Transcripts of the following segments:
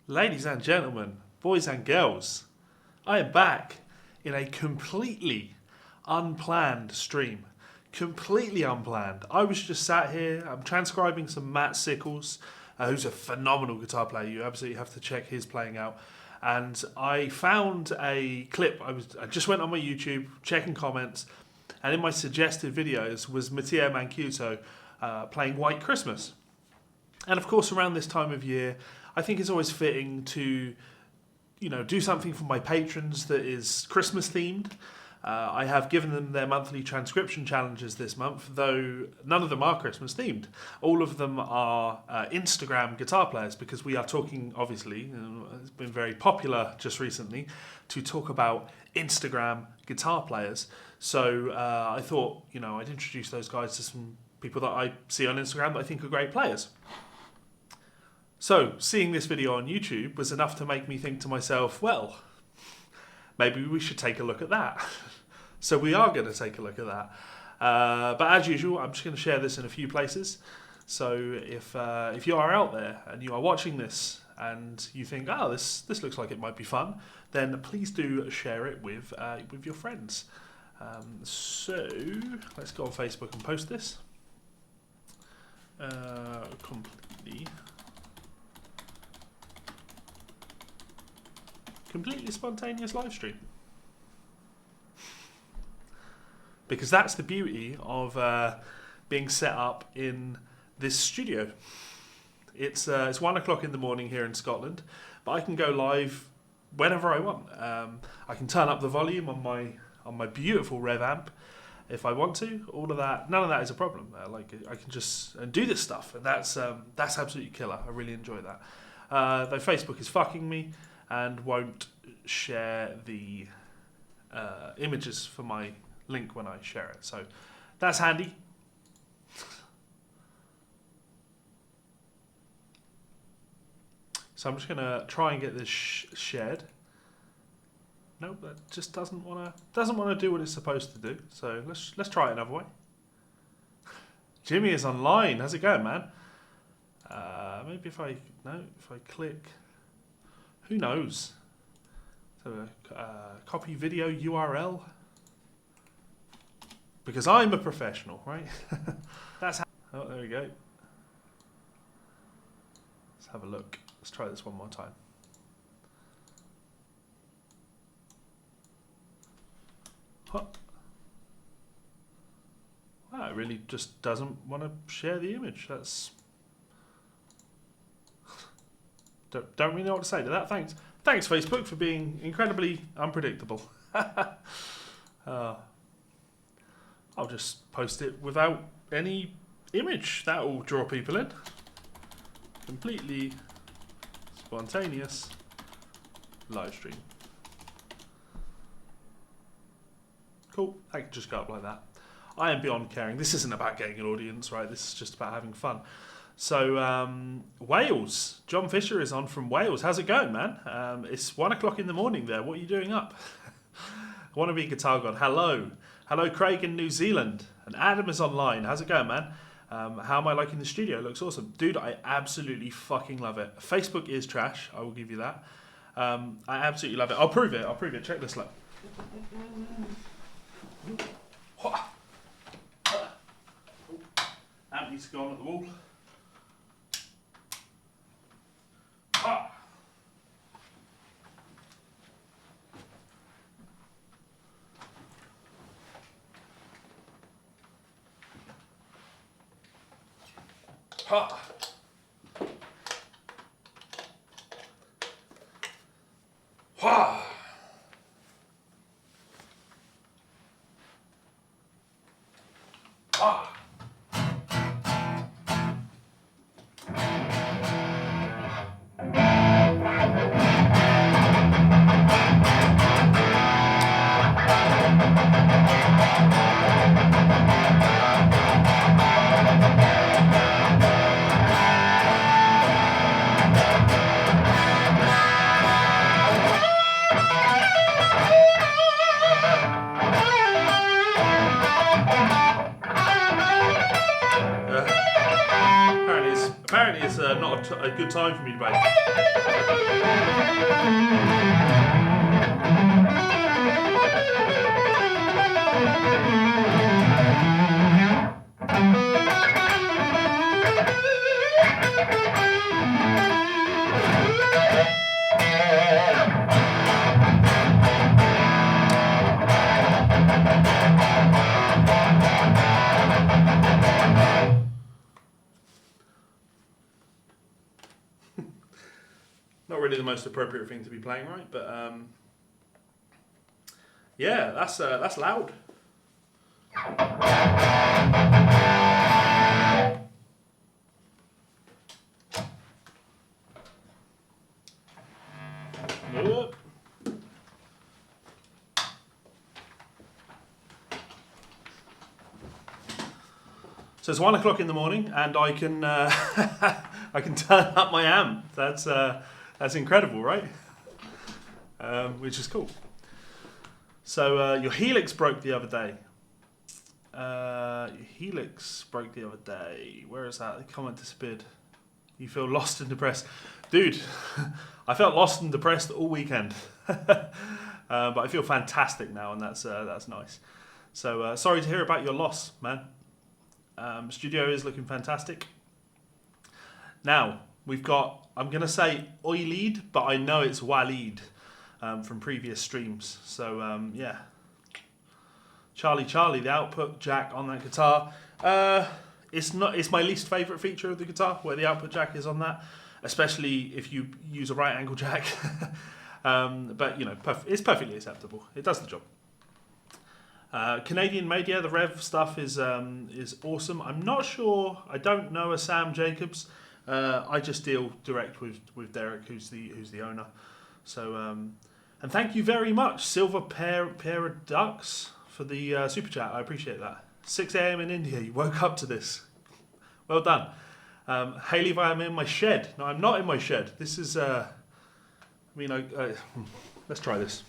Ladies and gentlemen, boys and girls, I am back in a completely unplanned stream. Completely unplanned. I was just sat here, I'm transcribing some Matt Sickles, who's a phenomenal guitar player. You absolutely have to check his playing out. And I found a clip. I just went on my YouTube, checking comments, and in my suggested videos was Matteo Mancuso playing White Christmas. And of course, around this time of year, I think it's always fitting to, do something for my patrons that is Christmas themed. I have given them their monthly transcription challenges this month, though none of them are Christmas themed. All of them are Instagram guitar players, because we are talking, obviously, it's been very popular just recently to talk about Instagram guitar players. So I thought, I'd introduce those guys to some people that I see on Instagram that I think are great players. So, seeing this video on YouTube was enough to make me think to myself, well, maybe we should take a look at that. So we are going to take a look at that. But as usual, I'm just going to share this in a few places. So if you are out there and you are watching this and you think, oh, this looks like it might be fun, then please do share it with your friends. So let's go on Facebook and post this. Completely spontaneous live stream. Because that's the beauty of being set up in this studio. It's 1 o'clock in the morning here in Scotland, but I can go live whenever I want. I can turn up the volume on my beautiful Rev amp if I want to. All of that, none of that is a problem. I can just do this stuff, and that's absolutely killer. I really enjoy that. Though Facebook is fucking me and won't share the images for my link when I share it. So that's handy. So I'm just going to try and get this shared. Nope, that just doesn't want to do what it's supposed to do. So let's try it another way. Jimmy is online. How's it going, man? Maybe if I click. Who knows? So copy video URL. Because I'm a professional, right? That's how. Oh, there we go. Let's have a look. Let's try this one more time. Huh. Wow, it really just doesn't want to share the image. That's don't really know what to say to that. Thanks, Facebook, for being incredibly unpredictable. I'll just post it without any image. That will draw people in. Completely spontaneous live stream. Cool. I can just go up like that. I am beyond caring. This isn't about getting an audience, right? This is just about having fun. So, Wales. John Fisher is on from Wales. How's it going, man? It's 1 o'clock in the morning there. What are you doing up? I want to be Guitar God. Hello. Hello, Craig in New Zealand. And Adam is online. How's it going, man? How am I liking the studio? It looks awesome. Dude, I absolutely fucking love it. Facebook is trash. I will give you that. I absolutely love it. I'll prove it. Check this, look. Amp needs to go on at the wall. Ha! Ha! Ha! apparently it's not a good time for me to bake. Not really the most appropriate thing to be playing, right? But yeah, that's loud. Yep. So it's 1 o'clock in the morning, and I can I can turn up my amp. That's incredible, right? Which is cool. So your Helix broke the other day. Your Helix broke the other day. Where is that? The comment disappeared. You feel lost and depressed, dude. I felt lost and depressed all weekend, but I feel fantastic now, and that's nice. So sorry to hear about your loss, man. Studio is looking fantastic. Now we've got, I'm gonna say Oilid, but I know it's Walid from previous streams. So yeah, Charlie, the output jack on that guitar. It's my least favourite feature of the guitar, where the output jack is on that, especially if you use a right angle jack. But you know, it's perfectly acceptable. It does the job. Canadian made, yeah, the Rev stuff is awesome. I'm not sure. I don't know a Sam Jacobs. I just deal direct with Derek, who's the owner. So and thank you very much, Silver Pair of Ducks, for the super chat. I appreciate that. 6 a.m. in India. You woke up to this. Well done. Hey Levi, I'm in my shed. No, I'm not in my shed. This is. Let's try this.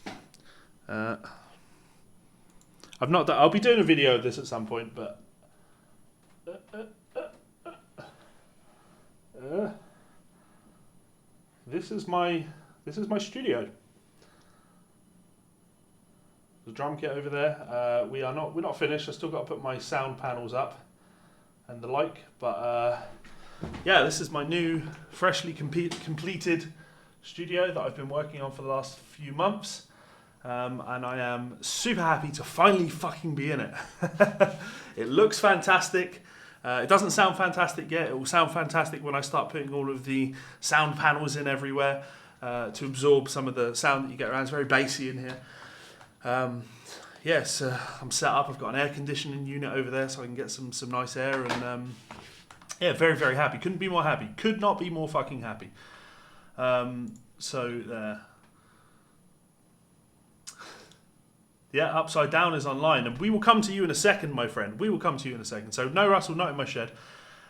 I've not done, I'll be doing a video of this at some point, but this is my studio. The drum kit over there. We're not finished. I still got to put my sound panels up and the like, but yeah, this is my new, freshly completed studio that I've been working on for the last few months. And I am super happy to finally fucking be in it. It looks fantastic. It doesn't sound fantastic yet. It will sound fantastic when I start putting all of the sound panels in everywhere to absorb some of the sound that you get around. It's very bassy in here. Yes, I'm set up. I've got an air conditioning unit over there so I can get some nice air. And yeah, very, very happy. Couldn't be more happy. Could not be more fucking happy. So there. Yeah, Upside Down is online, and we will come to you in a second, my friend. We will come to you in a second. So, no, Russell, not in my shed.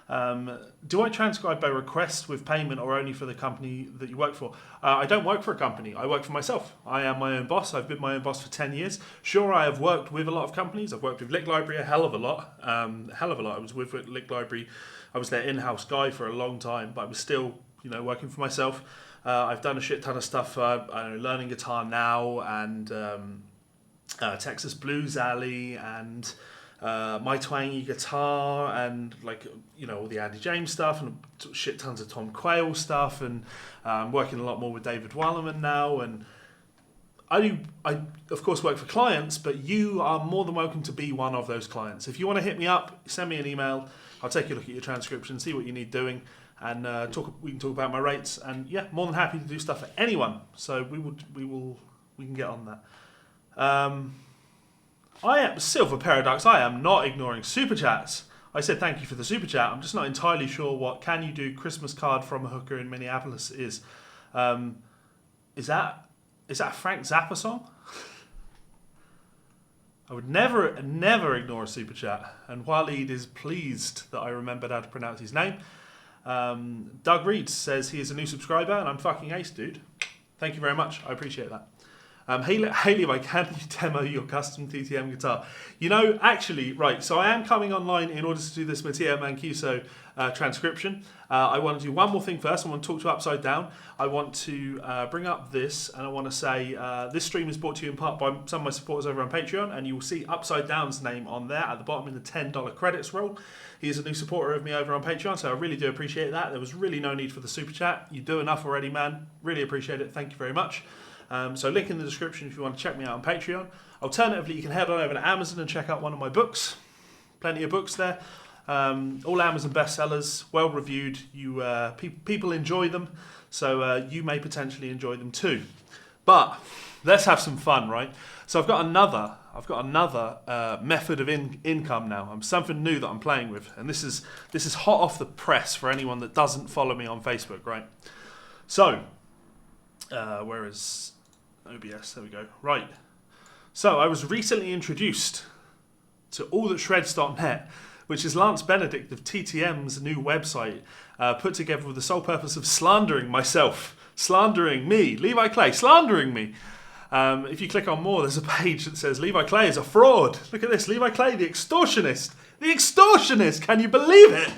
Do I transcribe by request with payment or only for the company that you work for? I don't work for a company. I work for myself. I am my own boss. I've been my own boss for 10 years. Sure, I have worked with a lot of companies. I've worked with Lick Library a hell of a lot. I was with Lick Library. I was their in-house guy for a long time, but I was still, working for myself. I've done a shit ton of stuff. Learning guitar now and... Texas Blues Alley and My Twangy Guitar and all the Andy James stuff and shit tons of Tom Quayle stuff, and I'm working a lot more with David Wallerman now, and I of course work for clients, but you are more than welcome to be one of those clients. If you want to hit me up, send me an email. I'll take a look at your transcription, see what you need doing, and we can talk about my rates, and yeah, more than happy to do stuff for anyone. So we can get on that. I am Silver Paradox. I am not ignoring super chats. I said thank you for the super chat. I'm just not entirely sure what "Can You Do Christmas Card from a Hooker in Minneapolis" is. Is that a Frank Zappa song? I would never ignore a super chat. And Waleed is pleased that I remembered how to pronounce his name. Doug Reed says he is a new subscriber, and I'm fucking ace, dude. Thank you very much. I appreciate that. Haley, if I can, you demo your custom TTM guitar. You know, actually, right, so I am coming online in order to do this Matteo Mancuso transcription. I want to do one more thing first. I want to talk to Upside Down. I want to bring up this, and I want to say this stream is brought to you in part by some of my supporters over on Patreon, and you will see Upside Down's name on there at the bottom in the $10 credits roll. He is a new supporter of me over on Patreon, so I really do appreciate that. There was really no need for the super chat. You do enough already, man. Really appreciate it. Thank you very much. So link in the description if you want to check me out on Patreon. Alternatively, you can head on over to Amazon and check out one of my books. Plenty of books there. All Amazon bestsellers, well reviewed. People enjoy them, so you may potentially enjoy them too. But let's have some fun, right? So I've got another method of income now. Something new that I'm playing with, and this is hot off the press for anyone that doesn't follow me on Facebook, right? So where is OBS? There we go. Right. So I was recently introduced to allthatshreds.net, which is Lance Benedict of TTM's new website, put together with the sole purpose of slandering myself, slandering me, Levi Clay, slandering me. If you click on more, there's a page that says Levi Clay is a fraud. Look at this, Levi Clay, the extortionist. The extortionist, can you believe it?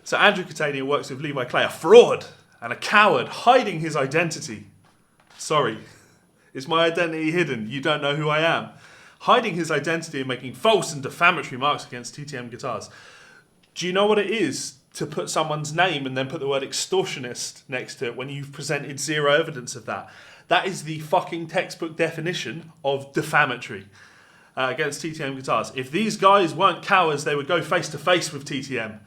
So Andrew Catania works with Levi Clay, a fraud and a coward, hiding his identity. Sorry, is my identity hidden? You don't know who I am. Hiding his identity and making false and defamatory remarks against TTM guitars. Do you know what it is to put someone's name and then put the word extortionist next to it when you've presented zero evidence of that? That is the fucking textbook definition of defamatory against TTM guitars. If these guys weren't cowards, they would go face to face with TTM.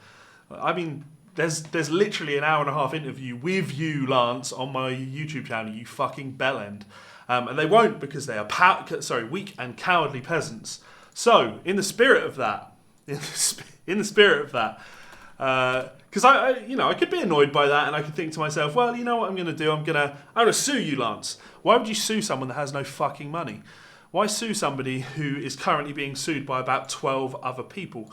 I mean, there's literally an hour and a half interview with you, Lance, on my YouTube channel, you fucking bellend. And they won't, because they are weak and cowardly peasants. So, in the spirit of that, because I could be annoyed by that, and I could think to myself, well, you know what I'm going to do? I'm going to sue you, Lance. Why would you sue someone that has no fucking money? Why sue somebody who is currently being sued by about 12 other people?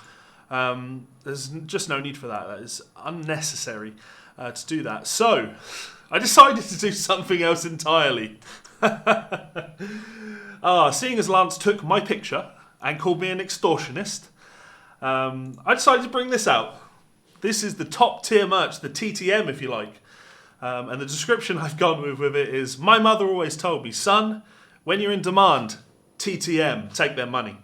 There's just no need for that. That is unnecessary to do that. So, I decided to do something else entirely. Seeing as Lance took my picture and called me an extortionist, I decided to bring this out. This is the top tier merch, the TTM if you like. And the description I've gone with it is, my mother always told me, son, when you're in demand, TTM, take their money.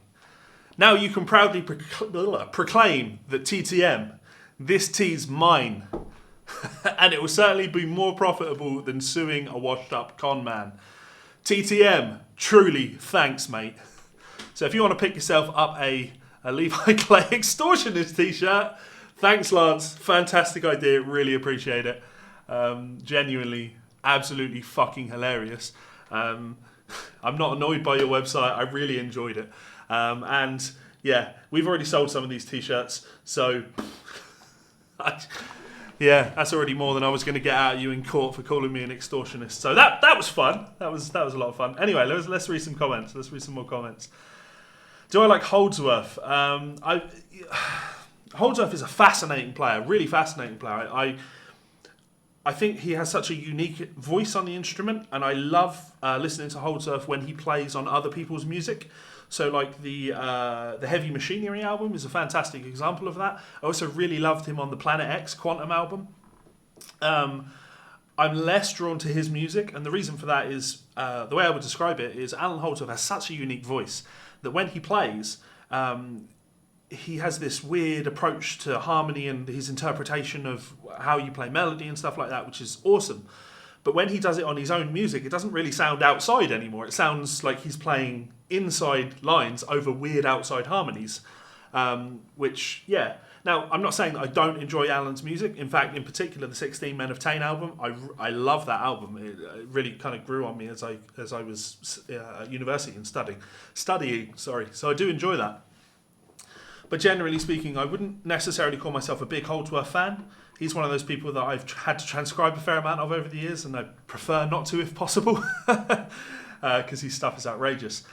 Now you can proudly proclaim that TTM, this tea's mine. And it will certainly be more profitable than suing a washed up con man. TTM, truly, thanks, mate. So if you want to pick yourself up a Levi Clay extortionist t-shirt, thanks, Lance. Fantastic idea. Really appreciate it. Genuinely, absolutely fucking hilarious. I'm not annoyed by your website. I really enjoyed it. And yeah, we've already sold some of these t-shirts. So yeah, that's already more than I was going to get out of you in court for calling me an extortionist. So that was fun. That was a lot of fun. Anyway, let's read some comments. Let's read some more comments. Do I like Holdsworth? Holdsworth is a fascinating player, really fascinating player. I think he has such a unique voice on the instrument, and I love listening to Holdsworth when he plays on other people's music. So like the Heavy Machinery album is a fantastic example of that. I also really loved him on the Planet X Quantum album. I'm less drawn to his music, and the reason for that is, the way I would describe it is, Alan Holdsworth has such a unique voice that when he plays, he has this weird approach to harmony and his interpretation of how you play melody and stuff like that, which is awesome. But when he does it on his own music, it doesn't really sound outside anymore. It sounds like he's playing inside lines over weird outside harmonies, which, yeah. Now, I'm not saying that I don't enjoy Alan's music. In fact, in particular, the 16 Men of Tain album, I love that album. It really kind of grew on me as I was at university and studying. So I do enjoy that. But generally speaking, I wouldn't necessarily call myself a big Holdsworth fan. He's one of those people that I've had to transcribe a fair amount of over the years, and I prefer not to if possible, because his stuff is outrageous.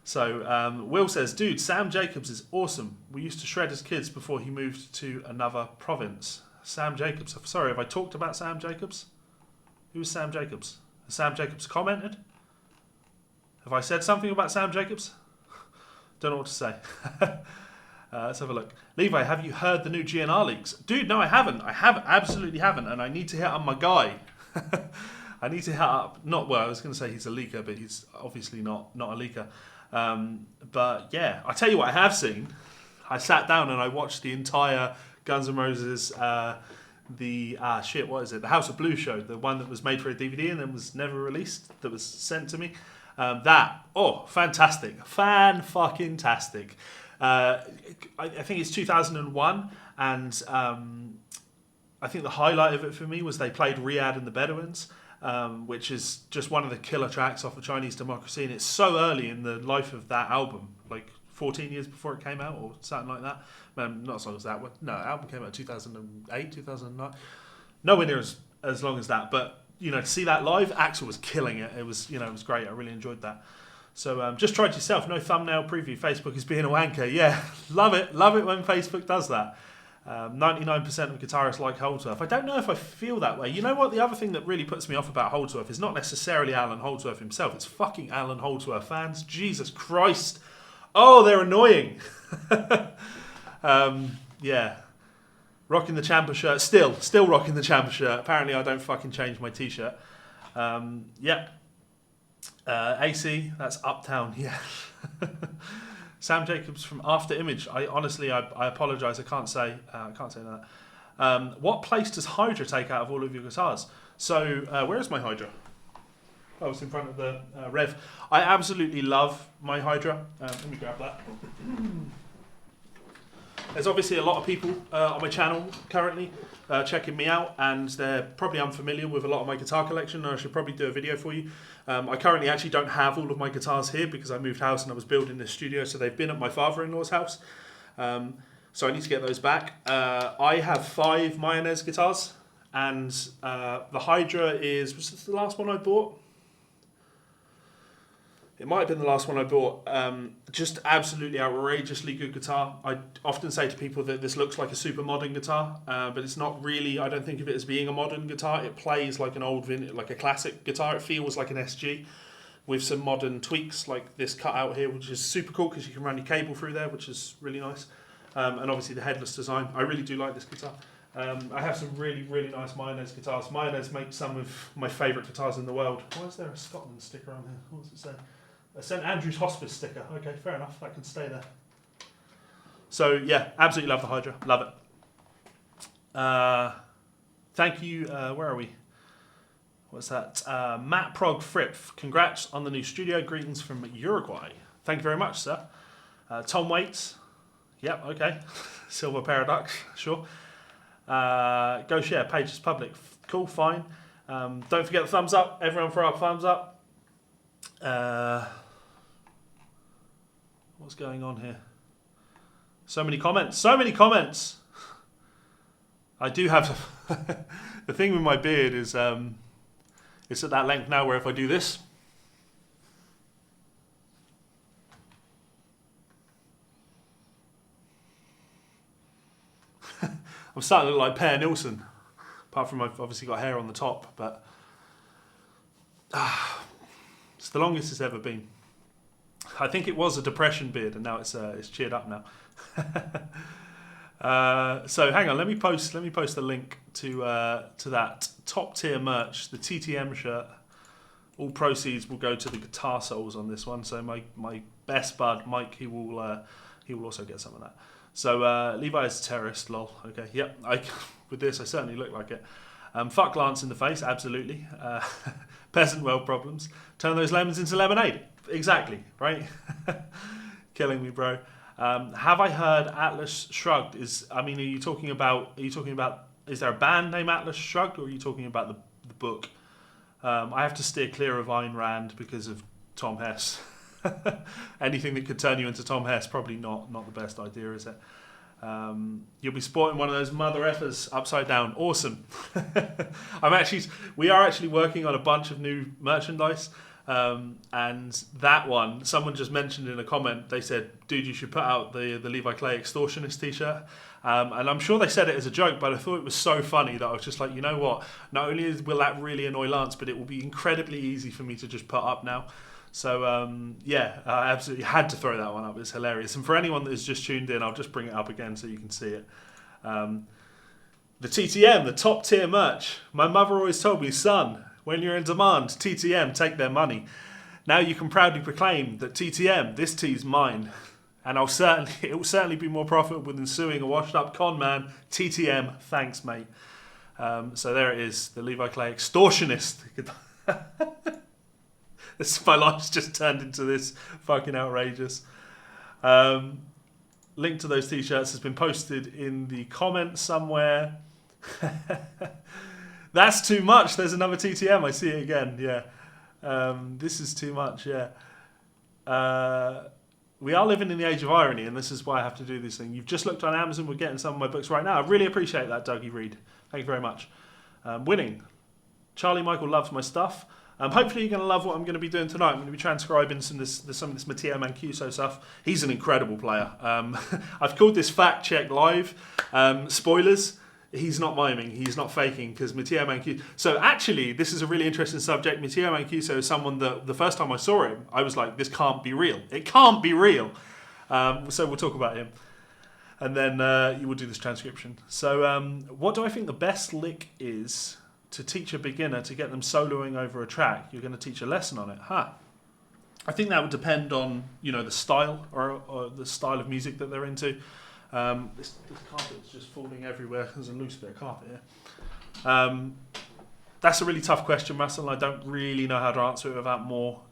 So Will says, dude, Sam Jacobs is awesome. We used to shred as kids before he moved to another province. Sam Jacobs. Sorry, have I talked about Sam Jacobs? Who is Sam Jacobs? Has Sam Jacobs commented? Have I said something about Sam Jacobs? Don't know what to say. Let's have a look. Levi, have you heard the new GNR leaks? Dude, no, I haven't. Absolutely haven't. And I need to hit up my guy. I need to hit up, I was going to say he's a leaker, but he's obviously not a leaker. But yeah, I tell you what I have seen. I sat down and I watched the entire Guns N' Roses, the House of Blues show, the one that was made for a DVD and then was never released, that was sent to me. Fantastic. Fan-fucking-tastic. I think it's 2001, and I think the highlight of it for me was they played Riyadh and the Bedouins, which is just one of the killer tracks off of Chinese Democracy, and it's so early in the life of that album, like 14 years before it came out or something like that. Not as long as that one. No, the album came out in 2008, 2009. Nowhere near as long as that, but to see that live, Axl was killing it. It was great. I really enjoyed that. So just try it yourself. No thumbnail preview. Facebook is being a wanker. Yeah, love it when Facebook does that. 99% of guitarists like Holdsworth. I don't know if I feel that way. You know what? The other thing that really puts me off about Holdsworth is not necessarily Alan Holdsworth himself. It's fucking Alan Holdsworth fans. Jesus Christ. Oh, they're annoying. Yeah. Rocking the Champa shirt. Still rocking the Champa shirt. Apparently I don't fucking change my t-shirt. Yeah. AC, that's Uptown. Yeah. Sam Jacobs from After Image. I apologise. I can't say that. What place does Hydra take out of all of your guitars? So where is my Hydra? I was in front of the Rev. I absolutely love my Hydra. Let me grab that. There's obviously a lot of people on my channel currently checking me out, and they're probably unfamiliar with a lot of my guitar collection, and I should probably do a video for you. I currently actually don't have all of my guitars here because I moved house and I was building this studio, so they've been at my father-in-law's house. So I need to get those back. I have 5 Mayonnaise guitars, and the Hydra was this the last one I bought? It might have been the last one I bought. Just absolutely outrageously good guitar. I often say to people that this looks like a super modern guitar, but it's not really. I don't think of it as being a modern guitar. It plays like an old like a classic guitar. It feels like an SG with some modern tweaks like this cutout here, which is super cool because you can run your cable through there, which is really nice. And obviously the headless design. I really do like this guitar. I have some really, really nice Mayonnaise guitars. Mayonnaise makes some of my favourite guitars in the world. Why is there a Scotland sticker on here? What does it say? A St Andrew's Hospice sticker. Okay, fair enough. That can stay there. So yeah, absolutely love the Hydra. Love it. Thank you. Where are we? What's that? Matt Prog Fripf. Congrats on the new studio. Greetings from Uruguay. Thank you very much, sir. Tom Waits. Yep. Okay. Silver Paradox. Sure. Go share. Page is public. Cool. Fine. Don't forget the thumbs up. Everyone throw up thumbs up. What's going on here? So many comments. I do have the thing with my beard is it's at that length now where if I do this, I'm starting to look like Per Nilsson. Apart from I've obviously got hair on the top, but it's the longest it's ever been. I think it was a depression beard, and now it's cheered up now. So hang on, let me post a link to that top tier merch, the TTM shirt. All proceeds will go to the guitar soles on this one. So my best bud Mike, he will also get some of that. So Levi is a terrorist, lol. Okay, yep. With this, I certainly look like it. Fuck Lance in the face, absolutely. Peasant world problems. Turn those lemons into lemonade. Exactly, right? Killing me, bro. Have I heard Atlas Shrugged? Are you talking about? Is there a band named Atlas Shrugged, or are you talking about the book? I have to steer clear of Ayn Rand because of Tom Hess. Anything that could turn you into Tom Hess, probably not the best idea, is it? You'll be sporting one of those mother effers upside down. Awesome. We are actually working on a bunch of new merchandise. And that one, someone just mentioned in a comment, they said, dude, you should put out the Levi Clay Extortionist t-shirt. And I'm sure they said it as a joke, but I thought it was so funny that I was just like, you know what? Not only will that really annoy Lance, but it will be incredibly easy for me to just put up now. So, yeah, I absolutely had to throw that one up. It's hilarious. And for anyone that has just tuned in, I'll just bring it up again so you can see it. The TTM, the top tier merch. My mother always told me, son, when you're in demand, TTM, take their money. Now you can proudly proclaim that TTM, this tea's mine. And it will certainly be more profitable than suing a washed up con man. TTM, thanks, mate. So there it is, the Levi Clay extortionist. My life's just turned into this fucking outrageous. Link to those t-shirts has been posted in the comments somewhere. That's too much. There's another TTM. I see it again. Yeah. This is too much. Yeah. We are living in the age of irony, and this is why I have to do this thing. You've just looked on Amazon. We're getting some of my books right now. I really appreciate that, Dougie Reed. Thank you very much. Winning. Charlie Michael loves my stuff. Hopefully you're going to love what I'm going to be doing tonight. I'm going to be transcribing some of this Matteo Mancuso stuff. He's an incredible player. I've called this fact check live. Spoilers. He's not miming. He's not faking because Matteo Mancuso... So actually, this is a really interesting subject. Matteo Mancuso is someone that the first time I saw him, I was like, this can't be real. It can't be real. So we'll talk about him. And then you will do this transcription. So what do I think the best lick is to teach a beginner to get them soloing over a track? You're going to teach a lesson on it. I think that would depend on, the style or the style of music that they're into. This carpet's just falling everywhere. There's a loose bit of carpet here. That's a really tough question, Russell. I don't really know how to answer it without more...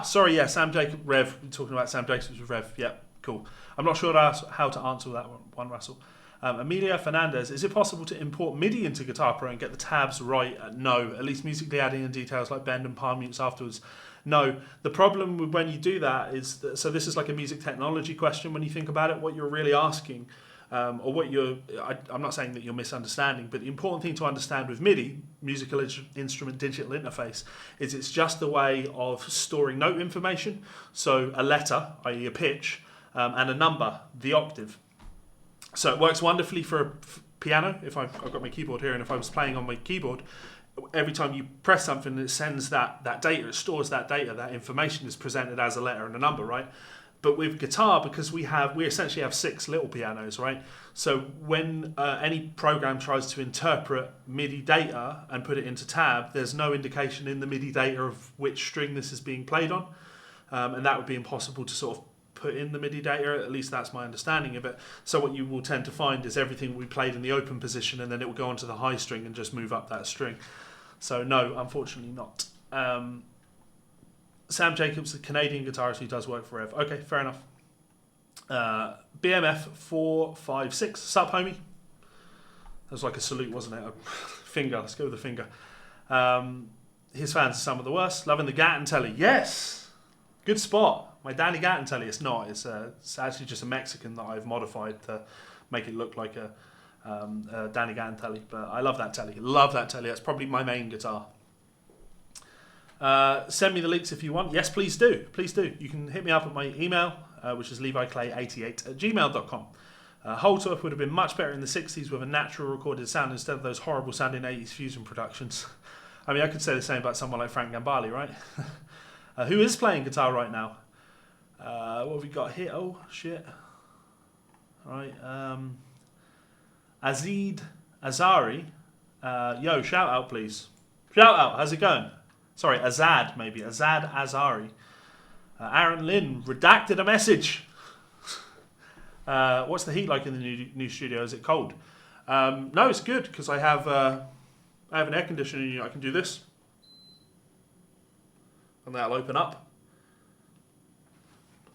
sorry, yeah, Sam Jacob, Rev. We're talking about Sam Jacobs with Rev. Yeah, cool. I'm not sure how to answer that one, Russell. Emilio Fernandez, is it possible to import MIDI into Guitar Pro and get the tabs right? No, at least musically adding in details like bend and palm mutes afterwards. No, the problem with when you do that is that, so this is like a music technology question when you think about it, what you're really asking, or what I'm not saying that you're misunderstanding, but the important thing to understand with MIDI, musical instrument digital interface, is it's just a way of storing note information, so a letter, i.e. a pitch, and a number, the octave. So it works wonderfully for a piano. If I've got my keyboard here, and if I was playing on my keyboard, every time you press something, it sends that data, it stores that data, that information is presented as a letter and a number, right? But with guitar, because we essentially have 6 little pianos, right? So when any program tries to interpret MIDI data and put it into tab, there's no indication in the MIDI data of which string this is being played on, and that would be impossible to sort of put in the MIDI data, at least that's my understanding of it. So what you will tend to find is everything will be played in the open position, and then it will go onto the high string and just move up that string. So no, unfortunately not. Sam Jacobs, a Canadian guitarist who does work for Rev. Okay, fair enough. BMF 456, sup homie? That was like a salute, wasn't it? A finger, let's go with the finger. His fans are some of the worst. Loving the Gatton telly. Yes! Good spot. My Danny Gatton telly, it's not. It's actually just a Mexican that I've modified to make it look like a Danny Gatton telly. But I love that telly. Love that telly. That's probably my main guitar. Send me the links if you want. Yes, please do. Please do. You can hit me up at my email, which is leviclay88@gmail.com. Holdsworth would have been much better in the 60s with a natural recorded sound instead of those horrible sounding 80s fusion productions. I mean, I could say the same about someone like Frank Gambale, right? Who is playing guitar right now? What have we got here? Oh, shit. All right. Azid Azari. Yo, shout out, please. Shout out. How's it going? Sorry, Azad, maybe. Azad Azari. Aaron Lynn redacted a message. What's the heat like in the new studio? Is it cold? No, it's good because I have an air conditioning unit. I can do this. And that'll open up.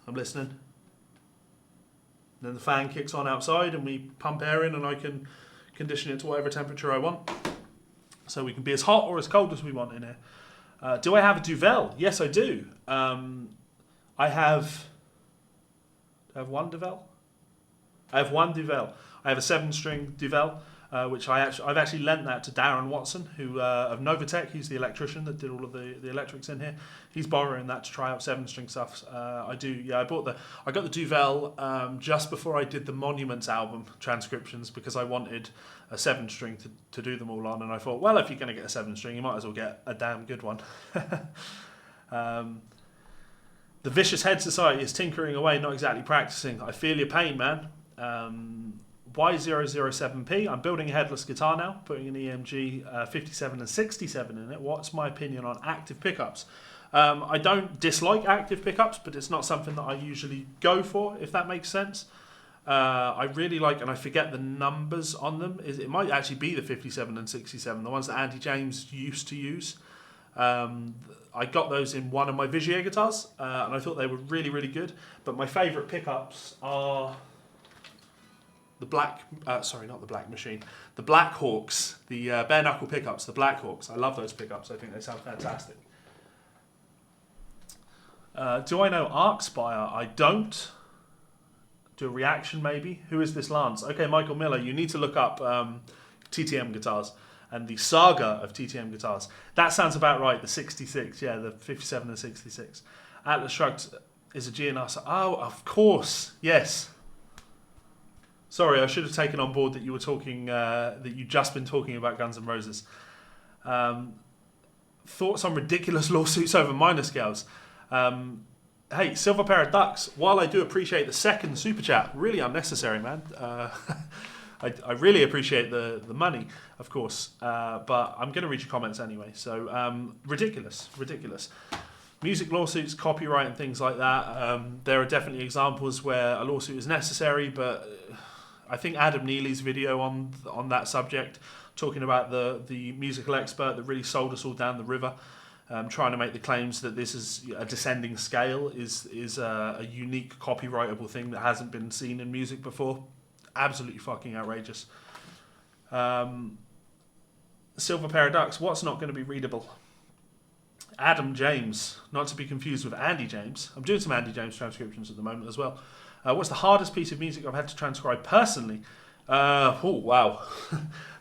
I'm listening. And then the fan kicks on outside and we pump air in and I can condition it to whatever temperature I want. So we can be as hot or as cold as we want in here. Do I have a Duvel? Yes, I do. I have one Duvel? I have one Duvel. I have a 7-string Duvel, which I've actually lent that to Darren Watson, who of Novatech. He's the electrician that did all of the electrics in here. He's borrowing that to try out 7-string stuff. I got the Duvel just before I did the Monuments album transcriptions because I wanted a 7-string to do them all on, and I thought, well, if you're going to get a 7-string, you might as well get a damn good one. The Vicious Head Society is tinkering away, not exactly practicing. I feel your pain, man. Y007P, I'm building a headless guitar now, putting an EMG 57 and 67 in it. What's my opinion on active pickups? I don't dislike active pickups, but it's not something that I usually go for, if that makes sense. I really like, and I forget the numbers on them. It might actually be the 57 and 67, the ones that Andy James used to use. I got those in one of my Vigier guitars, and I thought they were really, really good. But my favourite pickups are the the Black Hawks, the bare knuckle pickups, the Black Hawks. I love those pickups. I think they sound fantastic. Do I know Arcspire? I don't. Do a reaction maybe. Who is this Lance? Okay, Michael Miller. You need to look up TTM guitars and the saga of TTM guitars. That sounds about right. The 66, yeah, the 57 and 66. Atlas Shrugged is a GNR. Oh, of course, yes. Sorry, I should have taken on board that you were talking, that you'd just been talking about Guns N' Roses. Thoughts on ridiculous lawsuits over minor scales? Hey, Silver Pair of Ducks, while I do appreciate the second super chat, really unnecessary, man. I really appreciate the money, of course, but I'm going to read your comments anyway. So, ridiculous. Music lawsuits, copyright and things like that. There are definitely examples where a lawsuit is necessary, but I think Adam Neely's video on that subject, talking about the musical expert that really sold us all down the river, trying to make the claims that this is a descending scale is a unique copyrightable thing that hasn't been seen in music before. Absolutely fucking outrageous. Silver Paradox, what's not going to be readable? Adam James, not to be confused with Andy James. I'm doing some Andy James transcriptions at the moment as well. What's the hardest piece of music I've had to transcribe personally? Oh, wow.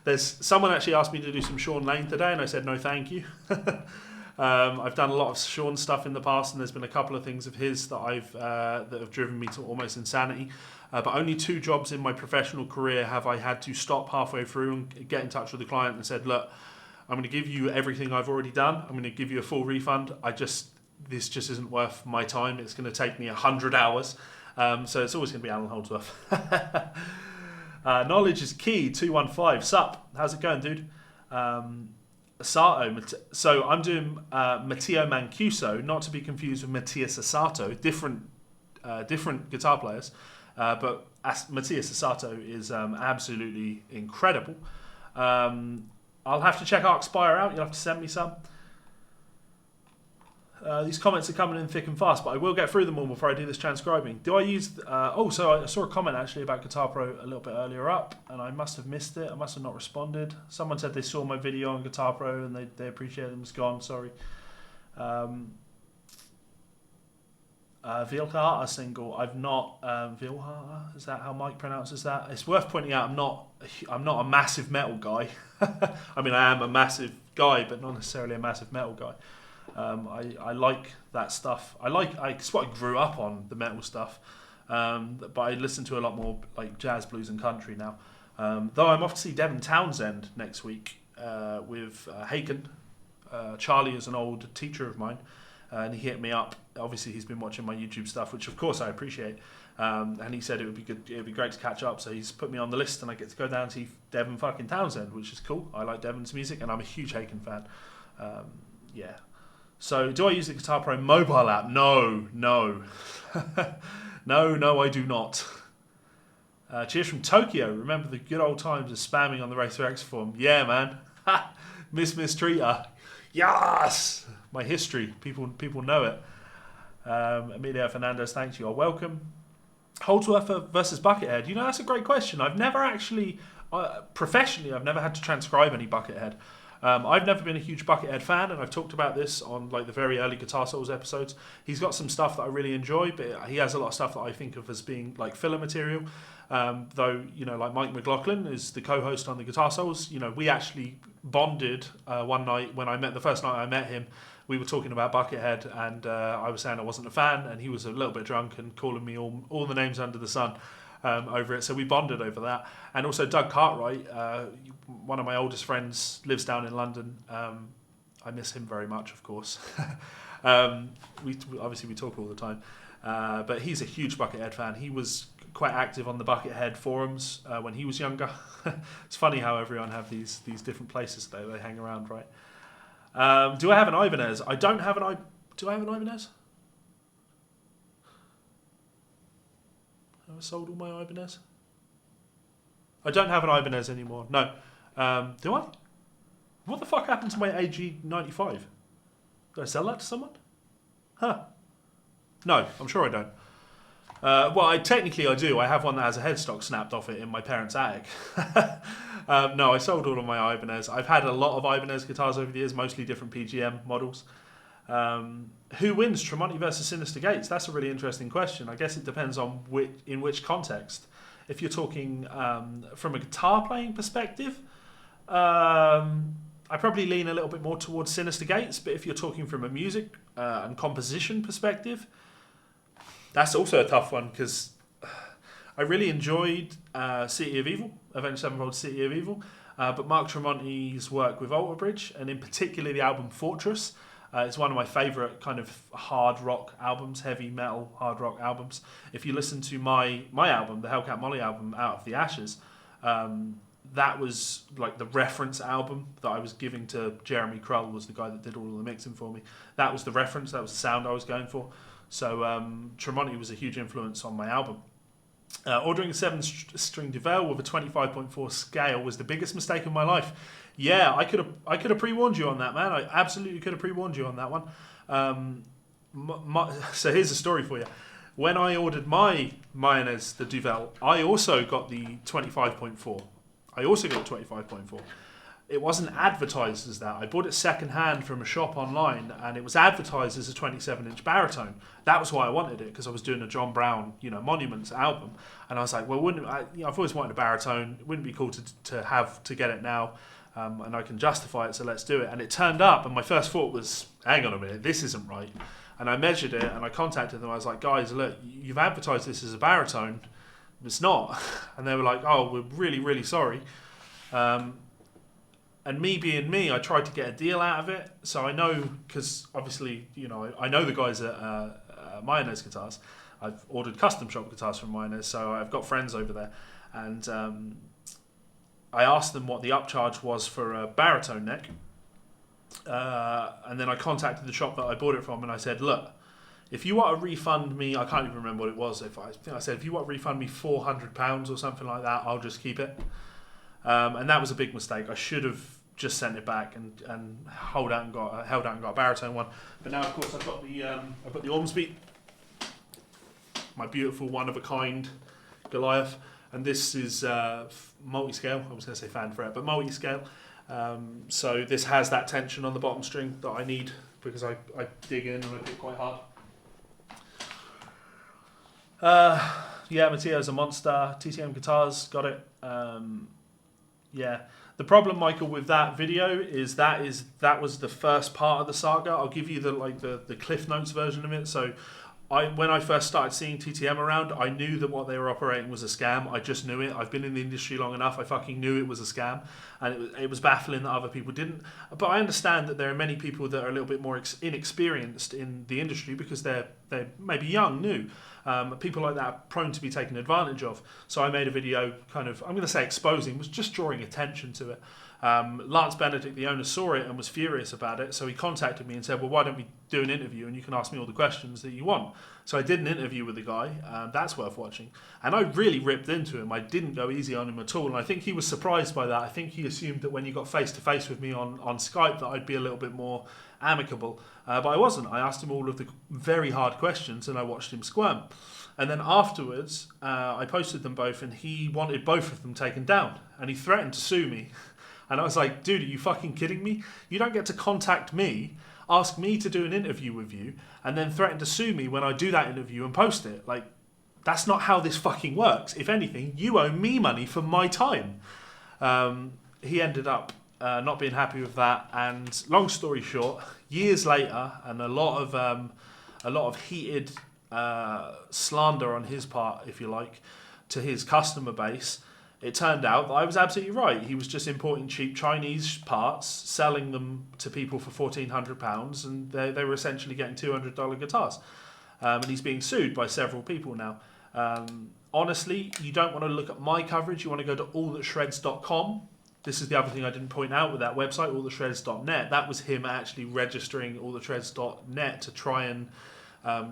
There's someone actually asked me to do some Sean Lane today, and I said no thank you. I've done a lot of Sean stuff in the past, and there's been a couple of things of his that have driven me to almost insanity. But only 2 jobs in my professional career have I had to stop halfway through and get in touch with the client and said, look, I'm going to give you everything I've already done. I'm going to give you a full refund. This just isn't worth my time. It's going to take me 100 hours. So it's always going to be Alan Holdsworth. Knowledge is key. 215. Sup? How's it going, dude? Sato. So I'm doing Matteo Mancuso, not to be confused with Matthias Asato. Different guitar players. But Matthias Asato is absolutely incredible. I'll have to check Arcspire out. You'll have to send me some. These comments are coming in thick and fast, but I will get through them all before I do this transcribing. Do I use... so I saw a comment actually about Guitar Pro a little bit earlier up, and I must have missed it. I must have not responded. Someone said they saw my video on Guitar Pro and they appreciated it. It's gone, sorry. Vilhata single. I've not... Vilhata? Is that how Mike pronounces that? It's worth pointing out I'm not a massive metal guy. I mean, I am a massive guy, but not necessarily a massive metal guy. I like that stuff. It's what I grew up on, the metal stuff. But I listen to a lot more like jazz, blues, and country now. Though I'm off to see Devin Townsend next week with Haken. Charlie is an old teacher of mine, and he hit me up. Obviously, he's been watching my YouTube stuff, which of course I appreciate. And he said it would be good. It would be great to catch up. So he's put me on the list, and I get to go down and see Devin fucking Townsend, which is cool. I like Devin's music, and I'm a huge Haken fan. Yeah. So, do I use the Guitar Pro mobile app? No. No, I do not. Cheers from Tokyo. Remember the good old times of spamming on the Racer X forum? Yeah, man. Miss Treater. Yes! My history. People know it. Emilio Fernandez, thanks. You are welcome. Holdsworth versus Buckethead. You know, that's a great question. I've never actually, professionally, I've never had to transcribe any Buckethead. I've never been a huge Buckethead fan, and I've talked about this on like the very early Guitar Souls episodes. He's got some stuff that I really enjoy, but he has a lot of stuff that I think of as being like filler material. Though, you know, like Mike McLaughlin is the co-host on the Guitar Souls. You know, we actually bonded one night when the first night I met him. We were talking about Buckethead, and I was saying I wasn't a fan, and he was a little bit drunk and calling me all the names under the sun. Over it, so we bonded over that. And also Doug Cartwright, one of my oldest friends, lives down in London. I miss him very much, of course. We obviously we talk all the time, but he's a huge Buckethead fan. He was quite active on the Buckethead forums when he was younger. It's funny how everyone have these different places they hang around, right? Do I have an Ibanez? I don't have an Do I have an Ibanez? Have I sold all my Ibanez? I don't have an Ibanez anymore. No. Do I? What the fuck happened to my AG95? Did I sell that to someone? Huh. No, I'm sure I don't. Well, technically I do. I have one that has a headstock snapped off it in my parents' attic. No, I sold all of my Ibanez. I've had a lot of Ibanez guitars over the years, mostly different PGM models. Who wins, Tremonti versus Sinister Gates? That's a really interesting question. I guess it depends on in which context. If you're talking from a guitar playing perspective, I probably lean a little bit more towards Sinister Gates, but if you're talking from a music and composition perspective, that's also a tough one because I really enjoyed City of Evil, Avenged Sevenfold City of Evil, but Mark Tremonti's work with Alter Bridge, and in particular the album Fortress, is one of my favourite kind of hard rock albums, heavy metal hard rock albums. If you listen to my album, the Hellcat Molly album, Out of the Ashes, that was like the reference album that I was giving to Jeremy Krull, was the guy that did all of the mixing for me. That was the reference, that was the sound I was going for. So Tremonti was a huge influence on my album. Ordering a 7-string DeVille with a 25.4 scale was the biggest mistake of my life. Yeah, I could have pre-warned you on that, man. I absolutely could have pre-warned you on that one. So here's a story for you. When I ordered my Mayonnaise, the Duvel, I also got the 25.4. I also got the 25.4. It wasn't advertised as that. I bought it second hand from a shop online, and it was advertised as a 27-inch baritone. That was why I wanted it, because I was doing a John Brown, Monuments album, and I was like, well, I've always wanted a baritone. It wouldn't be cool to get it now, and I can justify it, so let's do it. And it turned up, and my first thought was, hang on a minute, this isn't right. And I measured it, and I contacted them. I was like, guys, look, you've advertised this as a baritone. It's not. And they were like, oh, we're really, really sorry. And me being me, I tried to get a deal out of it. So I know, because obviously, I know the guys at Mayonnaise Guitars. I've ordered custom shop guitars from Mayonnaise, so I've got friends over there. And I asked them what the upcharge was for a baritone neck. And then I contacted the shop that I bought it from, and I said, look, if you want to refund me, I can't even remember what it was. I said, if you want to refund me £400 or something like that, I'll just keep it. And that was a big mistake. I should have just sent it back and held out and got a baritone one. But now, of course, I've got the Ormsby, my beautiful one of a kind Goliath, and this is multi-scale. I was going to say fan fret, but multi-scale. So this has that tension on the bottom string that I need because I dig in and I pick quite hard. Yeah, Matteo's a monster. TTM Guitars, got it. Yeah. The problem, Michael, with that video is that was the first part of the saga. I'll give you the Cliff Notes version of it. So when I first started seeing TTM around, I knew that what they were operating was a scam. I just knew it. I've been in the industry long enough. I fucking knew it was a scam. And it was baffling that other people didn't. But I understand that there are many people that are a little bit more inexperienced in the industry because they're maybe young, new. People like that are prone to be taken advantage of. So I made a video kind of, I'm going to say exposing, was just drawing attention to it. Lance Benedict, the owner, saw it and was furious about it. So he contacted me and said, well, why don't we do an interview and you can ask me all the questions that you want. So I did an interview with the guy. That's worth watching. And I really ripped into him. I didn't go easy on him at all. And I think he was surprised by that. I think he assumed that when you got face to face with me on Skype that I'd be a little bit more amicable. But I wasn't. I asked him all of the very hard questions and I watched him squirm. And then afterwards, I posted them both and he wanted both of them taken down. And he threatened to sue me. And I was like, dude, are you fucking kidding me? You don't get to contact me, ask me to do an interview with you, and then threaten to sue me when I do that interview and post it. Like, that's not how this fucking works. If anything, you owe me money for my time. He ended up not being happy with that. And long story short, years later, and a lot of heated slander on his part, if you like, to his customer base, it turned out that I was absolutely right. He was just importing cheap Chinese parts, selling them to people for £1,400, and they were essentially getting $200 guitars. And he's being sued by several people now. Honestly, you don't want to look at my coverage. You want to go to allthatshreds.com. This is the other thing I didn't point out with that website, allthatshreds.net. That was him actually registering allthatshreds.net to try and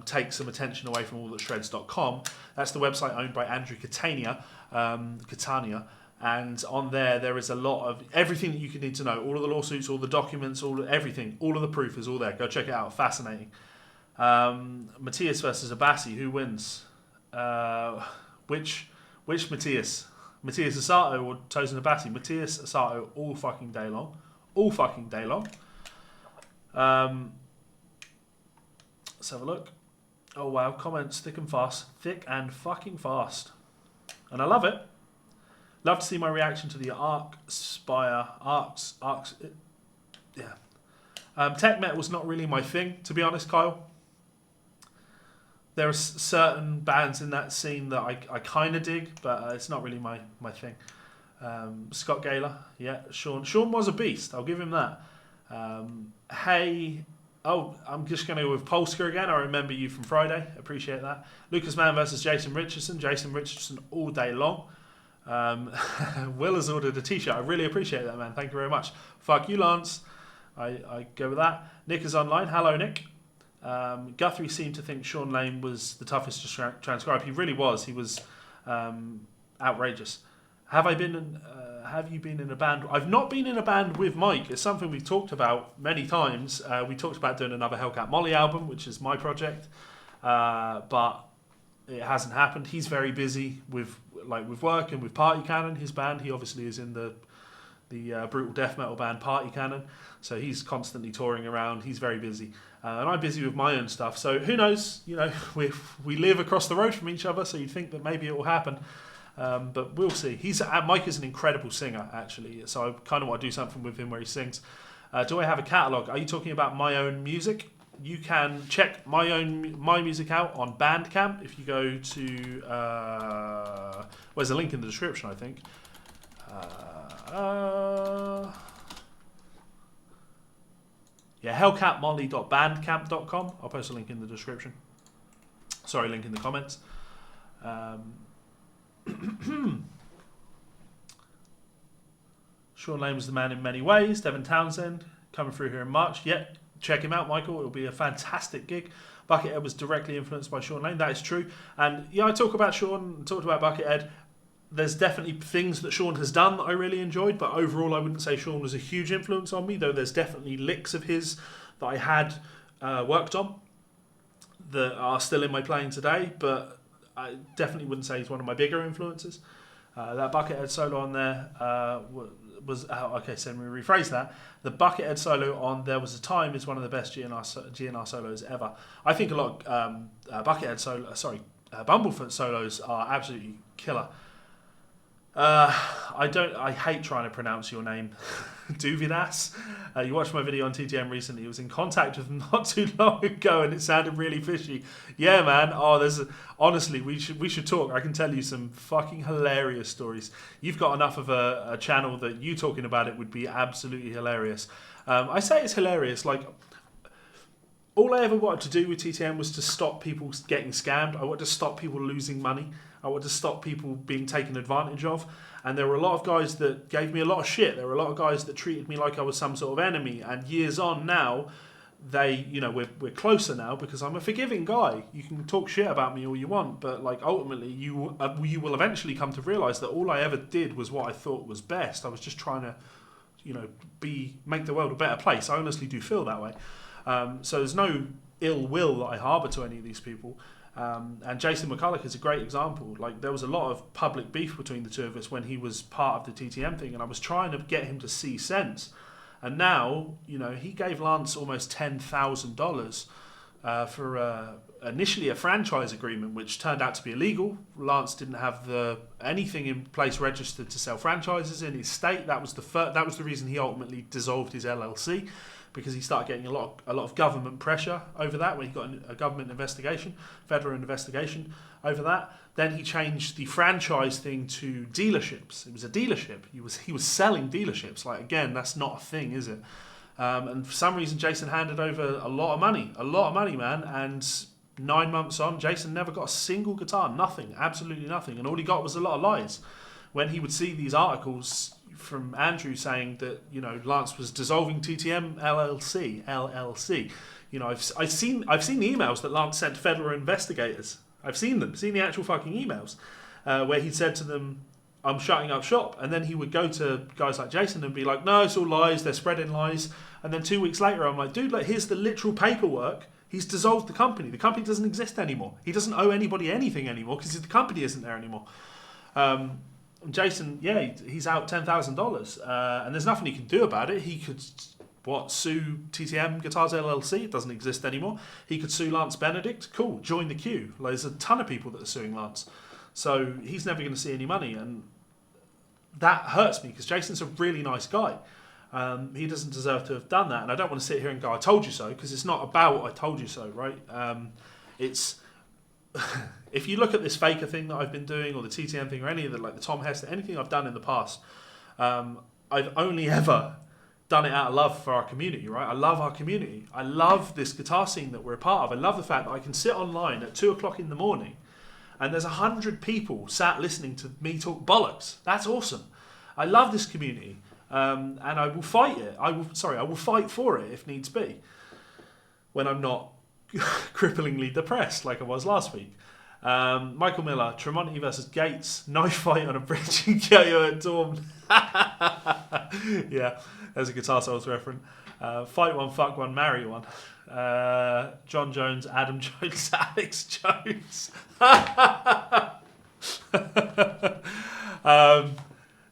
take some attention away from allthatshreds.com. That's the website owned by Andrew Catania, and on there is a lot of everything that you could need to know. All of the lawsuits, all the documents, everything, all of the proof is all there. Go check it out. Fascinating. Matthias versus Abassi. Who wins? Which Matthias? Matthias Asato or Tosin Abassi? Matthias Asato all fucking day long. All fucking day long. Let's have a look. Oh wow, comments thick and fast. Thick and fucking fast. And I love it. Love to see my reaction to the Arcs. Yeah. Tech metal's not really my thing, to be honest, Kyle. There are certain bands in that scene that I kind of dig, but it's not really my thing. Scott Gaylor, yeah. Sean was a beast, I'll give him that. I'm just going to go with Polska again. I remember you from Friday. Appreciate that. Lucas Mann versus Jason Richardson. Jason Richardson all day long. Will has ordered a t-shirt. I really appreciate that, man. Thank you very much. Fuck you, Lance. I go with that. Nick is online. Hello, Nick. Guthrie seemed to think Sean Lane was the toughest to transcribe. He really was. He was outrageous. Have you been in a band? I've not been in a band with Mike. It's something we've talked about many times. We talked about doing another Hellcat Molly album, which is my project, but it hasn't happened. He's very busy with work and with Party Cannon, his band. He obviously is in the brutal death metal band Party Cannon, so he's constantly touring around. He's very busy, and I'm busy with my own stuff. So who knows? You know, we live across the road from each other, so you'd think that maybe it will happen. But we'll see. Mike is an incredible singer, actually, so I kind of want to do something with him where he sings. Do I have a catalogue? Are you talking about my own music? You can check my music out on Bandcamp. If you go to there's a link in the description, I think. Hellcatmolly.bandcamp.com. I'll post a link in the description. Sorry, link in the comments. Sean Lane was the man in many ways. Devin Townsend coming through here in March. Yeah, check him out, Michael. It'll be a fantastic gig. Buckethead was directly influenced by Sean Lane. That is true. And yeah, I talked about Buckethead. There's definitely things that Sean has done that I really enjoyed, but overall I wouldn't say Sean was a huge influence on me, though there's definitely licks of his that I had worked on that are still in my playing today, but I definitely wouldn't say he's one of my bigger influences. That Buckethead solo on there was okay, so let me rephrase that. The Buckethead solo on There Was a Time is one of the best GNR solos ever. I think a lot of Bumblefoot solos are absolutely killer. I hate trying to pronounce your name. Duvidas. You watched my video on TTM recently. He was in contact with them not too long ago and it sounded really fishy. Yeah, man. Honestly, we should talk. I can tell you some fucking hilarious stories. You've got enough of a channel that you talking about it would be absolutely hilarious. I say it's hilarious. Like, all I ever wanted to do with TTM was to stop people getting scammed. I wanted to stop people losing money. I wanted to stop people being taken advantage of. And there were a lot of guys that gave me a lot of shit. There were a lot of guys that treated me like I was some sort of enemy. And years on now, we're closer now because I'm a forgiving guy. You can talk shit about me all you want, but like ultimately, you will eventually come to realise that all I ever did was what I thought was best. I was just trying to, make the world a better place. I honestly do feel that way. So there's no ill will that I harbour to any of these people. And Jason McCulloch is a great example. Like, there was a lot of public beef between the two of us when he was part of the TTM thing, and I was trying to get him to see sense. And now, he gave Lance almost $10,000 for initially a franchise agreement, which turned out to be illegal. Lance didn't have anything in place registered to sell franchises in his state. That was the reason he ultimately dissolved his LLC, because he started getting a lot of government pressure over that when he got a government investigation, federal investigation over that. Then he changed the franchise thing to dealerships. It was a dealership. He was selling dealerships. Like, again, that's not a thing, is it? And for some reason, Jason handed over a lot of money, man. And 9 months on, Jason never got a single guitar, nothing, absolutely nothing. And all he got was a lot of lies. When he would see these articles from Andrew saying that, you know, Lance was dissolving TTM LLC. You know, I've seen the emails that Lance sent to federal investigators. I've seen the actual fucking emails where he said to them, I'm shutting up shop. And then he would go to guys like Jason and be like, no, it's all lies, they're spreading lies. And then 2 weeks later, I'm like, dude, like, here's the literal paperwork. He's dissolved the company. The company doesn't exist anymore. He doesn't owe anybody anything anymore because the company isn't there anymore. Jason, yeah, he's out $10,000, and there's nothing he can do about it. He could, sue TTM Guitars LLC? It doesn't exist anymore. He could sue Lance Benedict. Cool, join the queue. Like, there's a ton of people that are suing Lance. So he's never going to see any money, and that hurts me because Jason's a really nice guy. He doesn't deserve to have done that, and I don't want to sit here and go, I told you so, because it's not about I told you so, right? It's... If you look at this Faker thing that I've been doing, or the TTM thing, or any of the, like the Tom Hester, anything I've done in the past, I've only ever done it out of love for our community, right? I love our community. I love this guitar scene that we're a part of. I love the fact that I can sit online at 2 o'clock in the morning and there's 100 people sat listening to me talk bollocks. That's awesome. I love this community, and I will fight it. I will fight for it if needs be, when I'm not cripplingly depressed like I was last week. Michael Miller, Tremonti versus Gates, knife fight on a bridge in Kyoto at Dawn. Yeah, there's a Guitar Souls reference. Fight one, fuck one, marry one. John Jones, Adam Jones, Alex Jones.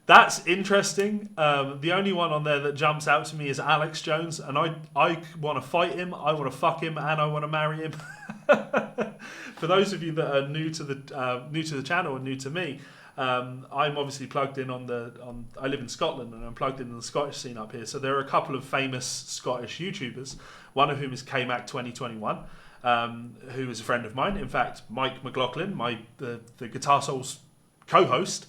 That's interesting. The only one on there that jumps out to me is Alex Jones, and I want to fight him, I want to fuck him, and I want to marry him. For those of you that are new to the channel and new to me, I'm obviously plugged in I live in Scotland and I'm plugged in the Scottish scene up here. So there are a couple of famous Scottish YouTubers, one of whom is KMac 2021, who is a friend of mine. In fact, Mike McLaughlin, the Guitar Souls co-host,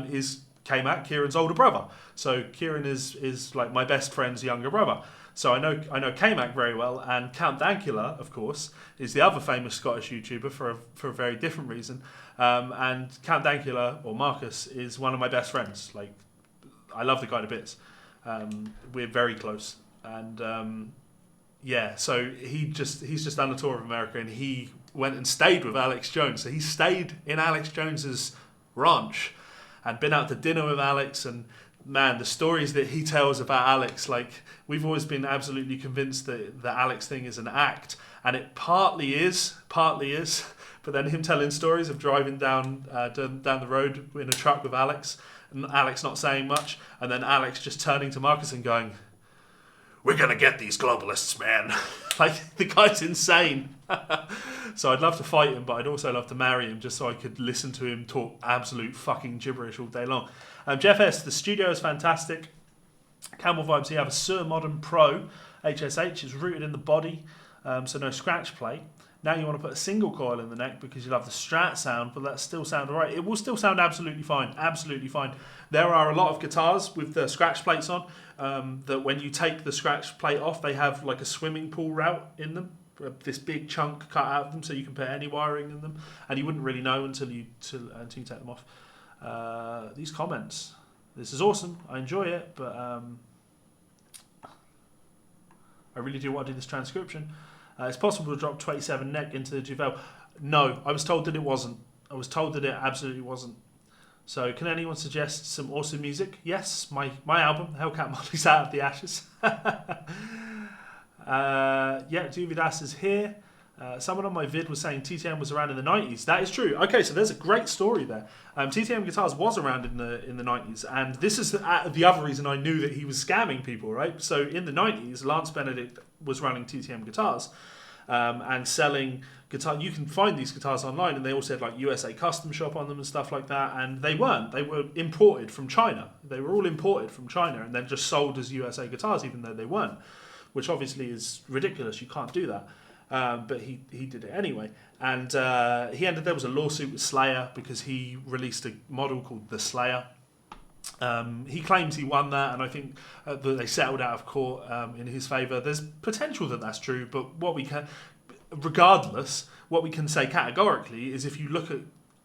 is KMac, Kieran's older brother. So Kieran is like my best friend's younger brother. So I know KMac very well, and Count Dankula, of course, is the other famous Scottish YouTuber for a very different reason. And Count Dankula, or Marcus, is one of my best friends. Like, I love the guy to bits. We're very close, and yeah. So he's just done a tour of America, and he went and stayed with Alex Jones. So he stayed in Alex Jones's ranch, and been out to dinner with Alex, and man, the stories that he tells about Alex, like, we've always been absolutely convinced that the Alex thing is an act, and it partly is, but then him telling stories of driving down the road in a truck with Alex, and Alex not saying much, and then Alex just turning to Marcus and going, "We're going to get these globalists, man." Like, the guy's insane. So I'd love to fight him, but I'd also love to marry him just so I could listen to him talk absolute fucking gibberish all day long. Jeff S., the studio is fantastic. Camel Vibes, you have a Sur Modern Pro HSH, is rooted in the body, so no scratch plate. Now you want to put a single coil in the neck because you love the Strat sound, but that still sound alright. It will still sound absolutely fine, absolutely fine. There are a lot of guitars with the scratch plates on that when you take the scratch plate off, they have like a swimming pool route in them, this big chunk cut out of them, so you can put any wiring in them, and you wouldn't really know until you take them off. These comments, this is awesome, I enjoy it, but I really do want to do this transcription. It's possible to drop 27 neck into the Duvel. No, I was told that it wasn't. I was told that it absolutely wasn't. So can anyone suggest some awesome music? Yes, my album, Hellcat Molly's Out of the Ashes. Yeah, Duvidas is here. Someone on my vid was saying TTM was around in the 90s. That is true. Okay, so there's a great story there. TTM Guitars was around in the 90s, and this is the other reason I knew that he was scamming people, right? So in the 90s, Lance Benedict was running TTM Guitars and selling guitar. You can find these guitars online, and they all said like USA Custom Shop on them and stuff like that, and they weren't. They were imported from China. They were all imported from China and then just sold as USA guitars, even though they weren't. which obviously is ridiculous. You can't do that. But he did it anyway. And there was a lawsuit with Slayer because he released a model called the Slayer. He claims he won that, and I think that they settled out of court in his favour. There's potential that that's true, but regardless, what we can say categorically is if you look at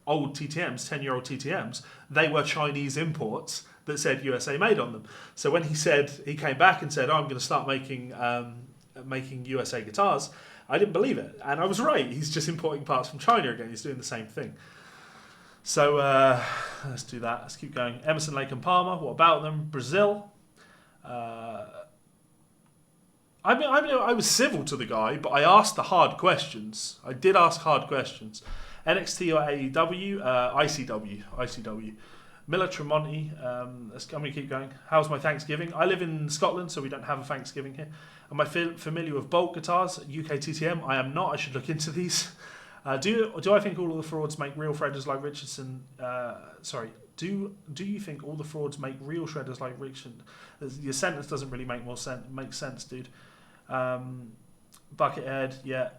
old TTMs, 10-year-old TTMs, they were Chinese imports that said USA made on them. So when he came back and said, I'm going to start making USA guitars, I didn't believe it. And I was right. He's just importing parts from China again. He's doing the same thing. So let's do that. Let's keep going. Emerson, Lake and Palmer. What about them? Brazil. I was civil to the guy, but I asked the hard questions. I did ask hard questions. NXT or AEW? ICW. Miller Tremonti. I'm going to keep going. How's my Thanksgiving? I live in Scotland, so we don't have a Thanksgiving here. Am I familiar with Bolt guitars? UK TTM? I am not. I should look into these. Do I think all of the frauds make real shredders like Richardson? Do you think all the frauds make real shredders like Richardson? Your sentence doesn't really make sense, dude. Buckethead, yeah.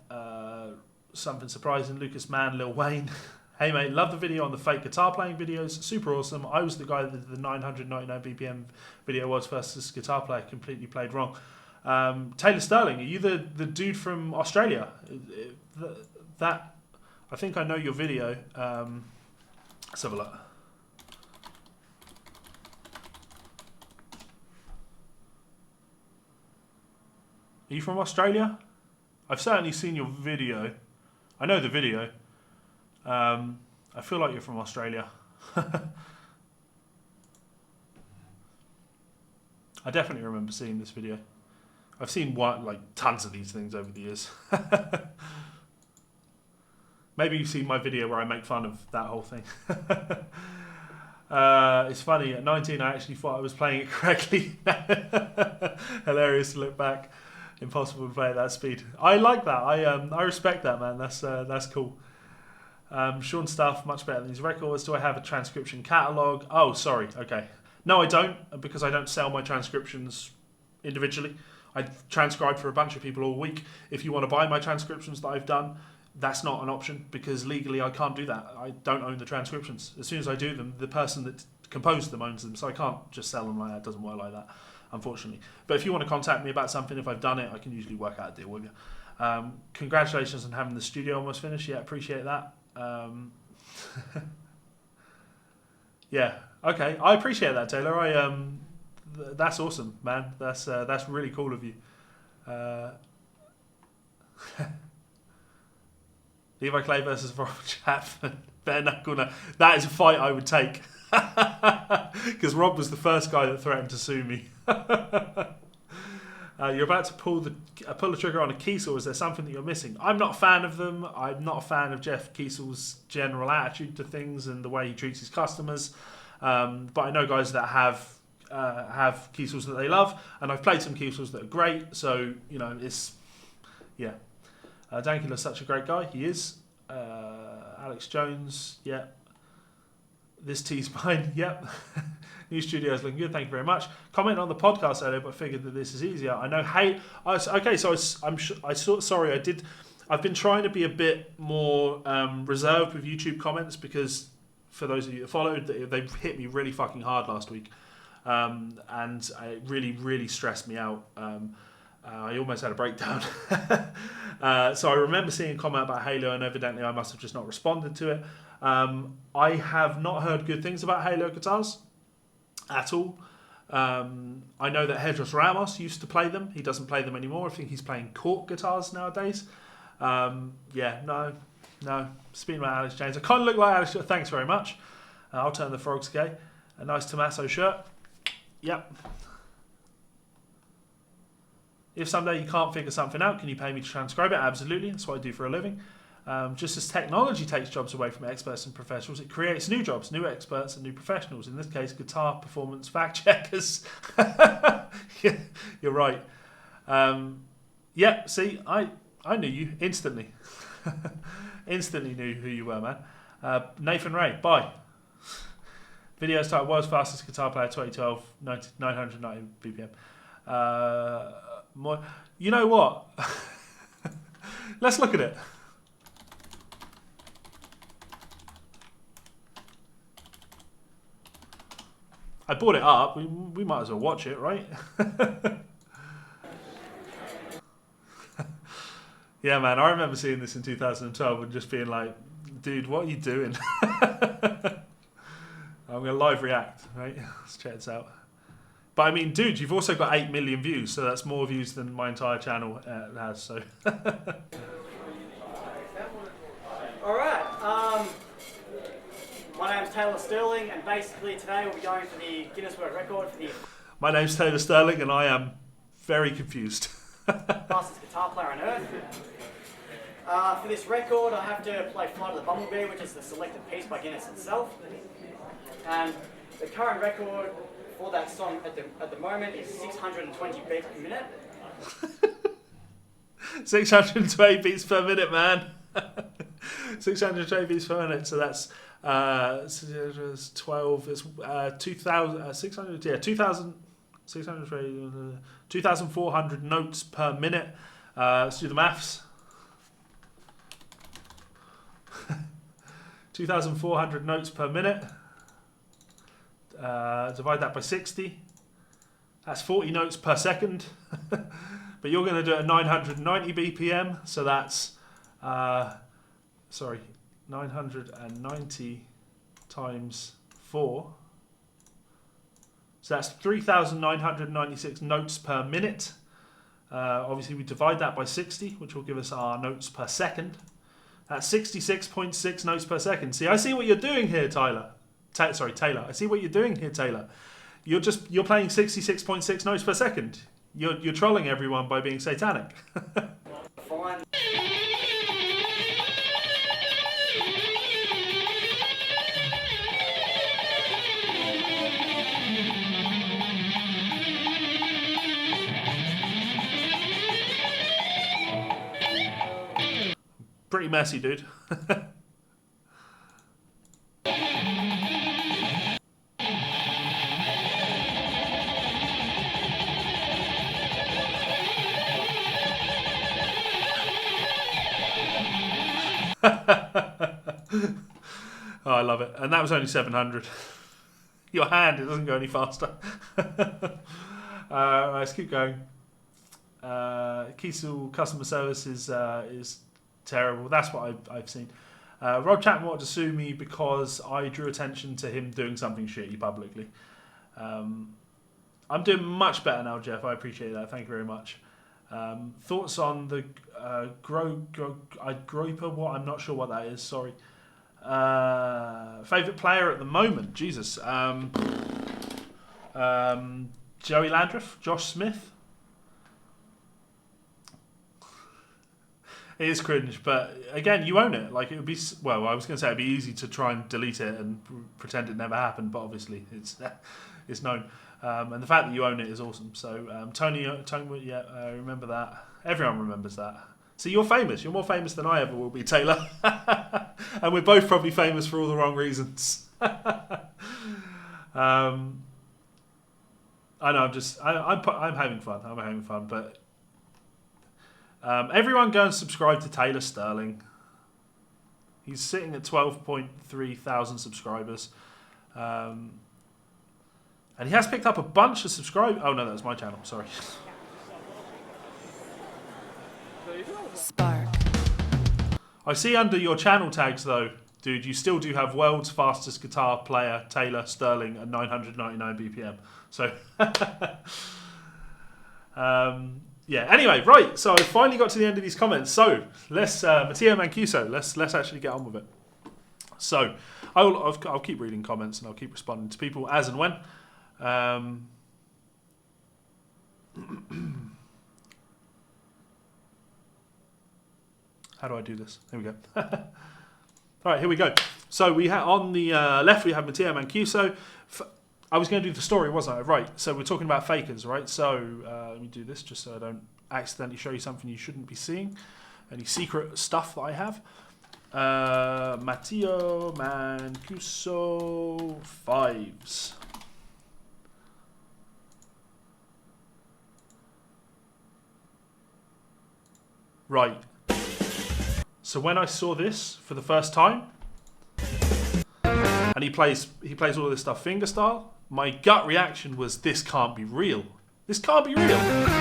Something surprising. Lucas Mann, Lil Wayne. Hey mate, love the video on the fake guitar playing videos. Super awesome. I was the guy that the 999 BPM video was versus guitar player. Completely played wrong. Taylor Sterling, are you the dude from Australia? That I think I know your video. Let's have a look. Are you from Australia? I've certainly seen your video. I know the video. I feel like you're from Australia. I definitely remember seeing this video. I've seen tons of these things over the years. Maybe you've seen my video where I make fun of that whole thing. It's funny, at 19 I actually thought I was playing it correctly. Hilarious to look back. Impossible to play at that speed. I like that. I respect that, man. That's cool. Sean Stuff, much better than these records. Do I have a transcription catalogue? Oh, sorry. Okay. No, I don't, because I don't sell my transcriptions individually. I transcribe for a bunch of people all week. If you want to buy my transcriptions that I've done, that's not an option, because legally I can't do that. I don't own the transcriptions. As soon as I do them, the person that composed them owns them, so I can't just sell them like that. It doesn't work like that, unfortunately. But if you want to contact me about something, if I've done it, I can usually work out a deal with you. Congratulations on having the studio almost finished. Yeah, appreciate that. Yeah, okay. I appreciate that, Taylor. That's awesome, man. That's really cool of you. Levi Clay versus Rob Chapman. Bare knuckle. That is a fight I would take. Because Rob was the first guy that threatened to sue me. You're about to pull the trigger on a Kiesel. Is there something that you're missing? I'm not a fan of them. I'm not a fan of Jeff Kiesel's general attitude to things and the way he treats his customers. But I know guys that have Kiesels that they love, and I've played some Kiesels that are great. So it's yeah. Dankula's such a great guy. He is. Alex Jones, yeah. This tea's mine, yep. New studio's looking good, thank you very much. Comment on the podcast earlier, but figured that this is easier. I know. Hey, okay, so I've been trying to be a bit more reserved with YouTube comments, because for those of you that followed, they hit me really fucking hard last week, and it really, really stressed me out. I almost had a breakdown. So I remember seeing a comment about Halo, and evidently I must have just not responded to it. I have not heard good things about Halo guitars at all. I know that Hedros Ramos used to play them. He doesn't play them anymore. I think he's playing Cork guitars nowadays. No. Speaking about Alex James, I kind of look like Alex. Thanks very much. I'll turn the frogs gay. A nice Tommaso shirt. Yep. If someday you can't figure something out, can you pay me to transcribe it? Absolutely. That's what I do for a living. Just as technology takes jobs away from experts and professionals, it creates new jobs, new experts and new professionals. In this case, guitar performance fact checkers. Yeah, you're right. Yeah, see, I knew you instantly. Instantly knew who you were, man. Nathan Ray, bye. Videos titled World's Fastest Guitar Player 2012, 990 BPM. You know what? Let's look at it. I bought it up. We might as well watch it, right? Yeah, man. I remember seeing this in 2012 and just being like, dude, what are you doing? I'm going to live react, right? Let's check this out. But I mean, dude, you've also got 8 million views, so that's more views than my entire channel has. So. All right. My name's Taylor Sterling, and basically today we'll be going for the Guinness World Record for the My name's Taylor Sterling, and I am very confused. fastest guitar player on earth. For this record, I have to play Flight of the Bumblebee, which is the selected piece by Guinness itself. And the current record for that song at the moment is 620 beats per minute. 620 beats per minute, man. 620 beats per minute. So that's 12. It's 2,000. 600. Yeah, 2,000. 2,400 notes per minute. Let's do the maths. 2,400 notes per minute. Divide that by 60. That's 40 notes per second. But you're going to do it at 990 BPM. So that's, 990 times 4. So that's 3,996 notes per minute. Obviously, we divide that by 60, which will give us our notes per second. That's 66.6 notes per second. See, I see what you're doing here, Taylor. Taylor. I see what you're doing here, Taylor. You're playing 66.6 notes per second. You're trolling everyone by being satanic. Fine. Pretty messy, dude. Oh, I love it. And that was only 700. Your hand, it doesn't go any faster. Let's keep going. Kiesel customer service is terrible. That's what I've seen. Rob Chapman wanted to sue me because I drew attention to him doing something shitty publicly. I'm doing much better now, Jeff. I appreciate that. Thank you very much. Thoughts on the Groiper? What? I'm not sure what that is. Sorry. Favorite player at the moment? Jesus. Joey Landreth, Josh Smith. It is cringe, but again, you own it. Like it would be. Well, I was going to say it'd be easy to try and delete it and pretend it never happened, but obviously it's known. And the fact that you own it is awesome. So Tony, yeah, I remember that. Everyone remembers that. See, you're famous. You're more famous than I ever will be, Taylor. And we're both probably famous for all the wrong reasons. I know. I'm having fun. I'm having fun, but. Everyone go and subscribe to Taylor Sterling. He's sitting at 12.3 thousand subscribers. And he has picked up a bunch of subscribers. Oh no, that was my channel, sorry. Spark. I see under your channel tags though, dude, you still do have world's fastest guitar player, Taylor Sterling, at 999 BPM. So, yeah, anyway, right, so I finally got to the end of these comments. So, let's, Matteo Mancuso, let's actually get on with it. So, I'll keep reading comments and I'll keep responding to people as and when. How do I do this? Here we go. All right, here we go. So, we have on the left, we have Matteo Mancuso. I was going to do the story, wasn't I? Right, so we're talking about fakers, right? So let me do this just so I don't accidentally show you something you shouldn't be seeing. Any secret stuff that I have. Matteo Mancuso 5s. right. So when I saw this for the first time, and he plays all of this stuff fingerstyle, my gut reaction was, this can't be real. This can't be real.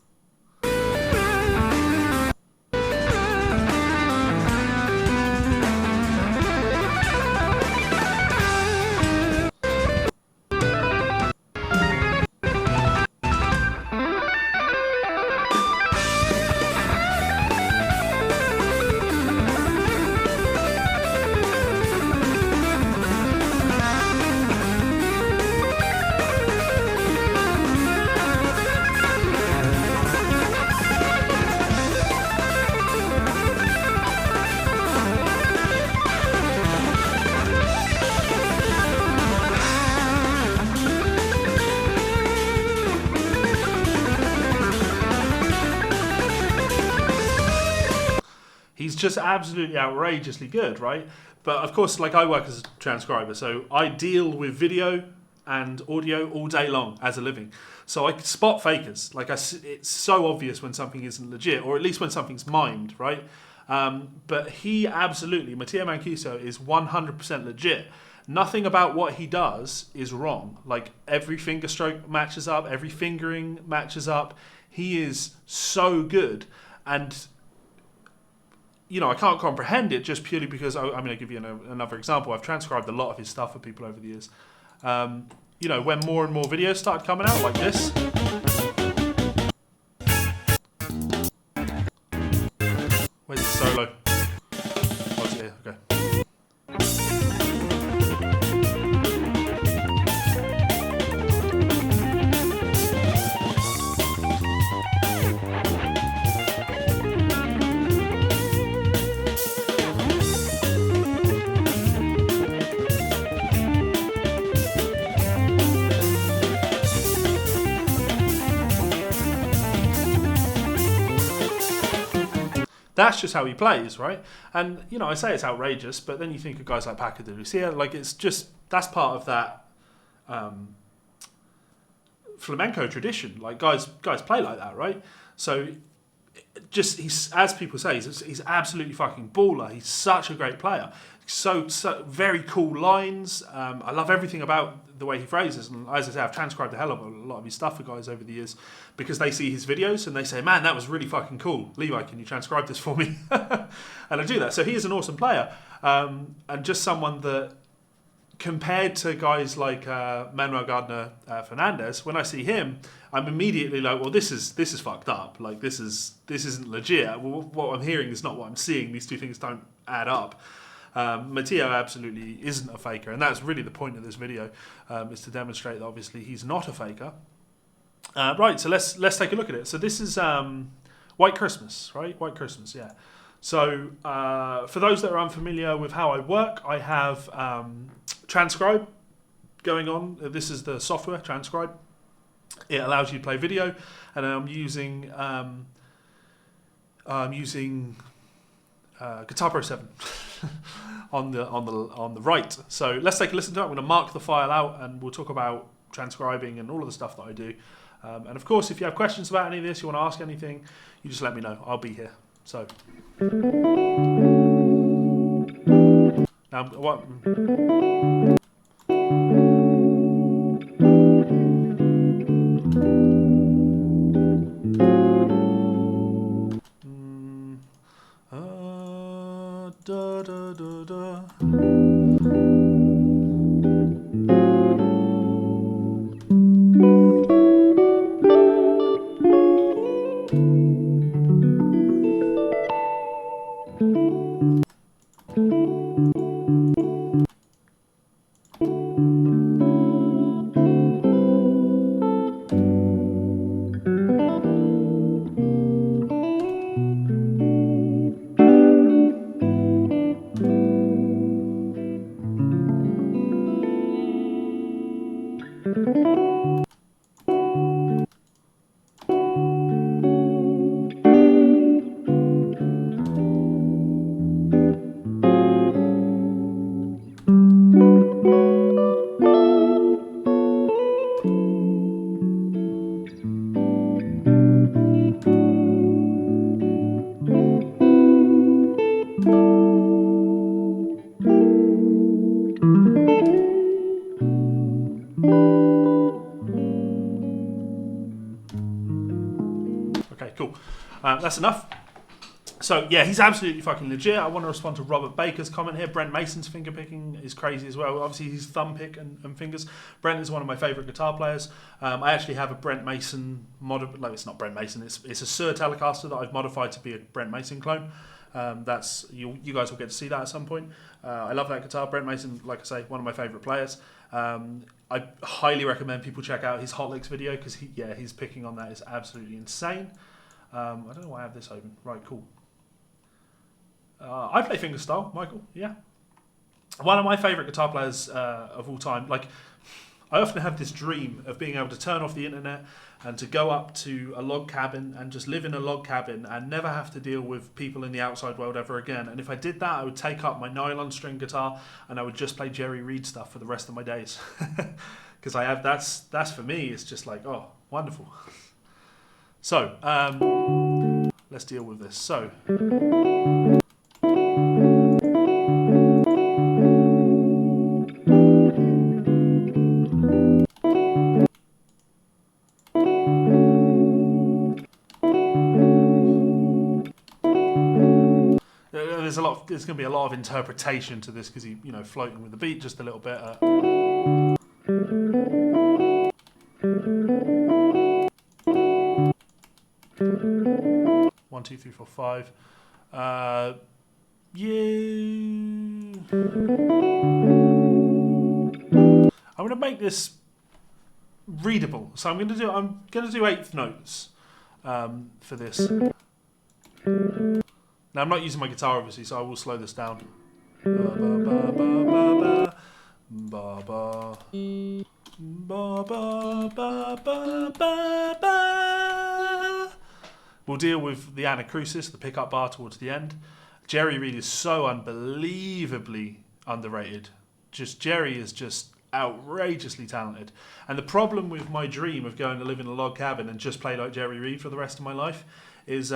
He's just absolutely outrageously good, right? But of course, like, I work as a transcriber, so I deal with video and audio all day long as a living. So I spot fakers. Like, it's so obvious when something isn't legit, or at least when something's mimed, right? But he absolutely, Matteo Mancuso, is 100% legit. Nothing about what he does is wrong. Like, every finger stroke matches up, every fingering matches up. He is so good. And you know, I can't comprehend it just purely because, I'm going to give you another example. I've transcribed a lot of his stuff for people over the years. You know, when more and more videos started coming out like this. Where's the solo? Oh, it's here, okay. That's just how he plays, right? And, you know, I say it's outrageous, but then you think of guys like Paco de Lucia, like, it's just, that's part of that flamenco tradition. Like, guys play like that, right? So, just, he's, as people say, he's absolutely fucking baller. He's such a great player. So very cool lines. I love everything about the way he phrases. And as I say, I've transcribed the hell of a lot of his stuff for guys over the years because they see his videos and they say, man, that was really fucking cool. Levi, can you transcribe this for me? And I do that. So he is an awesome player. And just someone that, compared to guys like Manuel Gardner Fernandez, when I see him, I'm immediately like, well, this is fucked up. Like, this isn't legit. Well, what I'm hearing is not what I'm seeing. These two things don't add up. Matteo absolutely isn't a faker, and that's really the point of this video, is to demonstrate that obviously he's not a faker. Right, so let's take a look at it. So this is White Christmas, right? White Christmas, yeah. So for those that are unfamiliar with how I work, I have Transcribe going on. This is the software, Transcribe. It allows you to play video, and I'm using Guitar Pro 7 on the right. So let's take a listen to it. I'm going to mark the file out, and we'll talk about transcribing and all of the stuff that I do. And of course, if you have questions about any of this, you want to ask anything, you just let me know. I'll be here. So now what? Da, da, da, da. cool. That's enough. So, yeah, he's absolutely fucking legit. I want to respond to Robert Baker's comment here. Brent Mason's finger picking is crazy as well. Obviously, he's thumb pick and fingers. Brent is one of my favourite guitar players. I actually have a Brent Mason it's not Brent Mason. It's a Sir Telecaster that I've modified to be a Brent Mason clone. That's you guys will get to see that at some point. I love that guitar. Brent Mason, like I say, one of my favourite players. I highly recommend people check out his Hot Licks video because his picking on that is absolutely insane. I don't know why I have this open. Right, cool. I play fingerstyle, Michael. Yeah, one of my favourite guitar players of all time. Like, I often have this dream of being able to turn off the internet and to go up to a log cabin and just live in a log cabin and never have to deal with people in the outside world ever again. And if I did that, I would take up my nylon string guitar and I would just play Jerry Reed stuff for the rest of my days. Because that's for me. It's just like, oh, wonderful. So let's deal with this. So. There's going to be a lot of interpretation to this because floating with the beat just a little bit. 1, 2, 3, 4, 5. I'm going to make this readable, so I'm going to do eighth notes for this. Now, I'm not using my guitar, obviously, so I will slow this down. We'll deal with the anacrusis, the pickup bar towards the end. Jerry Reed is so unbelievably underrated. Jerry is just outrageously talented. And the problem with my dream of going to live in a log cabin and just play like Jerry Reed for the rest of my life is...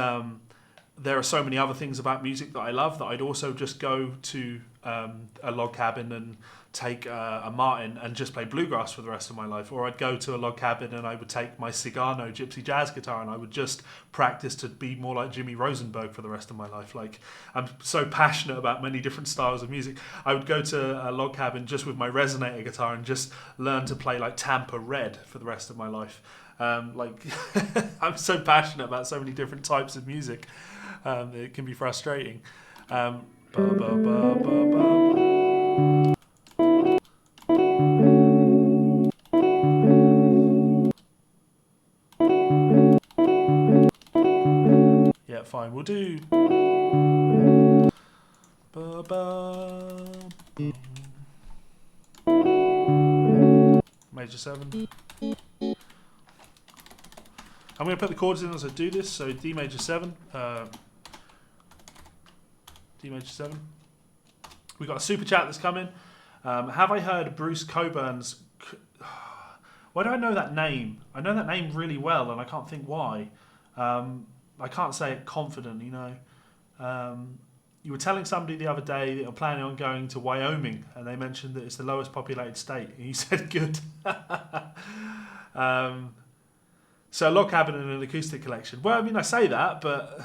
there are so many other things about music that I love that I'd also just go to a log cabin and take a Martin and just play bluegrass for the rest of my life. Or I'd go to a log cabin and I would take my Cigano gypsy jazz guitar and I would just practice to be more like Jimmy Rosenberg for the rest of my life. Like, I'm so passionate about many different styles of music. I would go to a log cabin just with my resonator guitar and just learn to play like Tampa Red for the rest of my life. I'm so passionate about so many different types of music. It can be frustrating. Yeah, fine. We'll do. Major 7. I'm going to put the chords in as I do this. So D major 7. D major 7. We've got a super chat that's coming. Have I heard Bruce Coburn's... Why do I know that name? I know that name really well and I can't think why. I can't say it confidently, you were telling somebody the other day that you're planning on going to Wyoming and they mentioned that it's the lowest populated state. And you said good. So a log cabin and an acoustic collection. Well, I mean, I say that, but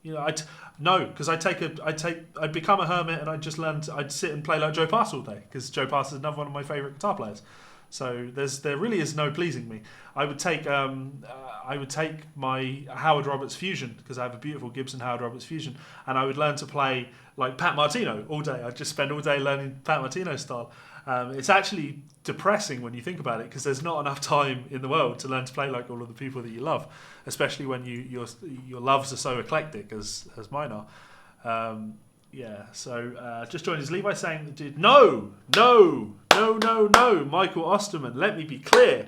because I'd become a hermit and I'd sit and play like Joe Pass all day because Joe Pass is another one of my favourite guitar players. So there really is no pleasing me. I would take my Howard Roberts Fusion because I have a beautiful Gibson Howard Roberts Fusion, and I would learn to play like Pat Martino all day. I'd just spend all day learning Pat Martino style. It's actually depressing when you think about it because there's not enough time in the world to learn to play like all of the people that you love, especially when your loves are so eclectic as mine are. So just joined us Levi saying that dude, no, Michael Osterman, let me be clear.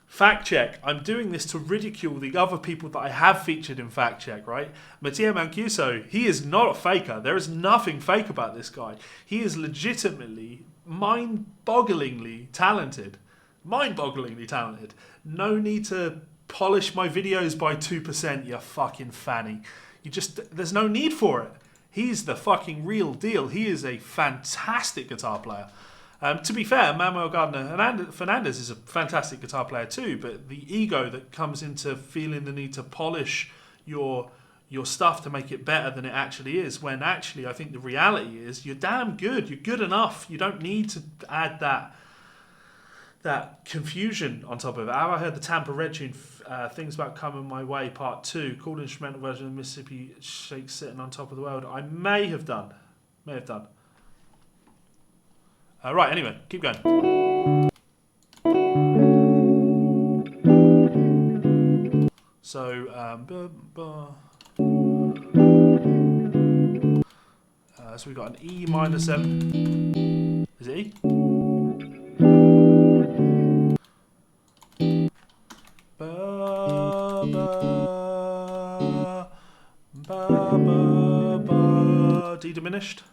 Fact check. I'm doing this to ridicule the other people that I have featured in Fact Check, right? Matteo Mancuso, he is not a faker. There is nothing fake about this guy. He is legitimately, mind-bogglingly talented. Mind-bogglingly talented. No need to polish my videos by 2%, you fucking fanny. There's no need for it. He's the fucking real deal. He is a fantastic guitar player. To be fair, Manuel Gardner Fernandez is a fantastic guitar player too, but the ego that comes into feeling the need to polish your stuff to make it better than it actually is, when actually I think the reality is you're damn good. You're good enough. You don't need to add that confusion on top of it. Have I heard the Tampa Red tune, Things About Coming My Way Part 2, called instrumental version of Mississippi Shake Sitting on Top of the World? I may have done. Right, anyway, keep going. So, so we've got an E minor 7. Is it E? Ba, ba, ba, ba, ba, D diminished.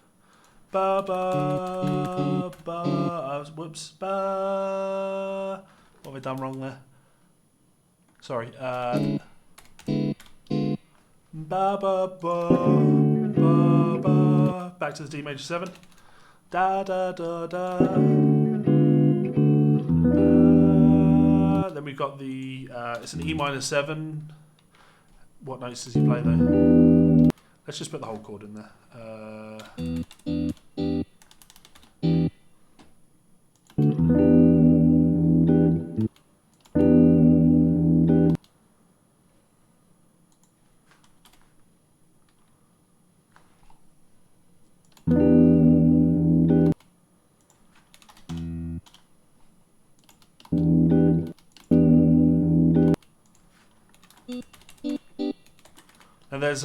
Ba, ba, ba, whoops. Ba. What have I done wrong there? Sorry. Ba, ba, ba, ba, ba. Back to the D major 7. Da, da, da, da. Then we've got the, it's an E minor 7. What notes does he play though? Let's just put the whole chord in there. And there's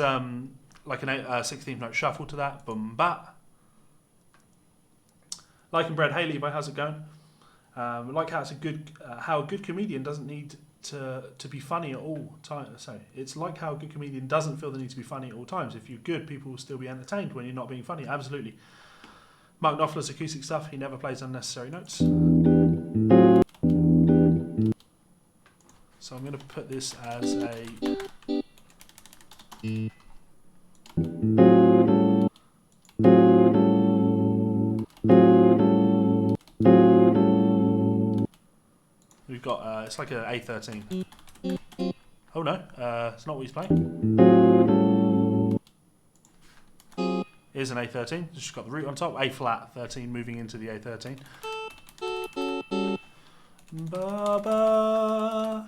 like an 16th note shuffle to that. Boom, ba. Like and Brad, hey Levi, how's it going? Like how it's how a good comedian doesn't need to be funny at all times. So it's like how a good comedian doesn't feel the need to be funny at all times. If you're good, people will still be entertained when you're not being funny. Absolutely. Mark Knopfler's acoustic stuff. He never plays unnecessary notes. So I'm going to put this as a. We've got, it's like an A13. Oh no, it's not what he's playing. Here's an A13, just got the root on top, A flat 13 moving into the A13. Ba ba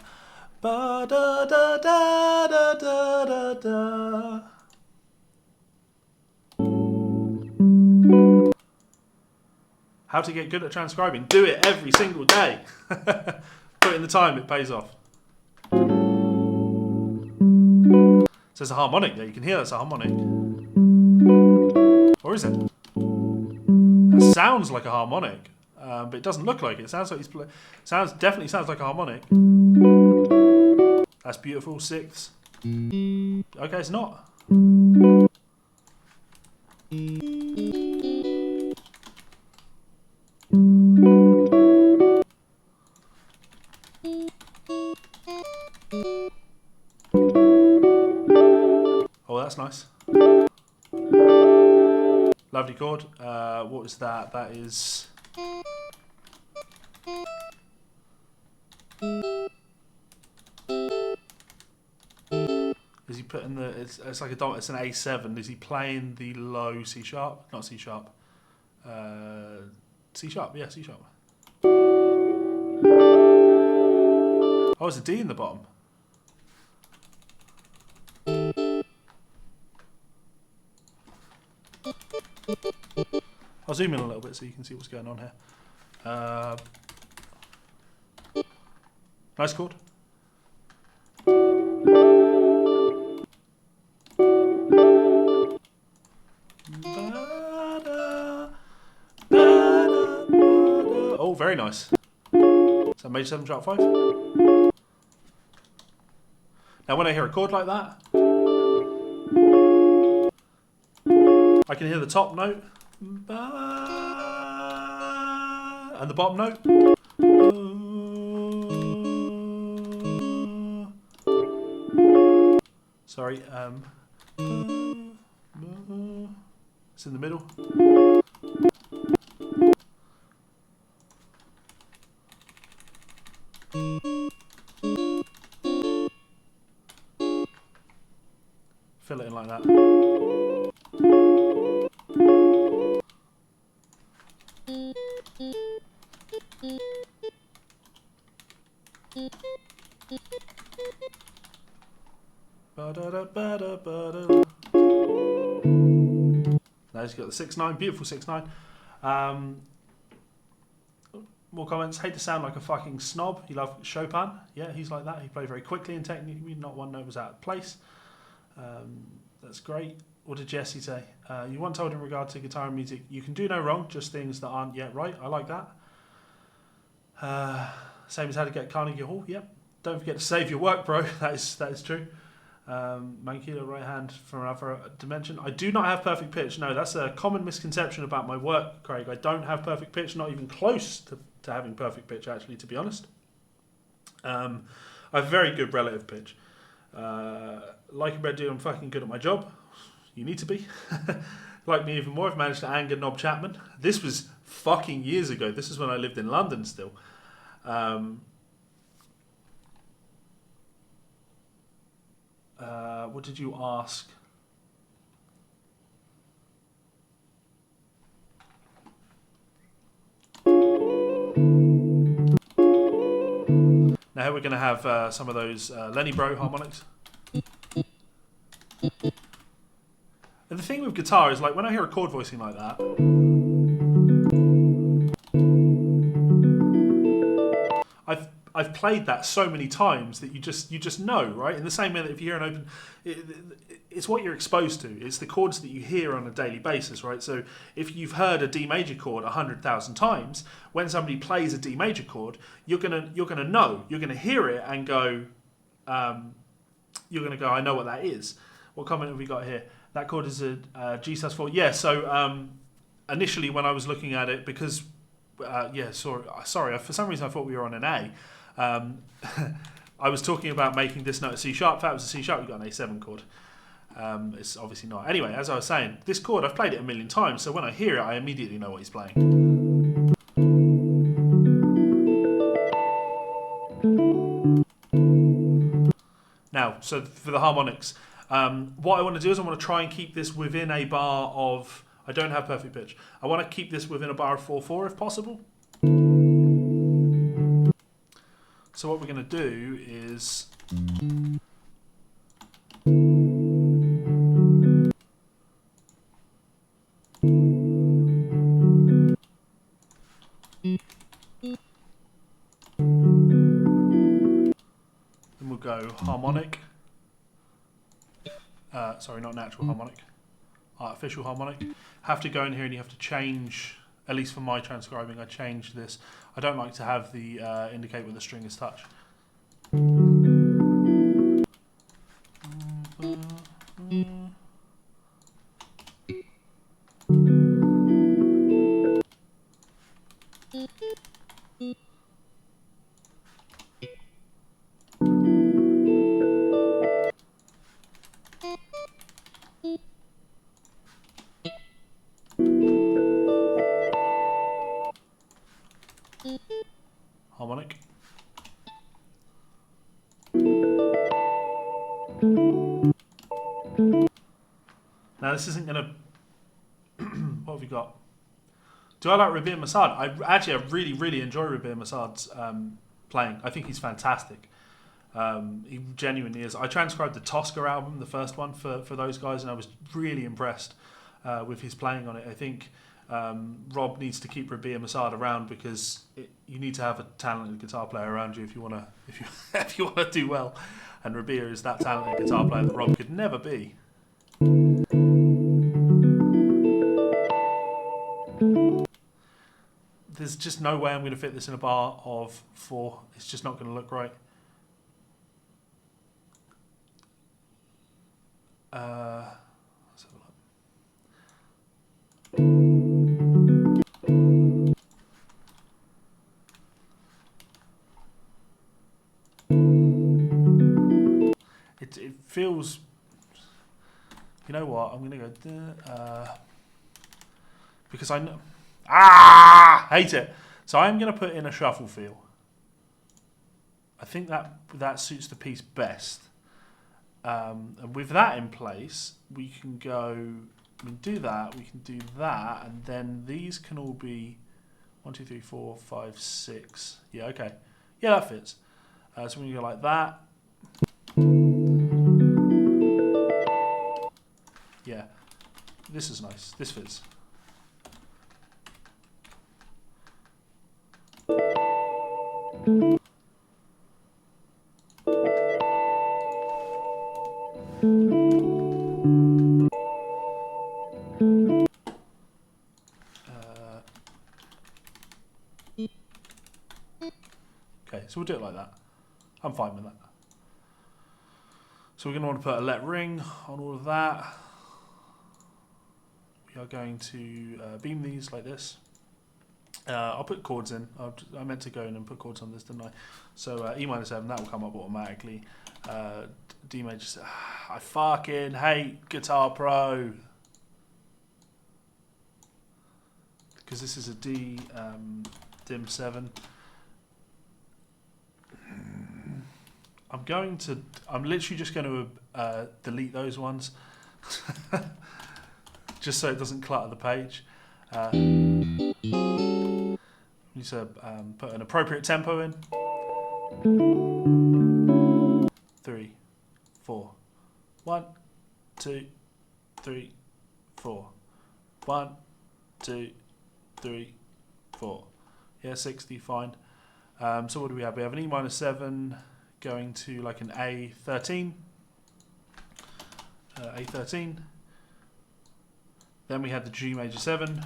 ba da da da da da da. How to get good at transcribing? Do it every single day. Put in the time, it pays off. So there's a harmonic there. You can hear that's a harmonic. Or is it? That sounds like a harmonic, but it doesn't look like it. It sounds like definitely sounds like a harmonic. That's beautiful. Sixths. Okay, it's not. Oh, that's nice. Lovely chord. What is that? That is. Is he putting the? It's like a. It's an A7. Is he playing the low C sharp? Not C sharp. C sharp. Yeah, C sharp. Oh, it's a D in the bottom. I'll zoom in a little bit so you can see what's going on here. Nice chord. Oh, very nice. So major 7 sharp 5. Now when I hear a chord like that, I can hear the top note and the bottom note. Sorry, it's in the middle. Fill it in like that. Now he's got the 6/9, beautiful 6/9. More comments. Hate to sound like a fucking snob. You love Chopin. Yeah, he's like that. He played very quickly and technically. Not one note was out of place. That's great. What did Jesse say? You once told in regard to guitar and music, you can do no wrong, just things that aren't yet right. I like that. Same as how to get Carnegie Hall. Yep. Don't forget to save your work, bro. That is true. Mancuso right hand from another dimension. I do not have perfect pitch. No, that's a common misconception about my work, Craig. I don't have perfect pitch, not even close to having perfect pitch, actually, to be honest. I have very good relative pitch. Like a bread dude, I'm fucking good at my job. You need to be. Like me even more, I've managed to anger Knob Chapman. This was fucking years ago. This is when I lived in London still. What did you ask? Now here we're going to have some of those Lenny Bro harmonics. And the thing with guitar is, like, when I hear a chord voicing like that, I've played that so many times that you just know, right? In the same way that if you hear an open, it's what you're exposed to. It's the chords that you hear on a daily basis, right? So if you've heard a D major chord 100,000 times, when somebody plays a D major chord, you're gonna know, you're gonna hear it and go, you're gonna go, I know what that is. What comment have we got here? That chord is a G sus4. Yeah. So initially when I was looking at it, because sorry, for some reason I thought we were on an A. I was talking about making this note a C sharp. If that was a C sharp, you got an A7 chord. It's obviously not. Anyway, as I was saying, this chord, I've played it a million times, so when I hear it, I immediately know what he's playing. Now, so for the harmonics, what I want to do is I want to try and keep this within a bar of... I don't have perfect pitch. I want to keep this within a bar of 4/4 if possible. So what we're going to do is... Then we'll go harmonic. Sorry, not natural harmonic. Artificial harmonic. Have to go in here and you have to change... At least for my transcribing, I changed this. I don't like to have the indicate when the string is touched. Harmonic. Now this isn't going to... What have we got? Do I like Rabir Masad? I really, really enjoy Rabir Masad's playing. I think he's fantastic. He genuinely is. I transcribed the Tosca album, the first one, for those guys, and I was really impressed with his playing on it. I think Rob needs to keep Rabir Masad around because you need to have a talented guitar player around you if you want to do well. And Rabir is that talented guitar player that Rob could never be. There's just no way I'm going to fit this in a bar of 4. It's just not going to look right. Let's have a look. It feels... You know what? I'm going to go... because I know... Hate it. So I'm going to put in a shuffle feel. think that suits the piece best. And with that in place, we can do that, we can do that, and then these can all be 1, 2, 3, 4, 5, 6. Yeah, okay. Yeah, that fits. So we can go like that. Yeah, this is nice. This fits. Okay, so we'll do it like that. I'm fine with that. So we're going to want to put a let ring on all of that. We are going to beam these like this. I'll put chords in. I meant to go in and put chords on this, didn't I? So E minor 7, that will come up automatically. D major, I fucking hate Guitar Pro. Because this is a D dim 7. I'm literally just going to delete those ones. Just so it doesn't clutter the page. Need to put an appropriate tempo in. 3, 4. 1, 2, 3, 4. 1, 2, 3, 4. Yeah, 60, fine. So what do we have? We have an E minor 7 going to like an A13. A13. Then we had the G major 7.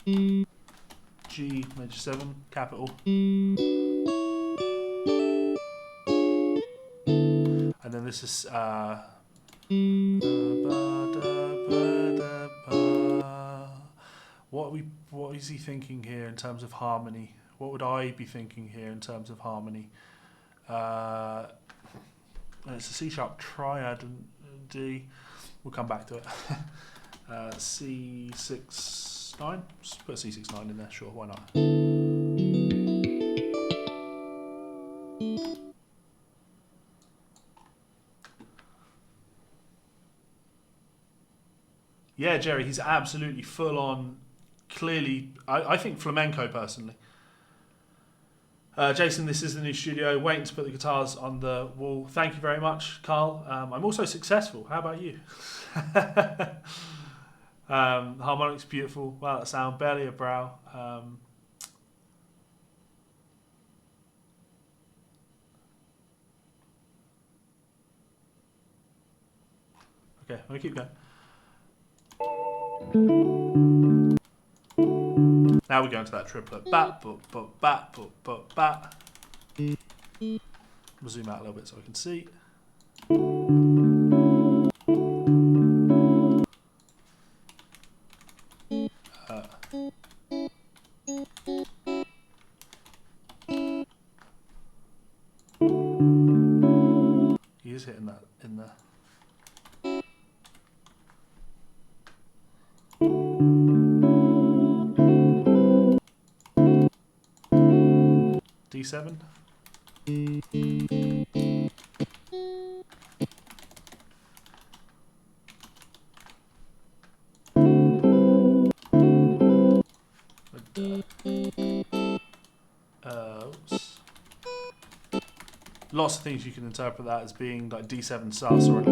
G major 7, capital. And then this is what is he thinking here in terms of harmony? What would I be thinking here in terms of harmony? It's a C sharp triad and D. We'll come back to it. C6 9. Just put a C6 9 in there. Sure, why not? Yeah, Jerry, he's absolutely full on. Clearly, I think flamenco personally. Jason, this is the new studio. Waiting to put the guitars on the wall. Thank you very much, Carl. I'm also successful. How about you? Harmonic's beautiful. Wow, that sound. Barely a brow. Okay, I'm going to keep going. Now we go into that triplet. Bat, but, bat, but, bat. We'll zoom out a little bit so I can see. He is hitting that in there. D7. Oops. Lots of things you can interpret that as being like D7 sus or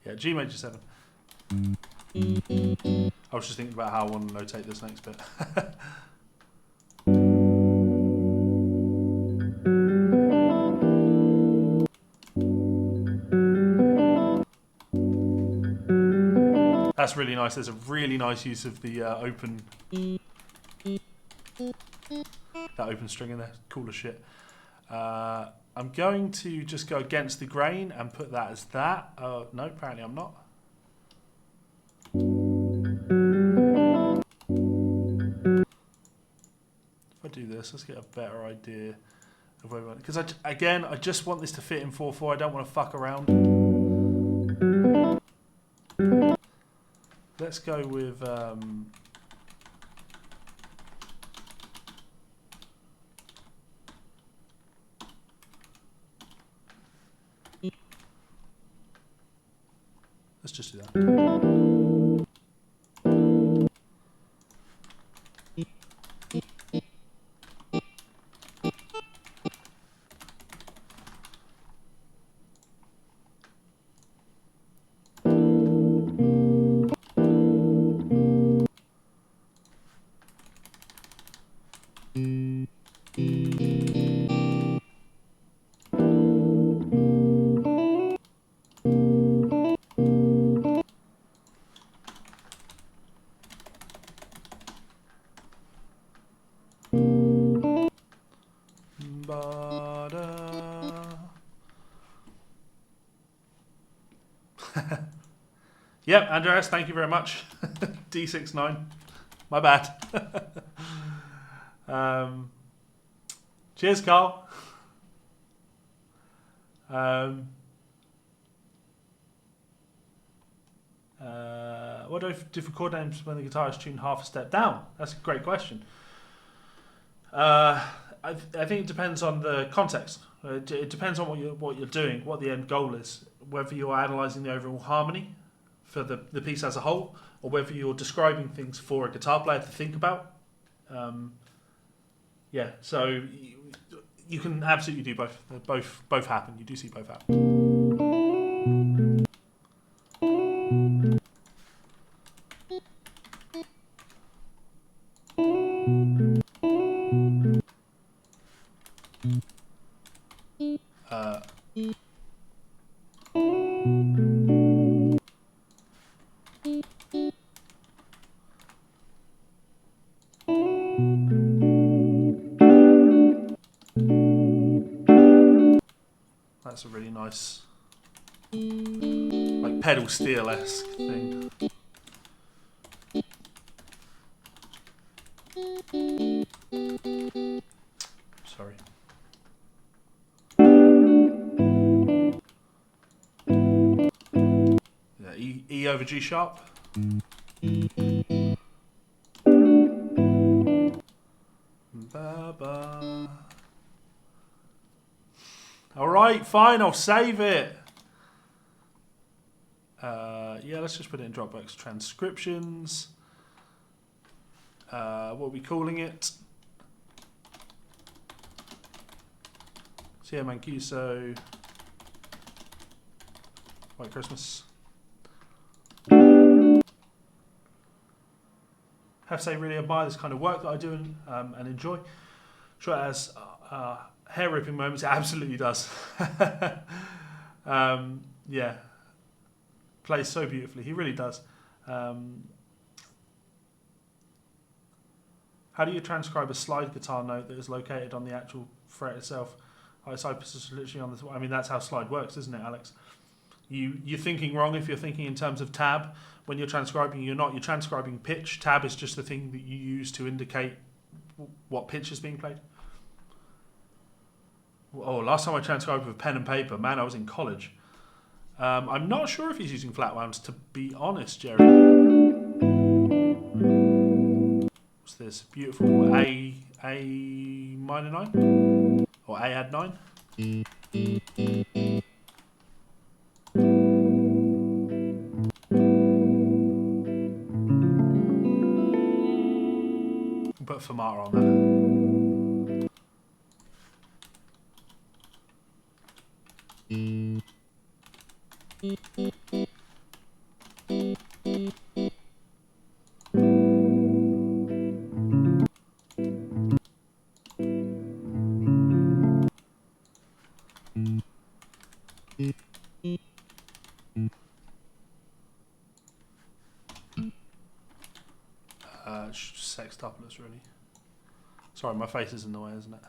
yeah, G major 7. I was just thinking about how I want to notate this next bit. That's really nice. There's a really nice use of the open string in there. Cool as shit. I'm going to just go against the grain and put that as that. No, apparently I'm not. I do this, let's get a better idea of where we want. Because again, I just want this to fit in 4/4. I don't want to fuck around. Let's go with. Let's just do that. Yep, Andreas, thank you very much. D69. My bad. Cheers, Carl. What do for chord names when the guitar is tuned half a step down? That's a great question. I think it depends on the context. It depends on what you're doing, what the end goal is. Whether you're analysing the overall harmony for the piece as a whole, or whether you're describing things for a guitar player to think about. Yeah, so you can absolutely do both. Both happen. You do see both happen. That's a really nice, like pedal steel-esque thing. Sorry. Yeah, E over G sharp. Ba-ba. Alright, fine, I'll save it. Yeah, let's just put it in Dropbox. Transcriptions. What are we calling it? So yeah, Mancuso. White Christmas. Have to say, really admire this kind of work that I do and enjoy. Sure, it has hair ripping moments. It absolutely does. Yeah, plays so beautifully. He really does. How do you transcribe a slide guitar note that is located on the actual fret itself? It's literally on the. I mean, that's how slide works, isn't it, Alex? You're thinking wrong if you're thinking in terms of tab. When you're transcribing, you're not. You're transcribing pitch. Tab is just the thing that you use to indicate what pitch is being played. Oh, last time I transcribed with pen and paper, man, I was in college. I'm not sure if he's using flat wounds, to be honest, Jerry. What's this? Beautiful A minor 9? Or A add 9? Put fermata on that. Sextuplets, really. Sorry, my face is in the way, isn't it?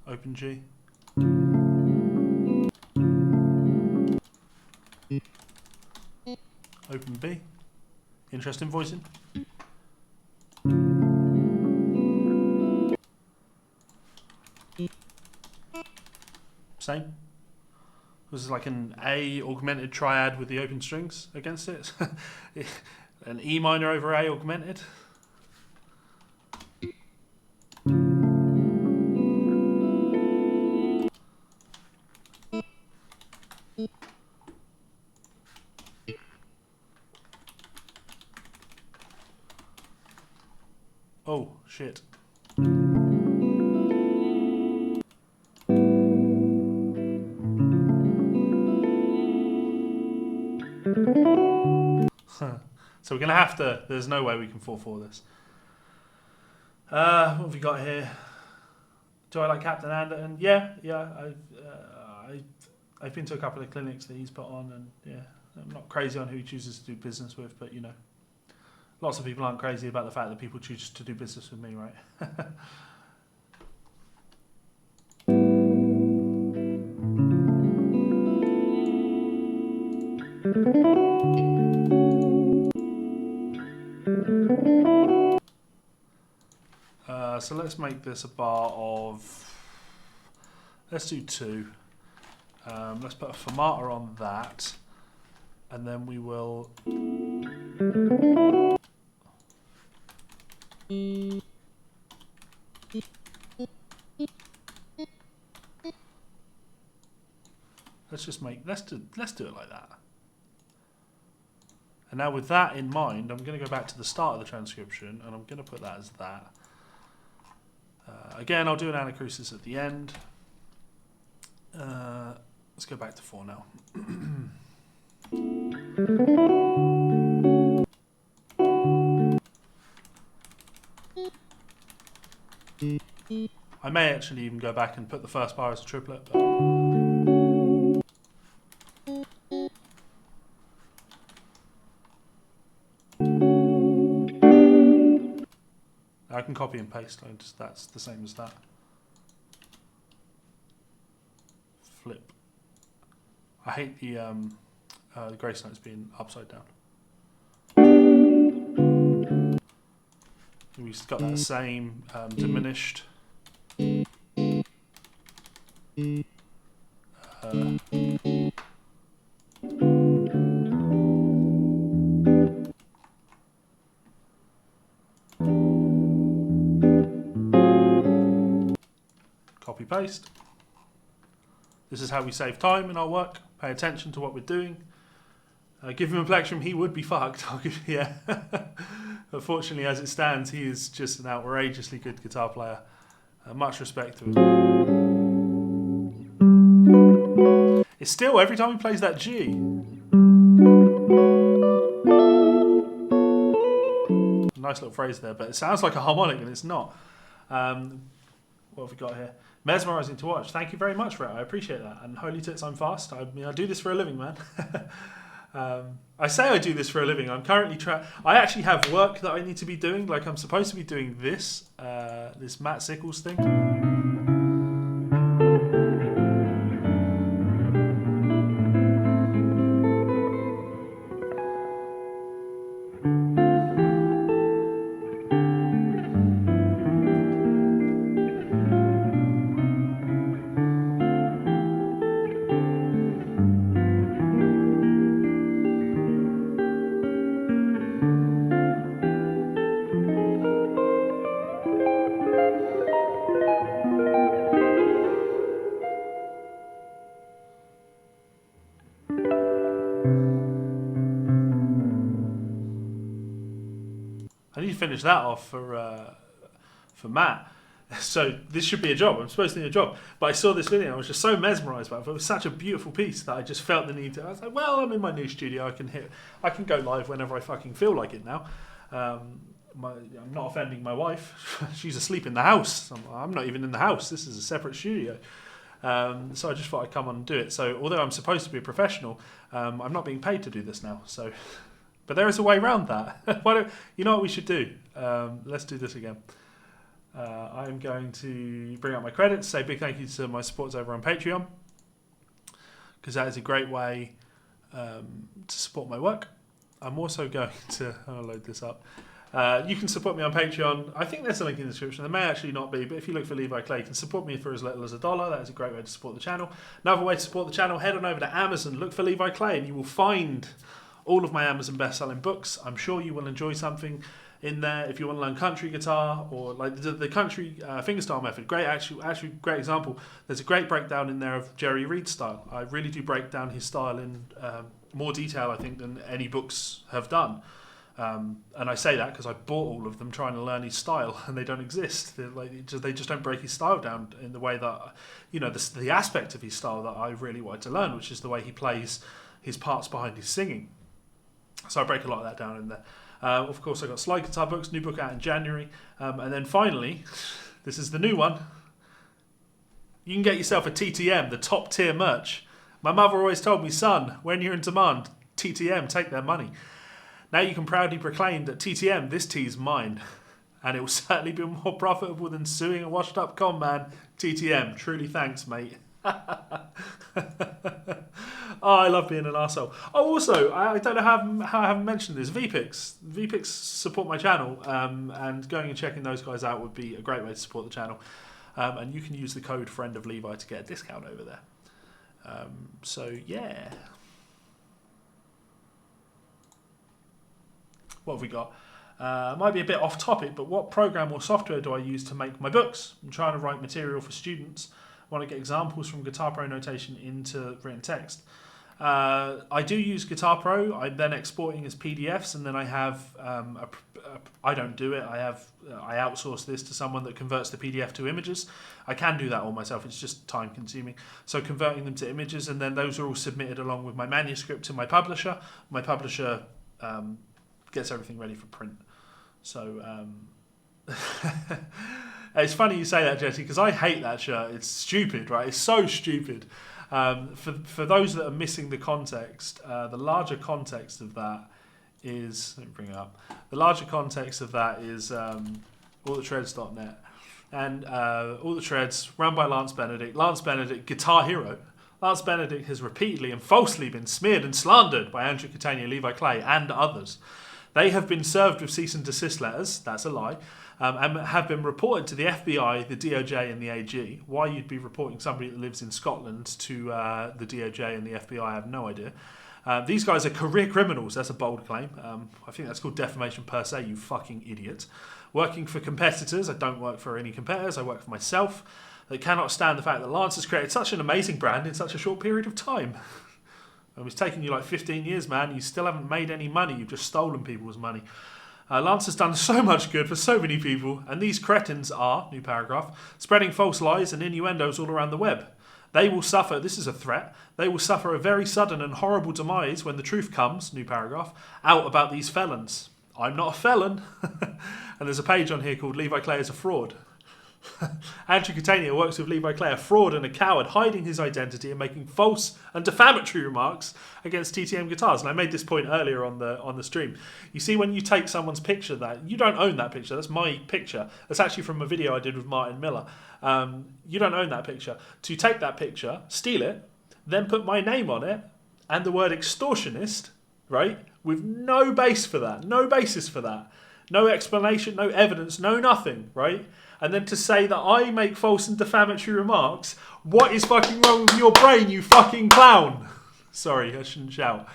Open G. open B. Interesting voicing. Same. This is like an A augmented triad with the open strings against it. An E minor over A augmented. Oh, shit. So we're going to have to, there's no way we can 4-4 this. What have we got here? Do I like Captain Anderton? Yeah. I've been to a couple of clinics that he's put on, and yeah, I'm not crazy on who he chooses to do business with, but you know, lots of people aren't crazy about the fact that people choose to do business with me, right? So let's make this a bar of, let's do 2. Let's put a fermata on that, and then we will let's do it like that. And now with that in mind, I'm going to go back to the start of the transcription, and I'm going to put that as that. Again, I'll do an anacrusis at the end. Let's go back to 4 now. I may actually even go back and put the first bar as a triplet. But I can copy and paste. That's the same as that. Flip. I hate the grace notes being upside down. We've got that same diminished. Copy paste. This is how we save time in our work. Pay attention to what we're doing. Give him a plectrum, he would be fucked. Yeah. Unfortunately, as it stands, he is just an outrageously good guitar player. Much respect to him. It's still, every time he plays that G. Nice little phrase there, but it sounds like a harmonic and it's not. What have we got here? Mesmerising to watch. Thank you very much for it. I appreciate that. And holy tits, I'm fast. I mean, I do this for a living, man. I say I do this for a living. I'm currently I actually have work that I need to be doing. Like I'm supposed to be doing this, this Matt Sickles thing. I need to finish that off for Matt. So this should be a job. I'm supposed to need a job. But I saw this video. I was just so mesmerised by it. It was such a beautiful piece that I just felt the need to. I was like, well, I'm in my new studio. I can go live whenever I fucking feel like it now. I'm not offending my wife. She's asleep in the house. I'm not even in the house. This is a separate studio. So I just thought I'd come on and do it. So although I'm supposed to be a professional, I'm not being paid to do this now. So, but there is a way around that. You know what we should do? Let's do this again. I'm going to bring up my credits, say big thank you to my supporters over on Patreon, because that is a great way to support my work. I'm also going to load this up. You can support me on Patreon. I think there's a link in the description. There may actually not be, but if you look for Levi Clay, you can support me for as little as $1. That is a great way to support the channel. Another way to support the channel, head on over to Amazon, look for Levi Clay, and you will find all of my Amazon best-selling books. I'm sure you will enjoy something in there if you want to learn country guitar or like the country fingerstyle method. Actually great example. There's a great breakdown in there of Jerry Reed's style. I really do break down his style in more detail, I think, than any books have done. And I say that because I bought all of them trying to learn his style, and they don't exist. They just don't break his style down in the way that, you know, the aspect of his style that I really wanted to learn, which is the way he plays his parts behind his singing. So I break a lot of that down in there. Of course, I got slide guitar books, new book out in January, and then finally, this is the new one. You can get yourself a TTM, the top tier merch. My mother always told me, son, when you're in demand, TTM, take their money. Now you can proudly proclaim that TTM, this tea's mine. And it will certainly be more profitable than suing a washed up con man. TTM, truly thanks, mate. Oh, I love being an arsehole. Oh, also, I don't know how I haven't mentioned this. VPix. VPix support my channel, and going and checking those guys out would be a great way to support the channel. And you can use the code friend of Levi to get a discount over there. So, yeah. What have we got? Might be a bit off topic, but what program or software do I use to make my books? I'm trying to write material for students. I want to get examples from Guitar Pro notation into written text. I do use Guitar Pro. I'm then exporting as PDFs, and then I have I don't do it. I outsource this to someone that converts the PDF to images. I can do that all myself. It's just time consuming. So converting them to images, and then those are all submitted along with my manuscript to my publisher. My publisher gets everything ready for print. So it's funny you say that, Jesse, because I hate that shirt. It's stupid, right? It's so stupid. For those that are missing the context, the larger context of that is, let me bring it up. The larger context of that is allthetreads.net. And All the Treads, run by Lance Benedict. Lance Benedict, guitar hero. Lance Benedict has repeatedly and falsely been smeared and slandered by Andrew Catania, Levi Clay, and others. They have been served with cease and desist letters, that's a lie, and have been reported to the FBI, the DOJ, and the AG. Why you'd be reporting somebody that lives in Scotland to the DOJ and the FBI, I have no idea. These guys are career criminals, that's a bold claim. I think that's called defamation per se, you fucking idiot. Working for competitors, I don't work for any competitors, I work for myself. They cannot stand the fact that Lance has created such an amazing brand in such a short period of time. It's taken you like 15 years, man. You still haven't made any money. You've just stolen people's money. Lance has done so much good for so many people, and these cretins are, new paragraph, spreading false lies and innuendos all around the web. They will suffer, this is a threat, they will suffer a very sudden and horrible demise when the truth comes, new paragraph, out about these felons. I'm not a felon. And there's a page on here called Levi Clay is a fraud. Andrew Catania works with Levi Clay, a fraud and a coward, hiding his identity and making false and defamatory remarks against TTM guitars. And I made this point earlier on the stream. You see, when you take someone's picture, that you don't own that picture. That's my picture. That's actually from a video I did with Martin Miller. You don't own that picture. To take that picture, steal it, then put my name on it and the word extortionist, right? With no base for that, no basis for that, no explanation, no evidence, no nothing, right? And then to say that I make false and defamatory remarks, what is fucking wrong with your brain, you fucking clown? Sorry, I shouldn't shout.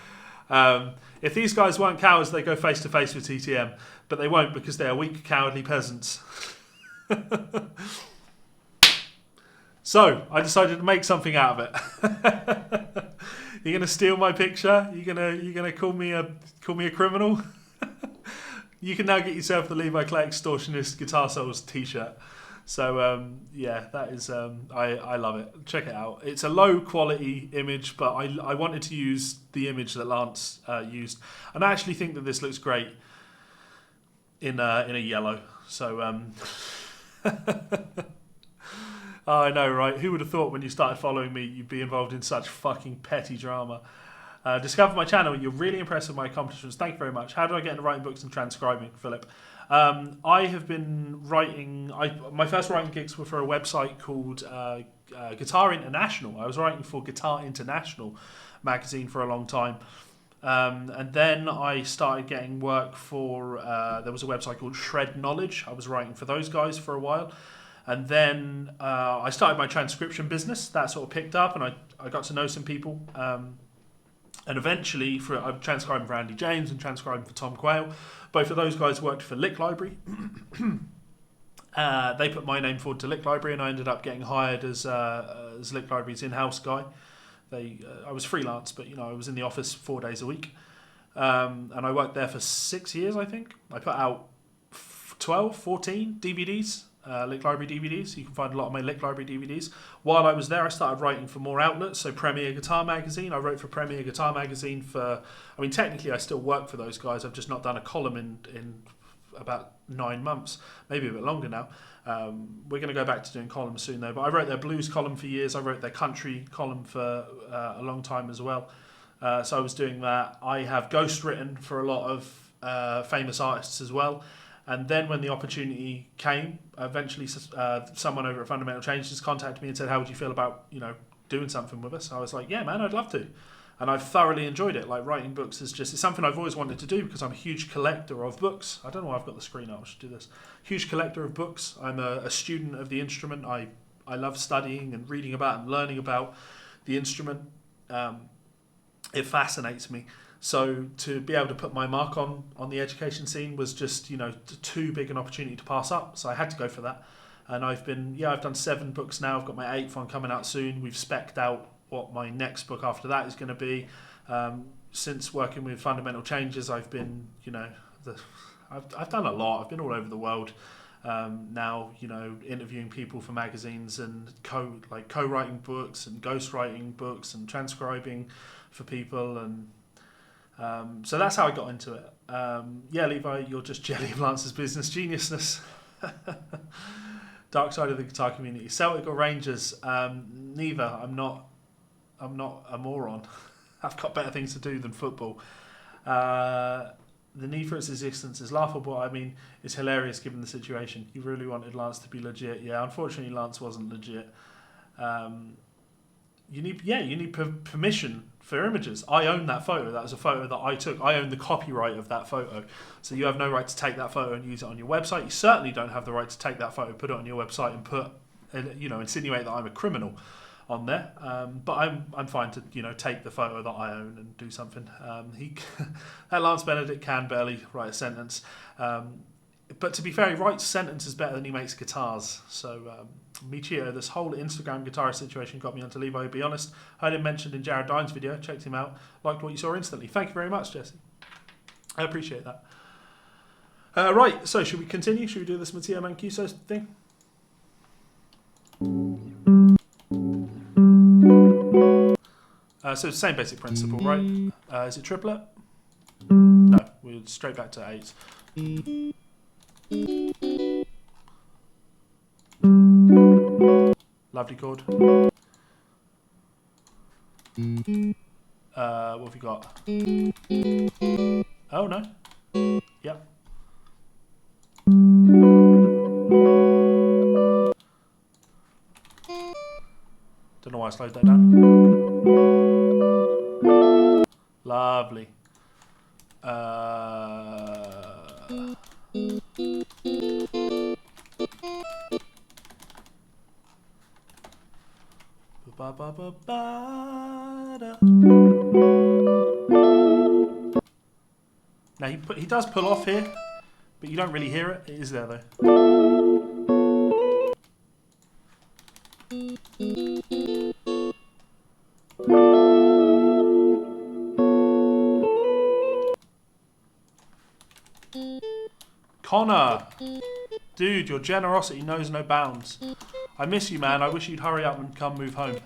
If these guys weren't cowards, they'd go face to face with TTM, but they won't because they are weak, cowardly peasants. So I decided to make something out of it. You're gonna steal my picture? You're gonna call me a criminal? You can now get yourself the Levi Clay Extortionist Guitar Souls t-shirt. So, yeah, that is, I love it. Check it out. It's a low quality image, but I wanted to use the image that Lance used. And I actually think that this looks great in a yellow. So, I know, right? Who would have thought when you started following me, you'd be involved in such fucking petty drama? Discover my channel. You're really impressed with my accomplishments. Thank you very much. How do I get into writing books and transcribing, Philip? I have been writing... my first writing gigs were for a website called Guitar International. I was writing for Guitar International magazine for a long time. And then I started getting work for, there was a website called Shred Knowledge. I was writing for those guys for a while. And then I started my transcription business. That sort of picked up, and I got to know some people. And eventually, I'm transcribing for Andy James and transcribing for Tom Quayle. Both of those guys worked for Lick Library. They put my name forward to Lick Library, and I ended up getting hired as Lick Library's in-house guy. I was freelance, but I was in the office 4 days a week, and I worked there for 6 years. I think I put out 12, 14 DVDs, Lick Library DVDs. You can find a lot of my Lick Library DVDs. While I was there, I started writing for more outlets. So Premier Guitar Magazine, I wrote for Premier Guitar Magazine for. I mean, technically, I still work for those guys. I've just not done a column in about 9 months, maybe a bit longer now. We're going to go back to doing columns soon though, but I wrote their blues column for years. I wrote their country column for a long time as well. So I was doing that. I have ghostwritten for a lot of famous artists as well. And then when the opportunity came, eventually someone over at Fundamental Changes contacted me and said, how would you feel about doing something with us? I was like, yeah man, I'd love to. And I've thoroughly enjoyed it. Like, writing books is it's something I've always wanted to do because I'm a huge collector of books. I don't know why I've got the screen up. I should do this. Huge collector of books. I'm a student of the instrument. I love studying and reading about and learning about the instrument. It fascinates me. So to be able to put my mark on the education scene was just, too big an opportunity to pass up. So I had to go for that. And I've done 7 books now. I've got my 8th one coming out soon. We've spec'd out what my next book after that is going to be. Since working with Fundamental Changes, I've been, I've done a lot. I've been all over the world now, interviewing people for magazines and co-writing books and ghostwriting books and transcribing for people. And so that's how I got into it. Levi, you're just jelly of Lance's business geniusness. Dark side of the guitar community. Celtic or Rangers? Neither. I'm not a moron. I've got better things to do than football. The need for its existence is laughable. I mean, it's hilarious given the situation. You really wanted Lance to be legit. Yeah, unfortunately, Lance wasn't legit. You need permission for images. I own that photo. That was a photo that I took. I own the copyright of that photo. So you have no right to take that photo and use it on your website. You certainly don't have the right to take that photo, put it on your website, and insinuate that I'm a criminal on there. But I'm fine to take the photo that I own and do something. That Lance Benedict can barely write a sentence. But to be fair, he writes sentences better than he makes guitars. So, Michio, this whole Instagram guitarist situation got me onto Levi. To be honest, heard him mentioned in Jared Dine's video, checked him out, liked what you saw instantly. Thank you very much, Jesse. I appreciate that. Right, so should we continue? Should we do this Matteo Mancuso thing? So it's the same basic principle, right? Is it triplet? No, we're straight back to 8. Lovely chord. What have we got? Oh no. Yep. Don't know why I slowed that down. Lovely. Now he does pull off here, but you don't really hear it. It is there though. Connor, dude, your generosity knows no bounds. I miss you, man. I wish you'd hurry up and come move home.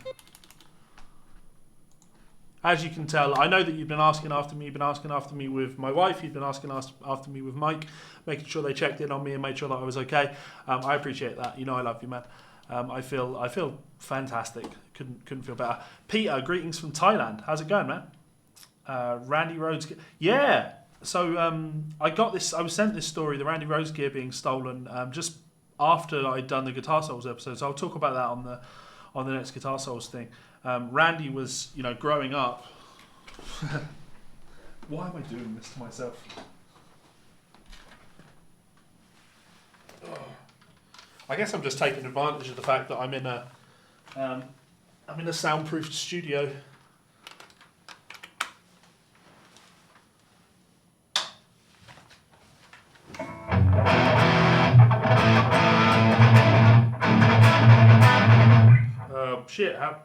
As you can tell, I know that you've been asking after me. You've been asking after me with my wife. You've been asking after me with Mike, making sure they checked in on me and made sure that I was okay. I appreciate that. I love you, man. I feel fantastic. Couldn't feel better. Peter, greetings from Thailand. How's it going, man? Randy Rhodes. Yeah. So I was sent this story, the Randy Rhodes gear being stolen, just after I'd done the Guitar Souls episode. So I'll talk about that on the next Guitar Souls thing. Randy was, growing up, Why am I doing this to myself? I guess I'm just taking advantage of the fact that I'm in a soundproofed studio. Shit, how...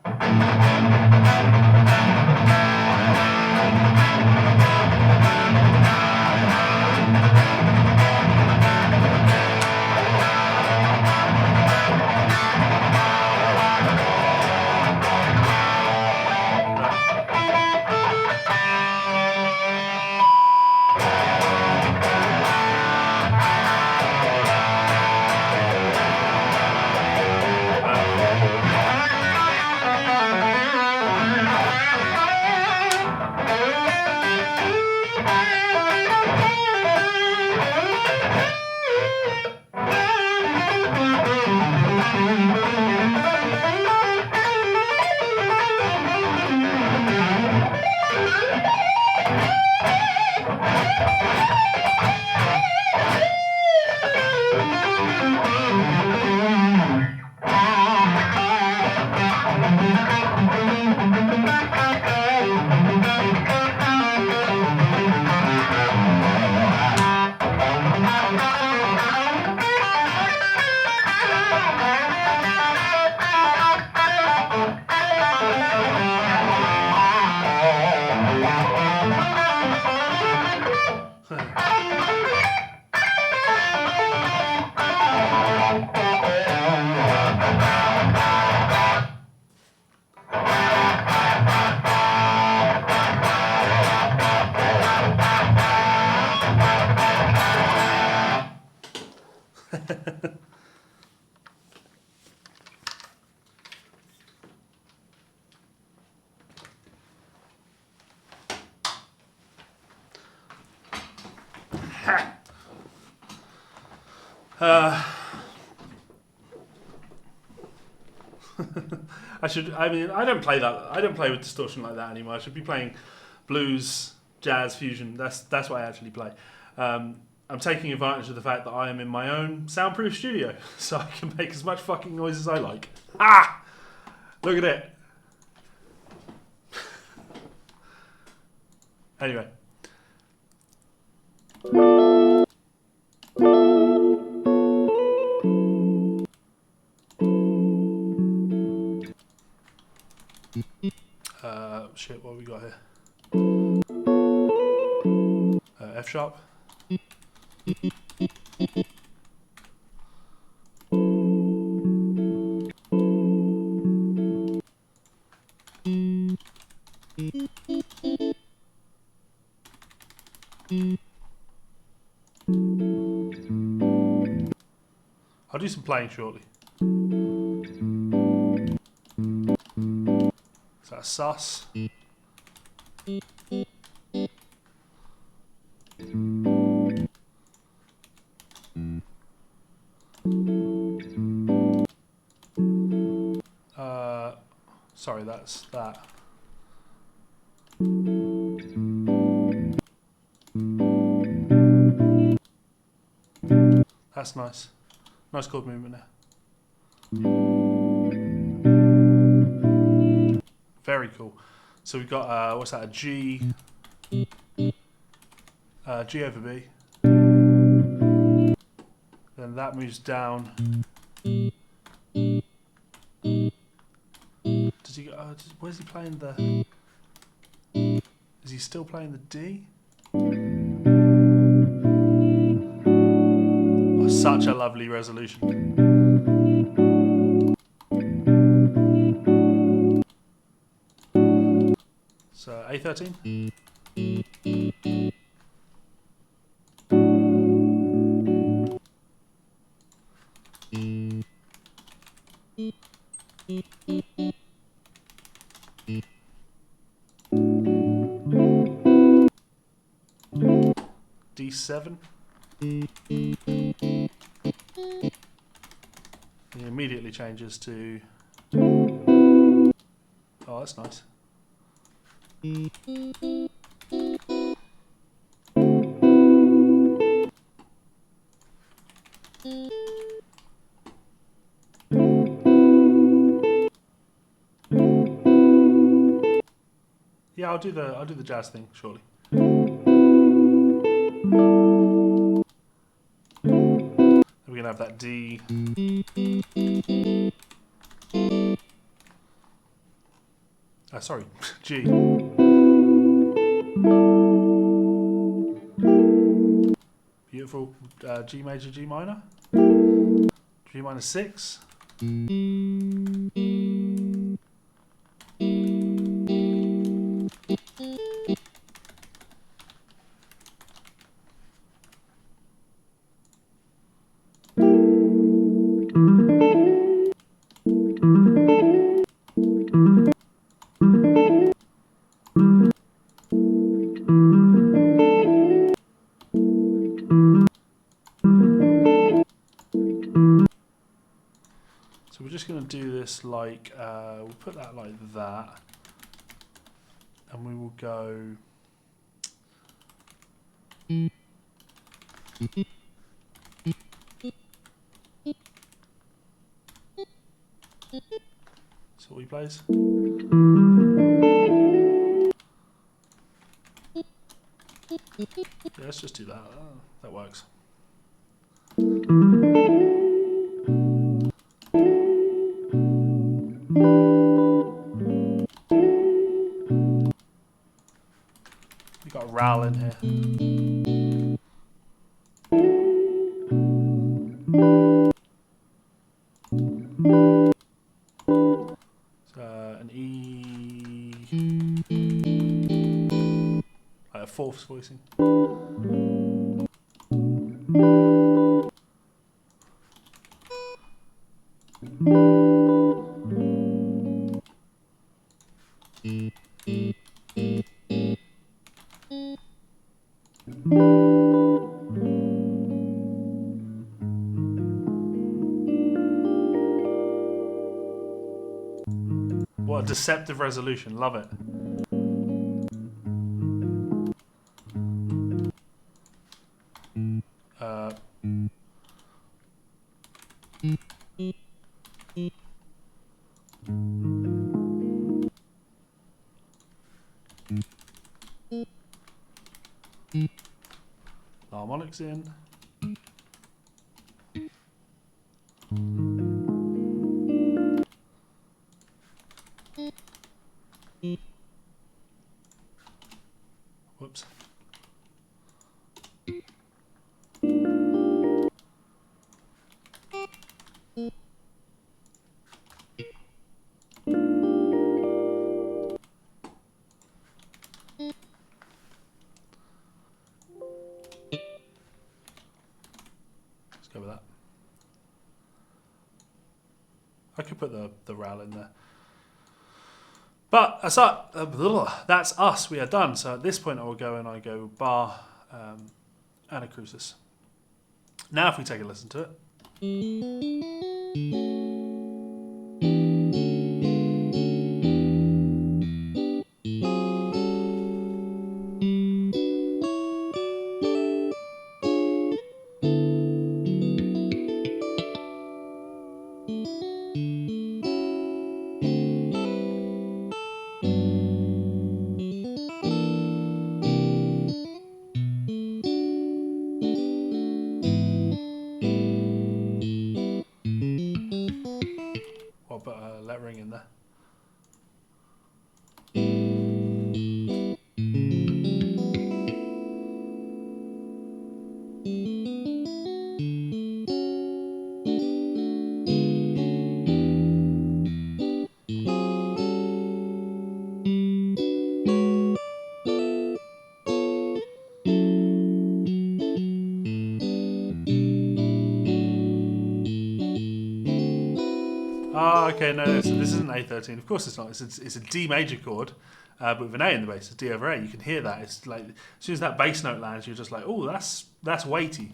I don't play that. I don't play with distortion like that anymore. I should be playing blues, jazz, fusion. That's what I actually play. I'm taking advantage of the fact that I am in my own soundproof studio, so I can make as much fucking noise as I like. Ah! Look at it. Anyway. Shit, what have we got here? F sharp. I'll do some playing shortly. Is that a sus? Sorry, that's that. That's nice. Nice chord movement there. Very cool. So we've got, what's that, a G? G over B. Then that moves down. Does he go, where's he playing the... Is he still playing the D? Oh, such a lovely resolution. So A13. D7. He immediately changes to... Oh, that's nice. I'll do the jazz thing shortly. We're gonna have that D. Sorry, G. Beautiful. G major, G minor. G minor 6. So we're just going to do this like, we'll put that like that, and we will go. So what he plays. Yeah, let's just do that. That works. We got a RAL in here. An E, like a fourths voicing. What a deceptive resolution, love it. Harmonics in. Whoops. Let's go with that. I could put the RAL in there. But that's us. We are done. So at this point, I will go and I go bar anacrusis. Now, if we take a listen to it. I'll put a lettering in there. Oh, okay, no, so this isn't A13. Of course it's not. It's a D major chord, but with an A in the bass. It's D over A. You can hear that. It's like as soon as that bass note lands, you're just like, oh, that's weighty.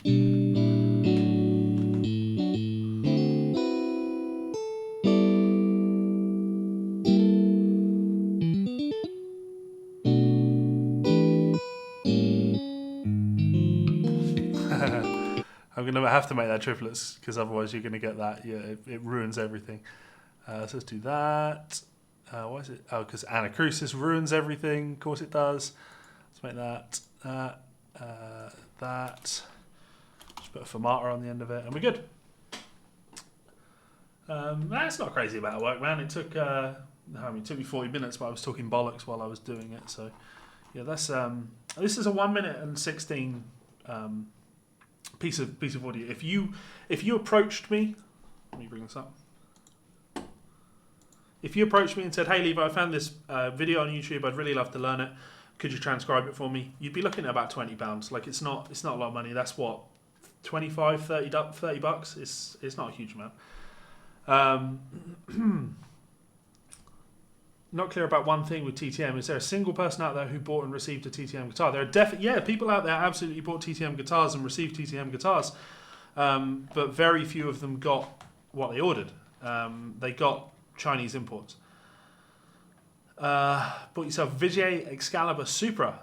I'm going to have to make that triplets because otherwise you're going to get that. Yeah, it ruins everything. So let's do that. What is it? Oh, because anacrusis ruins everything. Of course it does. Let's make that. That. Just put a fermata on the end of it, and we're good. That's not a crazy amount of work, man. It took it took me 40 minutes, but I was talking bollocks while I was doing it. So yeah, that's this is a 1 minute and 16 piece of audio. If you approached me, let me bring this up. If you approached me and said, "Hey Levi, I found this video on YouTube. I'd really love to learn it. Could you transcribe it for me?" You'd be looking at about £20. Like it's not a lot of money. That's what 25, 30 bucks. It's not a huge amount. Not clear about one thing with TTM. Is there a single person out there who bought and received a TTM guitar? There are people out there absolutely bought TTM guitars and received TTM guitars, but very few of them got what they ordered. They got Chinese imports. Bought yourself Vigier Excalibur Supra.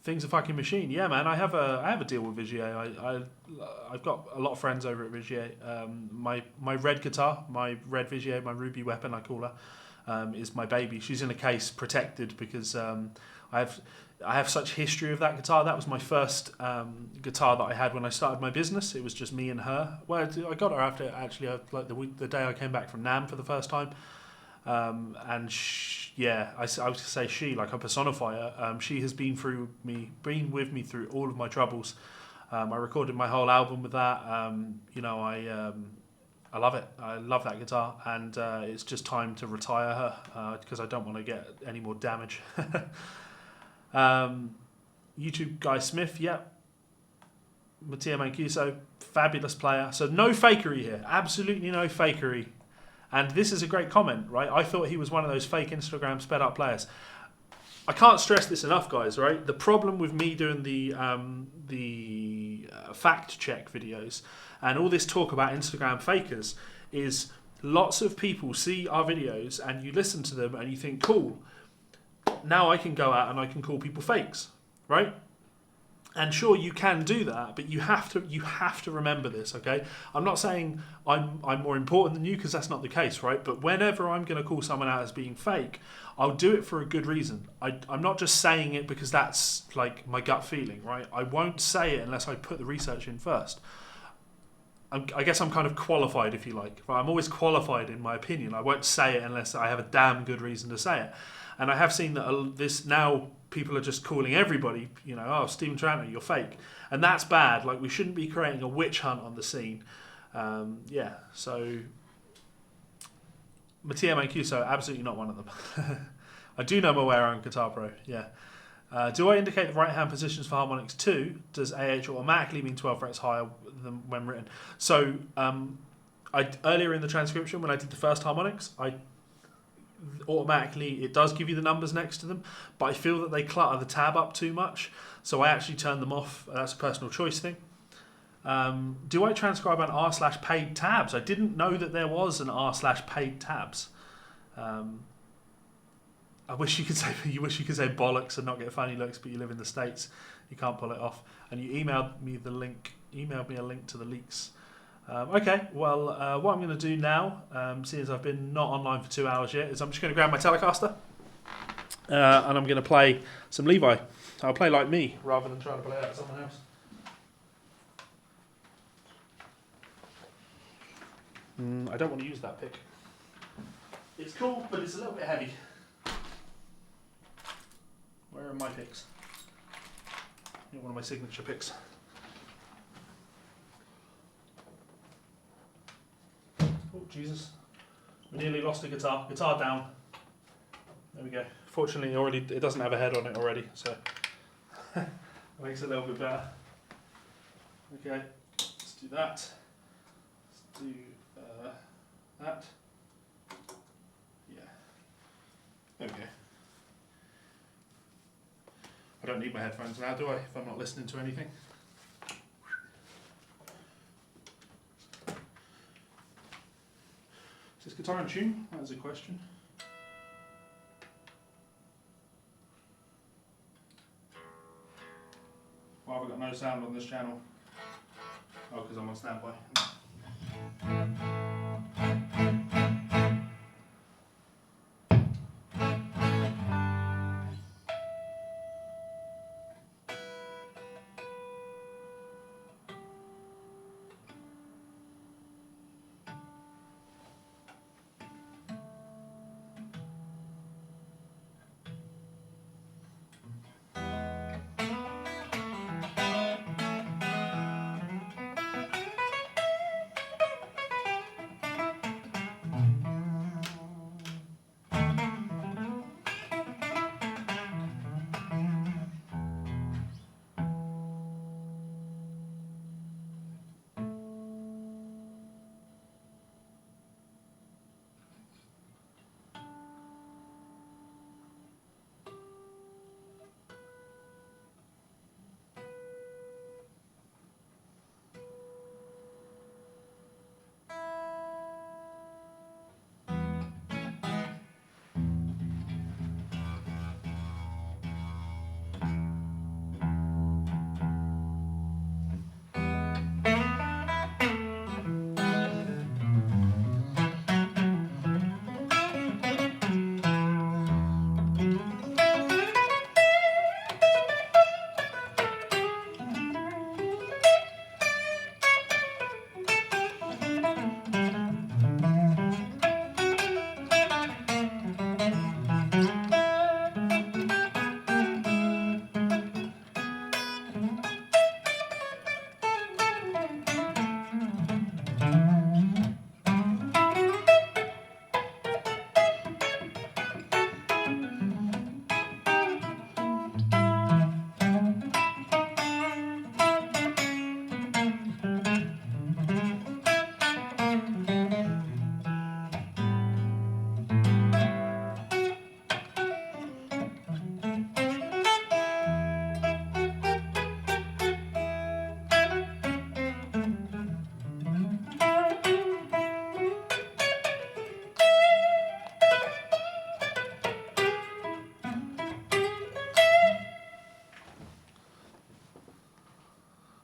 Thing's a fucking machine. Yeah, man. I have a deal with Vigier. I've got a lot of friends over at Vigier. My red guitar, my red Vigier, my ruby weapon, I call her, is my baby. She's in a case protected because I have such history of that guitar. That was my first guitar that I had when I started my business. It was just me and her. Well, I got her after actually like the day I came back from NAMM for the first time. And I was going to say she, like I personify her. She has been with me through all of my troubles. I recorded my whole album with that. I love it. I love that guitar, and it's just time to retire her because I don't want to get any more damage. YouTube guy Smith, yep. Matteo Mancuso, fabulous player. So no fakery here. Absolutely no fakery. And this is a great comment, right? I thought he was one of those fake Instagram sped up players. I can't stress this enough, guys, right? The problem with me doing the fact check videos and all this talk about Instagram fakers is lots of people see our videos and you listen to them and you think, cool, now I can go out and I can call people fakes, right? And sure, you can do that, but you have to remember this, okay? I'm not saying I'm more important than you because that's not the case, right? But whenever I'm going to call someone out as being fake, I'll do it for a good reason. I'm not just saying it because that's like my gut feeling, right? I won't say it unless I put the research in first. I guess I'm kind of qualified, if you like. Right? I'm always qualified in my opinion. I won't say it unless I have a damn good reason to say it. And I have seen that this now people are just calling everybody, oh, Stephen Tranter, you're fake. And that's bad. Like, we shouldn't be creating a witch hunt on the scene. So Matteo Mancuso, absolutely not one of them. I do know my way around Guitar Pro, yeah. Do I indicate the right hand positions for harmonics too? Does AH automatically mean 12 frets higher than when written? So earlier in the transcription, when I did the first harmonics, automatically it does give you the numbers next to them, but I feel that they clutter the tab up too much, so I actually turn them off. That's a personal choice thing. Do I transcribe on r/paid tabs? I didn't know that there was an r/paid tabs. I wish you could say bollocks and not get funny looks, but you live in the States, you can't pull it off. And you emailed me a link to the leaks. Okay, well, what I'm going to do now, seeing as I've been not online for 2 hours yet, is I'm just going to grab my Telecaster and I'm going to play some Levi. I'll play like me rather than trying to play like someone else. I don't want to use that pick. It's cool, but it's a little bit heavy. Where are my picks? One of my signature picks. Oh, Jesus. We nearly lost a guitar. Guitar down. There we go. Fortunately, it doesn't have a head on it already, so it makes it a little bit better. Okay, let's do that. Let's do that. Yeah. There we go. I don't need my headphones now, do I, if I'm not listening to anything? Is this guitar in tune? That is a question. Why have I got no sound on this channel? Oh, because I'm on standby.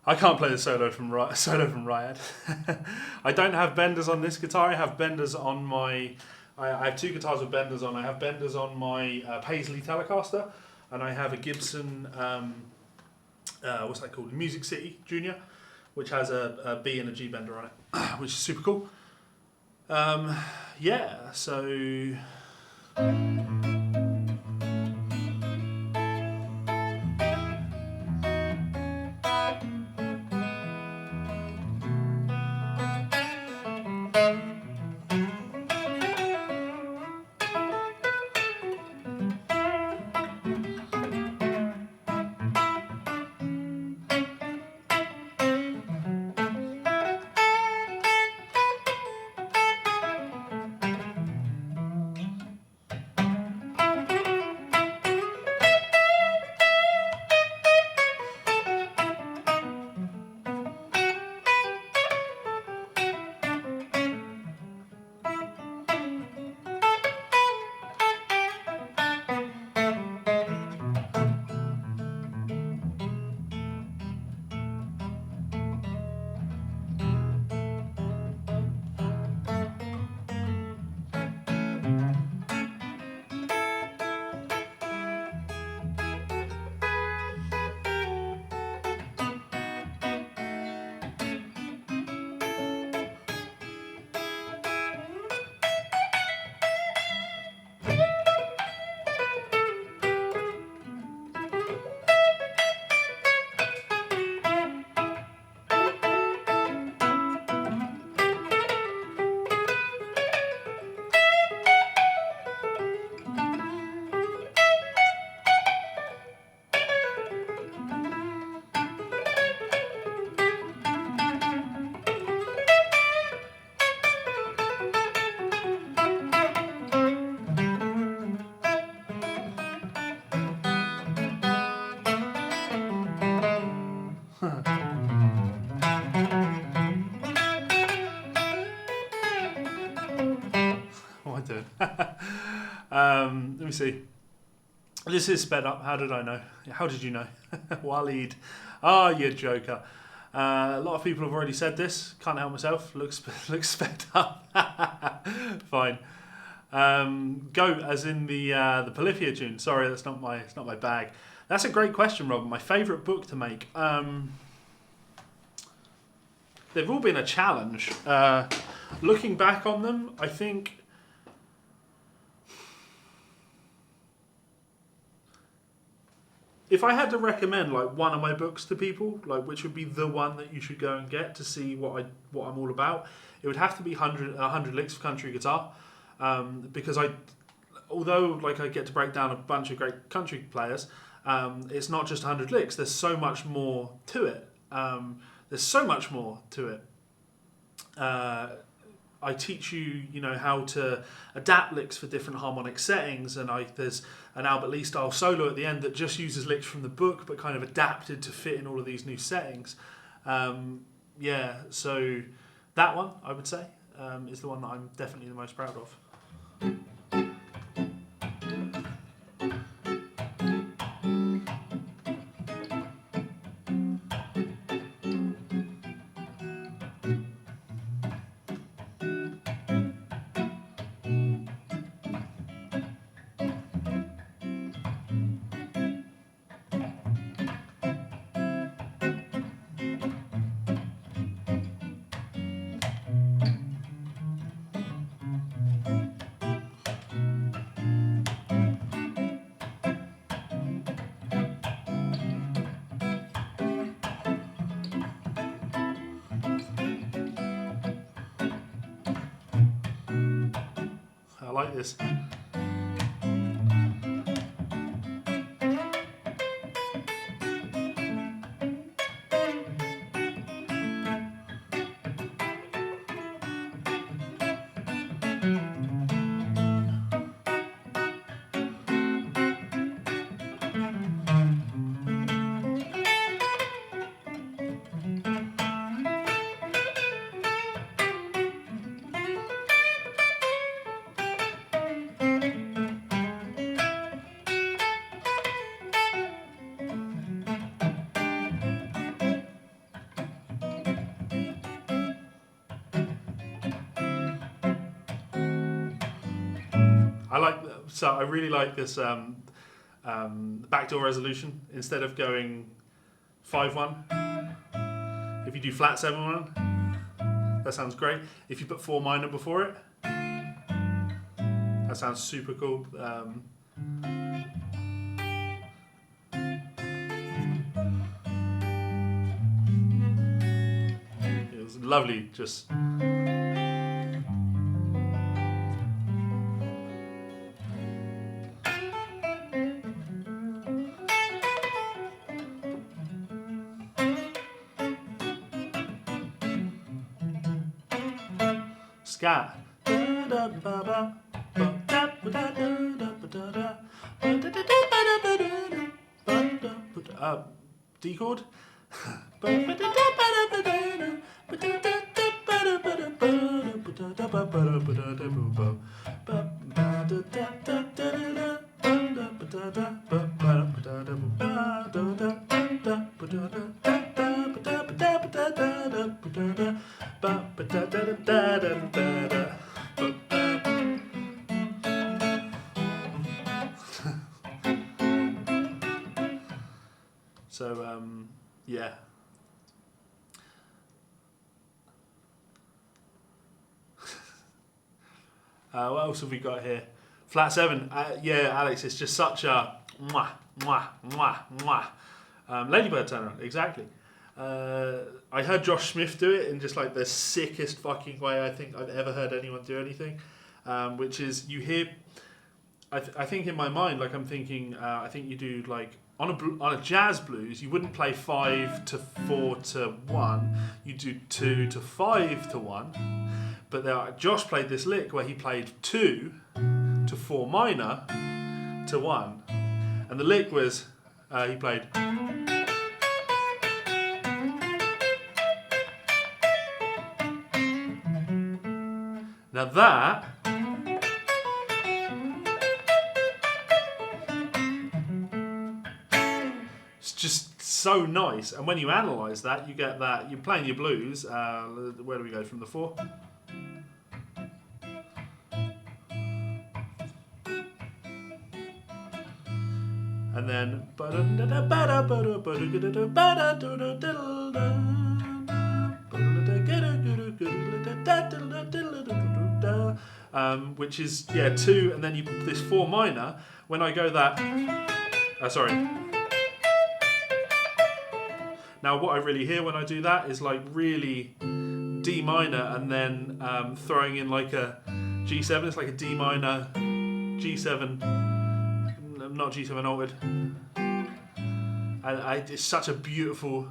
I can't play the solo from Riot. I don't have benders on this guitar. I have benders on my. I have two guitars with benders on. I have benders on my Paisley Telecaster, and I have a Gibson. What's that called? Music City Junior, which has a B and a G bender on it, which is super cool. Yeah. So. What am I doing? Let me see. This is sped up. How did I know? How did you know? Waleed. Ah, you joker. A lot of people have already said this. Can't help myself. Looks sped up. Fine. Go as in the Polyphia tune. Sorry, that's not my bag. That's a great question, Rob. My favourite book to make. They've all been a challenge. Looking back on them, I think. If I had to recommend like one of my books to people, like which would be the one that you should go and get to see what I'm all about, it would have to be 100 Licks of Country Guitar, because although like I get to break down a bunch of great country players, it's not just 100 licks. There's so much more to it. I teach you, how to adapt licks for different harmonic settings, and there's an Albert Lee style solo at the end that just uses licks from the book, but kind of adapted to fit in all of these new settings. So that one I would say is the one that I'm definitely the most proud of. I like this. I really like this backdoor resolution. Instead of going 5-1, if you do flat 7-1, that sounds great. If you put 4 minor before it, that sounds super cool. It was lovely, just. Scat. D chord. So yeah. What else have we got here? Flat 7. Yeah, Alex, it's just such a mwah, mwah, mwah, mwah. Ladybird turnaround, exactly. I heard Josh Smith do it in just like the sickest fucking way I think I've ever heard anyone do anything. Which is, you hear, I think in my mind, like I'm thinking, I think you do like, on a jazz blues, you wouldn't play 5 to 4 to 1. You do 2 to 5 to 1. But Josh played this lick where he played 2 to 4 minor to 1, and the lick was he played. Now that. Just so nice, and when you analyse that, you get that you're playing your blues. Where do we go from the 4? And then which is 2, and then this 4 minor. When I go that, sorry. Now what I really hear when I do that is like really D minor, and then throwing in like a G7. It's like a D minor, G7, not G7 altered. And it's such a beautiful.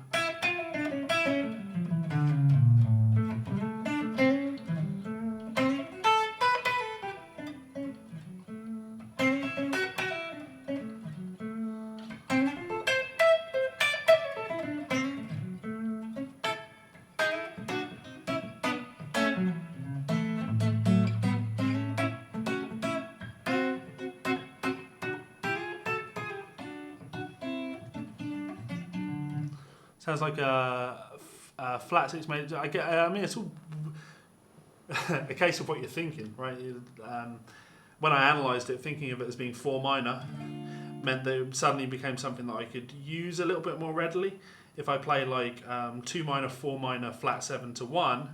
Sounds like a flat 6 major. I mean, it's all a case of what you're thinking, right? When I analysed it, thinking of it as being 4 minor meant that it suddenly became something that I could use a little bit more readily. If I play like 2 minor, 4 minor, flat 7 to 1.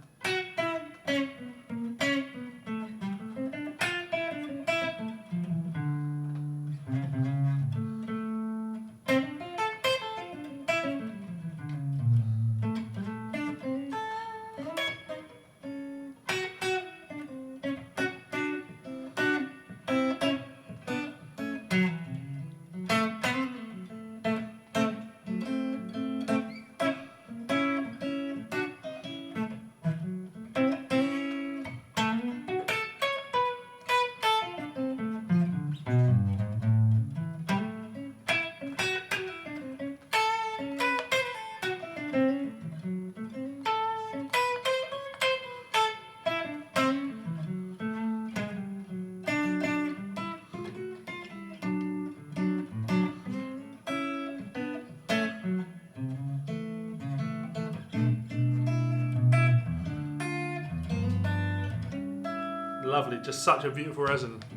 Lovely, just such a beautiful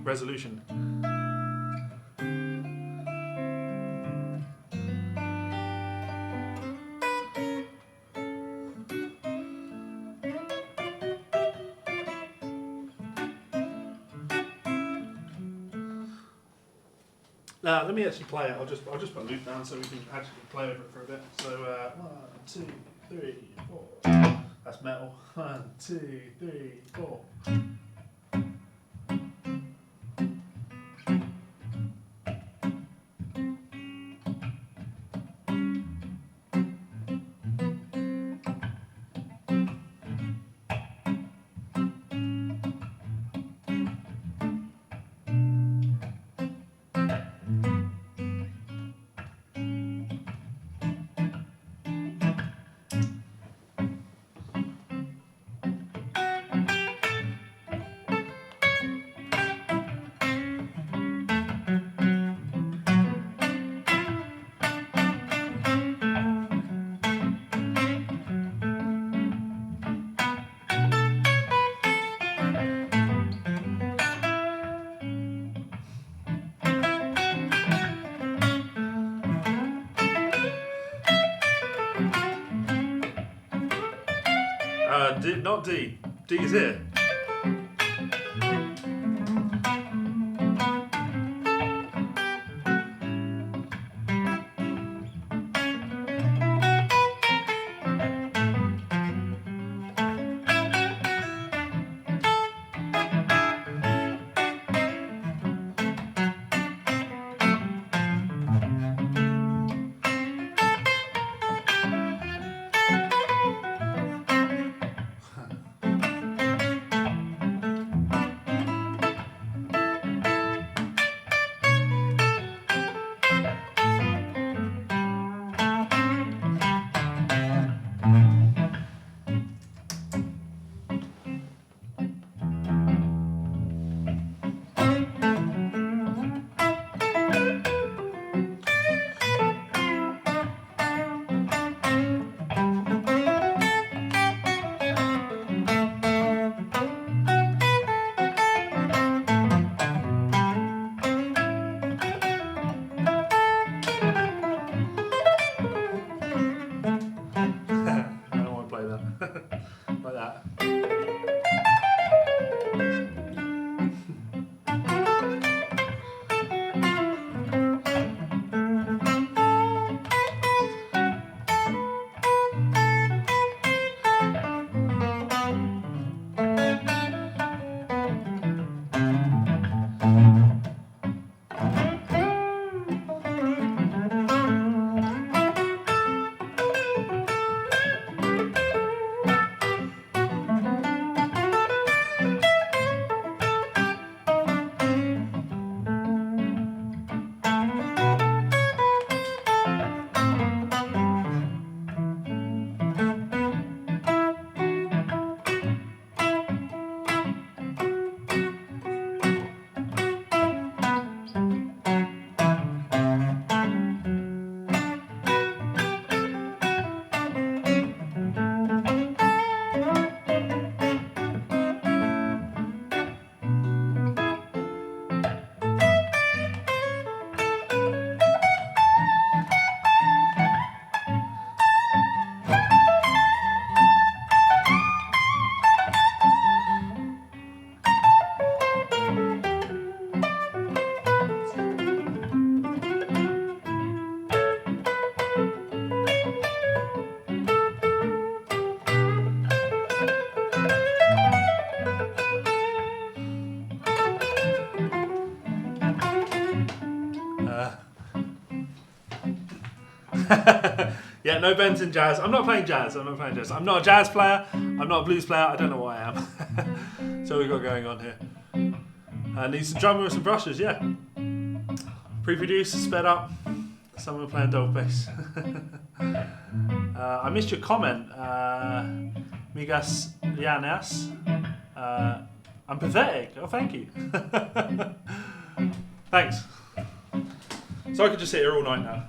resolution. Now, let me actually play it. I'll just put a loop down so we can actually play over it for a bit. So 1, 2, 3, 4. That's metal. 1, 2, 3, 4. Not D. D is here. Like that. Yeah, no bends in jazz. I'm not playing jazz. I'm not a jazz player. I'm not a blues player. I don't know what I am. So we've got going on here. Need some drumming with some brushes, yeah. Pre-produced, sped up. Someone playing double bass. I missed your comment. Migas Lianas. I'm pathetic. Oh, thank you. Thanks. So I could just sit here all night now.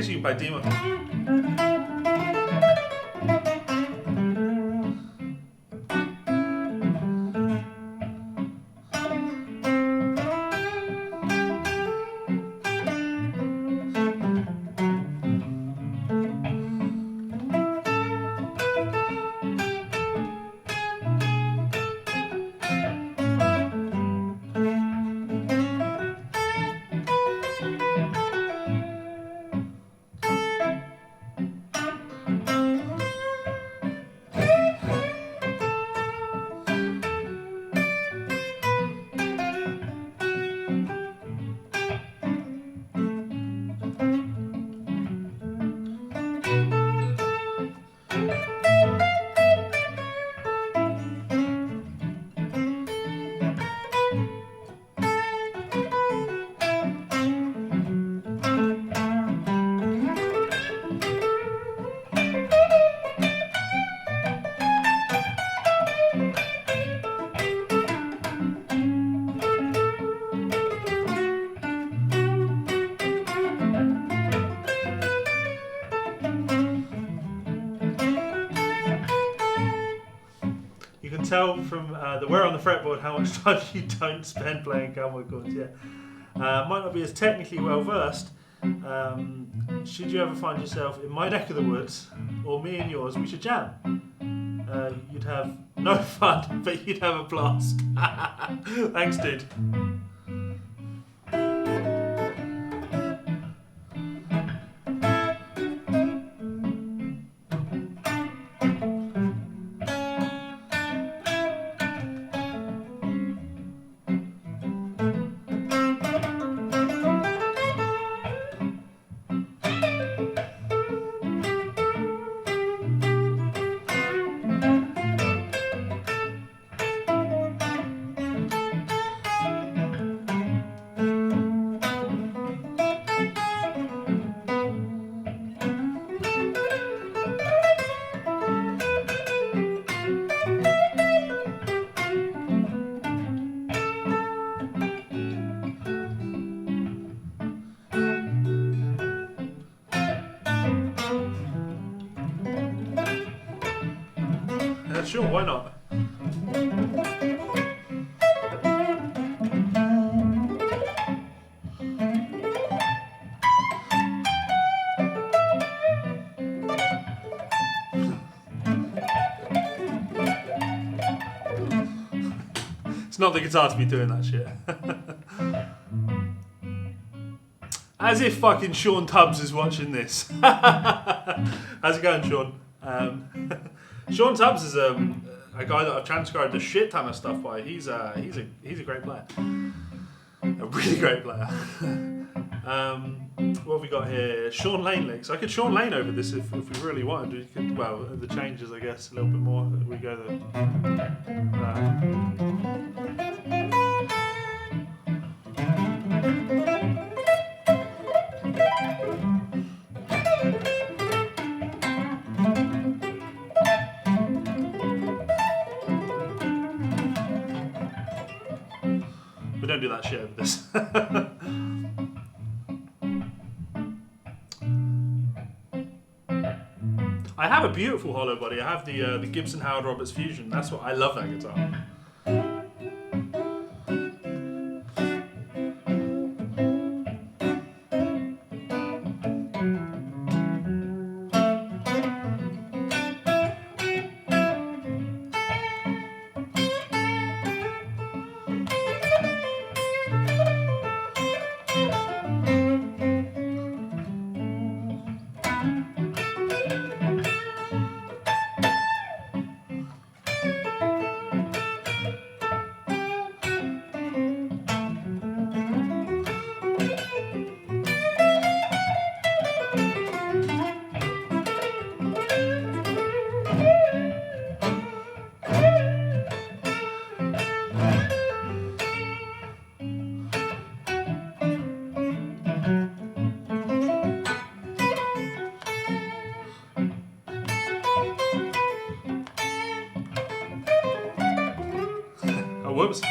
guess you can play demo. Tell from the wear on the fretboard how much time you don't spend playing cowboy chords. Yeah, might not be as technically well versed. Should you ever find yourself in my neck of the woods or me and yours, we should jam. You'd have no fun, but you'd have a blast. Thanks, dude. Sure, why not? It's not the guitar to be doing that shit. As if fucking Sean Tubbs is watching this. How's it going, Sean? Sean Tubbs is a guy that I've transcribed a shit ton of stuff by. He's a great player, a really great player. What have we got here? Sean Lane licks. I could Sean Lane over this if we really wanted. We could, well, the changes, I guess, a little bit more. We go the. Don't do that shit over this. I have a beautiful hollow body. I have the Gibson Howard Roberts Fusion. That's what I love that guitar. Whoops.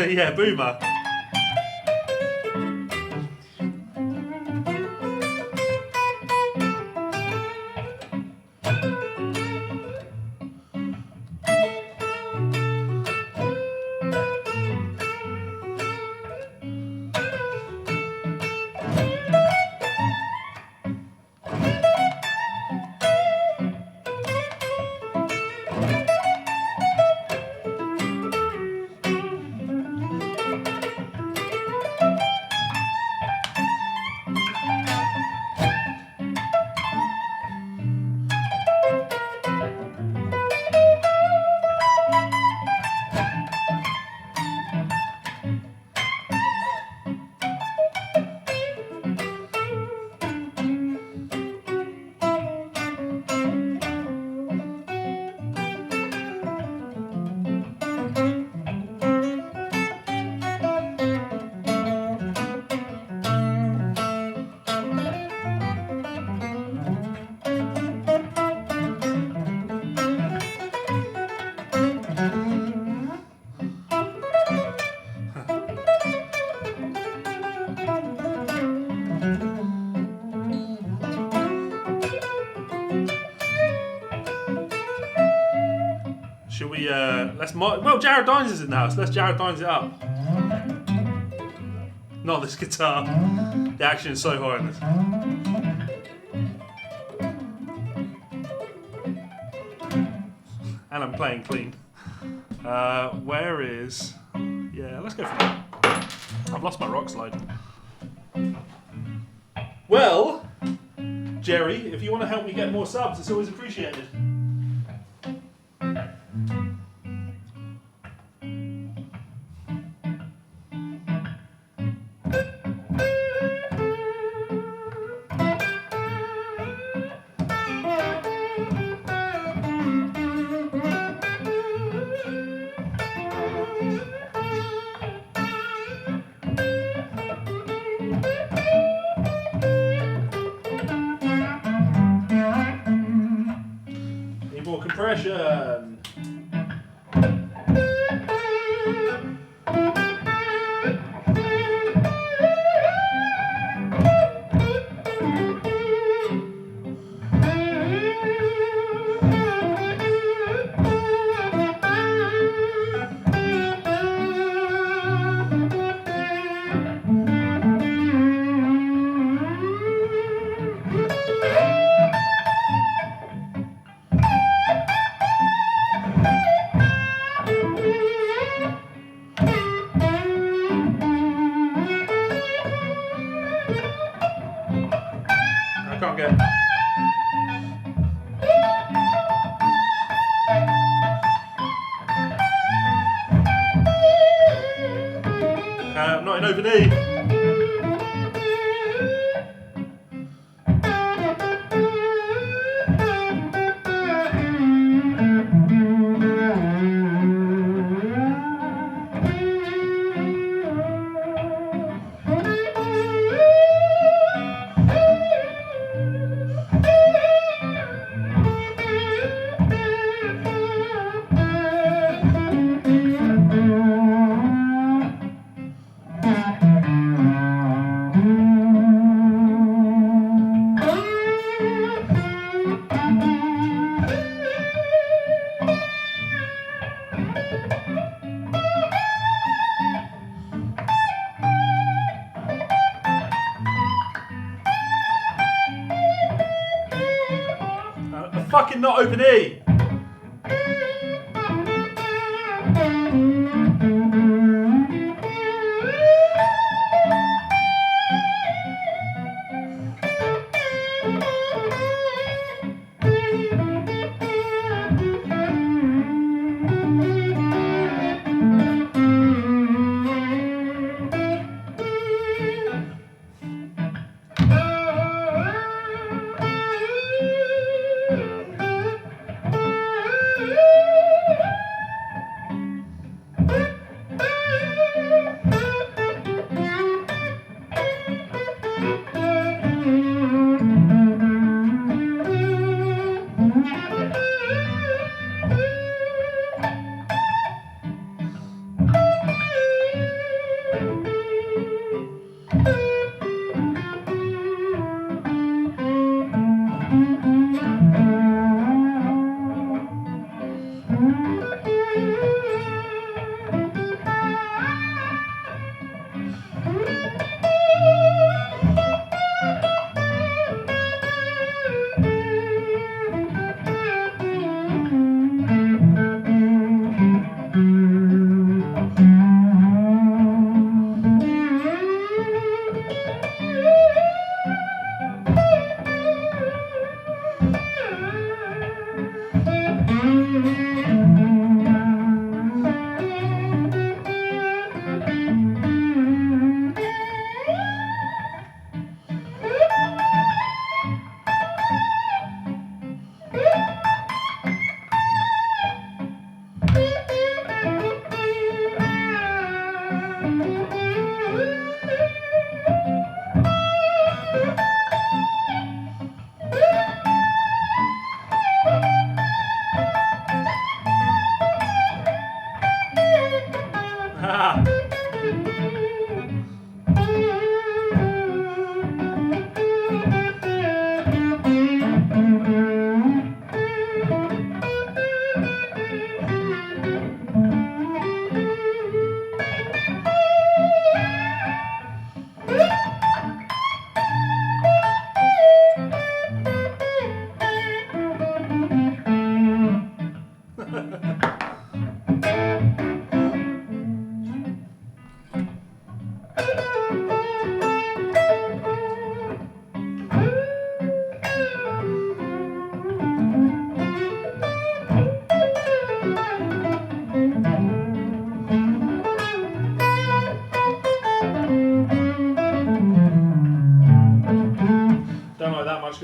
Yeah, boomer. Should we, well, Jared Dines is in the house. Let's Jared Dines it up. Not this guitar. The action is so high in this. And I'm playing clean. Where is... Yeah, let's go for that. I've lost my rock slide. Well, Jerry, if you want to help me get more subs, it's always appreciated. More compression. I can't get. Not in open E. Fucking not open E.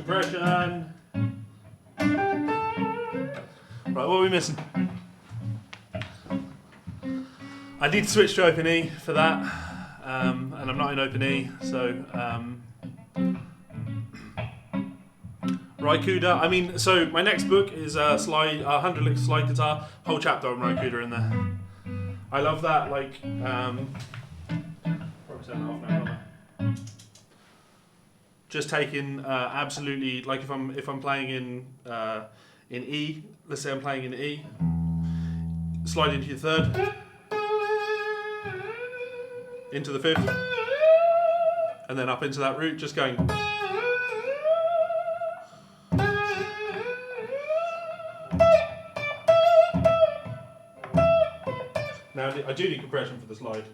compression. Right, what are we missing? I need to switch to Open E for that, and I'm not in Open E, so Raikuda. I mean, so my next book is slide 100 licks slide guitar, whole chapter on Raikuda in there. I love that. Like, probably 7.5 now. Just taking absolutely, like if I'm playing in E, let's say I'm playing in E, slide into your third, into the fifth, and then up into that root, just going. Now I do need compression for the slide.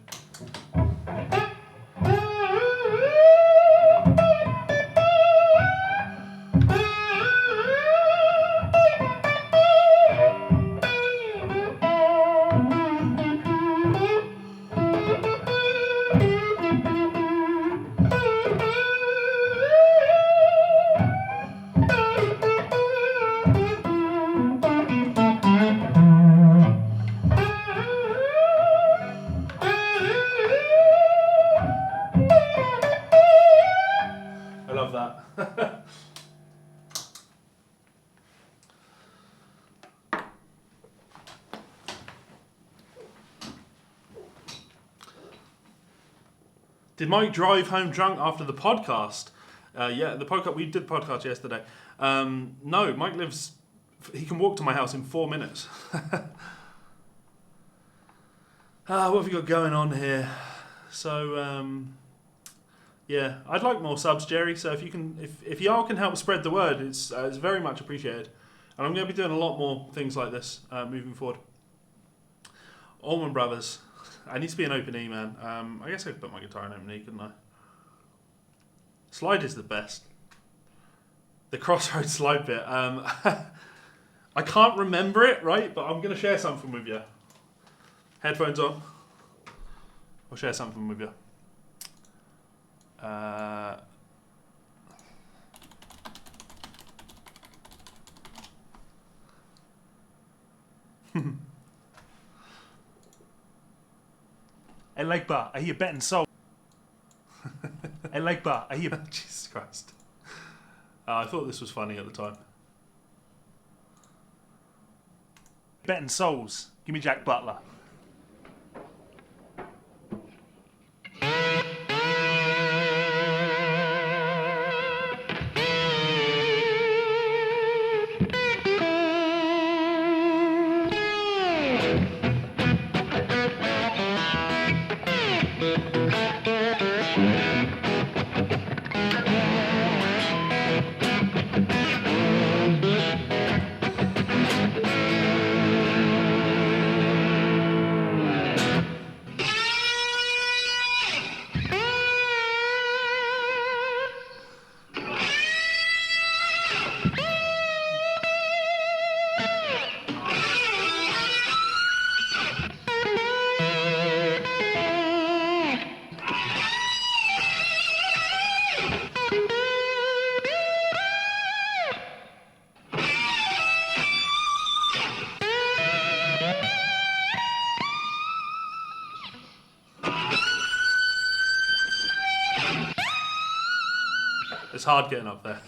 I love that. Did Mike drive home drunk after the podcast? Yeah, the podcast, we did the podcast yesterday. No, Mike lives, he can walk to my house in 4 minutes. What have we got going on here? So, yeah, I'd like more subs, Jerry. So if y'all can help spread the word, it's very much appreciated. And I'm going to be doing a lot more things like this moving forward. Allman Brothers. I need to be an Open E, man. I guess I could put my guitar in Open E, couldn't I? Slide is the best. The Crossroads slide bit. I can't remember it, right? But I'm going to share something with you. Headphones on. I'll share something with you. Hey, Legbar, I hear betting soul. Hey, Legbar, I hear Jesus Christ. I thought this was funny at the time. betting souls. Give me Jack Butler. It's hard getting up there.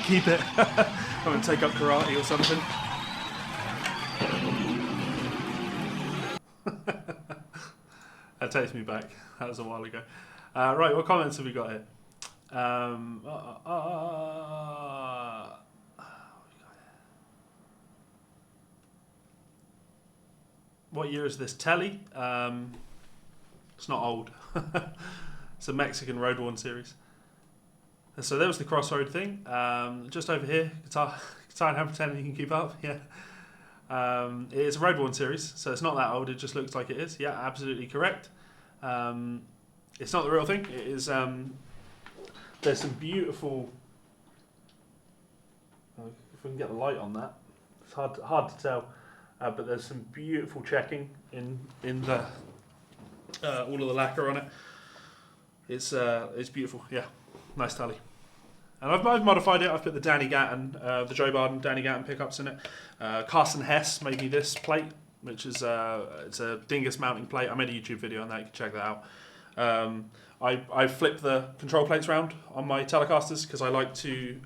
Keep it. I'm going to take up karate or something. That takes me back. That was a while ago. Right, what comments have we got here? What year is this? Telly? It's not old. It's a Mexican road worn series. And so there was the Crossroad thing. Just over here, guitar and hand pretending you can keep up. Yeah. It's a road worn series, so it's not that old. It just looks like it is. Yeah, absolutely correct. It's not the real thing. It is. There's some beautiful. If we can get the light on that, it's hard to tell. But there's some beautiful checking in the all of the lacquer on it. It's beautiful. Yeah, nice tally. And I've modified it. I've put the Danny Gatton, the Joe Barden Danny Gatton pickups in it. Carson Hess made me this plate, which is it's a Dingus mounting plate. I made a YouTube video on that. You can check that out. I flip the control plates round on my Telecasters because I like to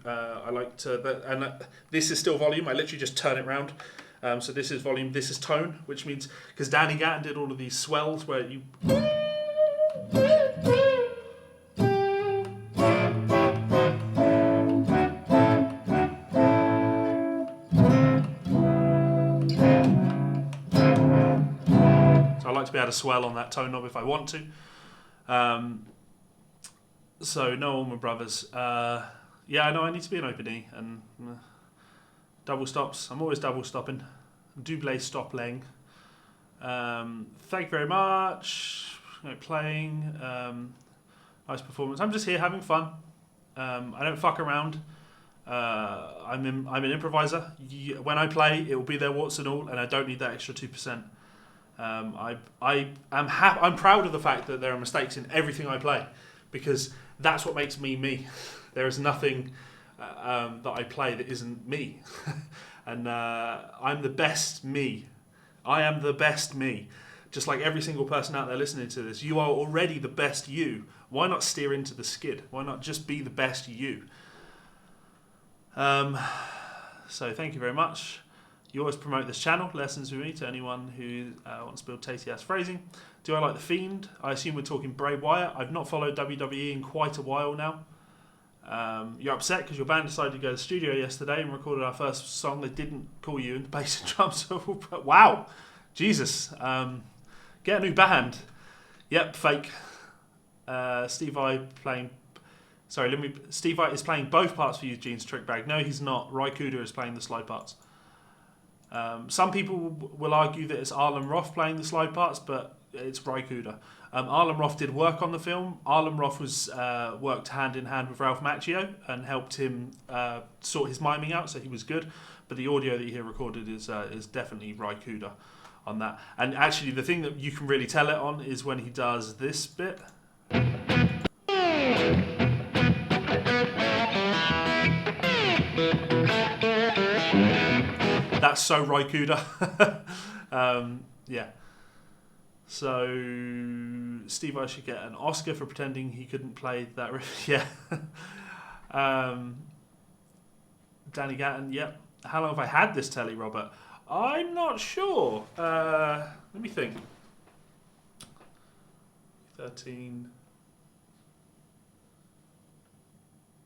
this is still volume. I literally just turn it round. So this is volume. This is tone, which means because Danny Gatton did all of these swells where you. To be able to swell on that tone knob if I want to. So no Allman Brothers. Yeah, no, I need to be an open E and double stops. I'm always double stopping. Double stopping. Thank you very much. Playing. Nice performance. I'm just here having fun. I don't fuck around. I'm an improviser. When I play, it will be there warts and all, and I don't need that extra 2%. I'm proud of the fact that there are mistakes in everything I play, because that's what makes me me. There is nothing that I play that isn't me, and I'm the best me. I am the best me. Just like every single person out there listening to this, you are already the best you. Why not steer into the skid? Why not just be the best you? So thank you very much. You always promote this channel, Lessons with Me, to anyone who wants to build tasty ass phrasing. Do I like The Fiend? I assume we're talking Bray Wyatt. I've not followed WWE in quite a while now. You're upset because your band decided to go to the studio yesterday and recorded our first song. They didn't call you in the bass and drums. Wow, Jesus. Get a new band. Yep, fake. Steve I playing. Sorry, Steve I is playing both parts for Eugene's trick bag. No, he's not. Ry Cooder is playing the slide parts. Some people will argue that it's Arlen Roth playing the slide parts, but it's Ry Cooder. Arlen Roth did work on the film. Arlen Roth was worked hand in hand with Ralph Macchio and helped him sort his miming out, so he was good. But the audio that you hear recorded is definitely Ry Cooder on that. And actually, the thing that you can really tell it on is when he does this bit. That's so Ry Cooder. Yeah. So Steve I should get an Oscar for pretending he couldn't play that riff. Yeah. Danny Gatton, yep. How long have I had this telly, Robert? I'm not sure. Let me think. 13.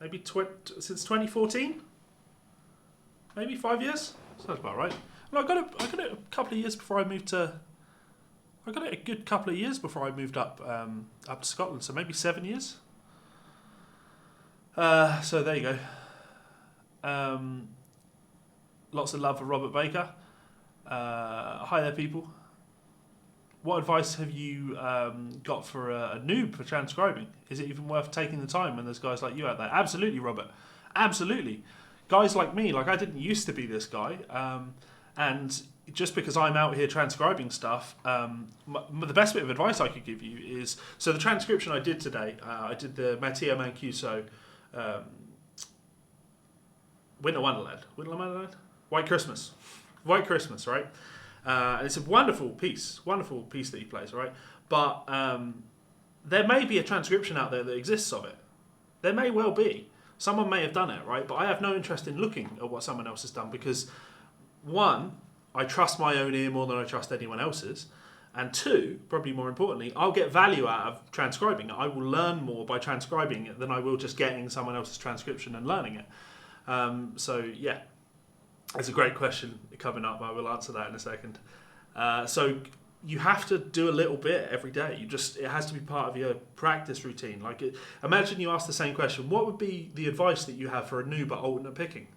Maybe since 2014? Maybe 5 years? Sounds about right. Well, I got it a couple of years before I moved to. I got it a good couple of years before I moved up to Scotland, so maybe 7 years. So there you go. Lots of love for Robert Baker. Hi there, people. What advice have you got for a noob for transcribing? Is it even worth taking the time when there's guys like you out there? Absolutely, Robert. Absolutely. Guys like me, like I didn't used to be this guy, and just because I'm out here transcribing stuff, the best bit of advice I could give you is, so the transcription I did today, I did the Matteo Mancuso Winter Wonderland, White Christmas, right? And it's a wonderful piece that he plays, right? But there may be a transcription out there that exists of it. There may well be. Someone may have done it, right? But I have no interest in looking at what someone else has done because, one, I trust my own ear more than I trust anyone else's. And two, probably more importantly, I'll get value out of transcribing it. I will learn more by transcribing it than I will just getting someone else's transcription and learning it. So, yeah, it's a great question coming up. I will answer that in a second. So you have to do a little bit every day. It has to be part of your practice routine. Imagine you ask the same question: what would be the advice that you have for a noob at alternate picking?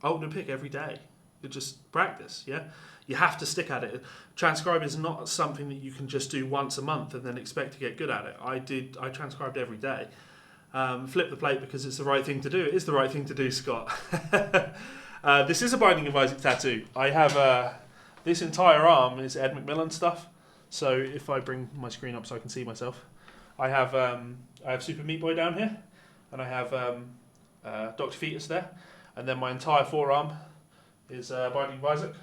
Alternate pick every day. You just practice. Yeah, you have to stick at it. Transcribe is not something that you can just do once a month and then expect to get good at it. I transcribed every day. Flip the plate because it's the right thing to do. It is the right thing to do, Scott. This is a Binding of Isaac tattoo. I have this entire arm is Ed McMillan stuff. So if I bring my screen up so I can see myself, I have Super Meat Boy down here, and I have Dr. Fetus there, and then my entire forearm is Binding of Isaac,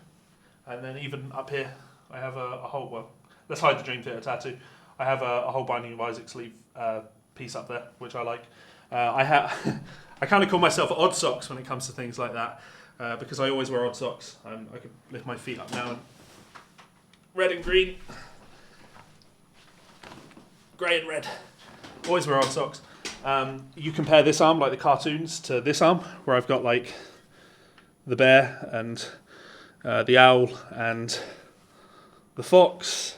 and then even up here I have a whole, well, let's hide the Dream Theater tattoo. I have a whole Binding of Isaac sleeve piece up there, which I like. I kind of call myself odd socks when it comes to things like that, because I always wear odd socks. I can lift my feet up now, and red and green, grey and red. Always wear odd socks. You compare this arm, like the cartoons, to this arm, where I've got like the bear and the owl and the fox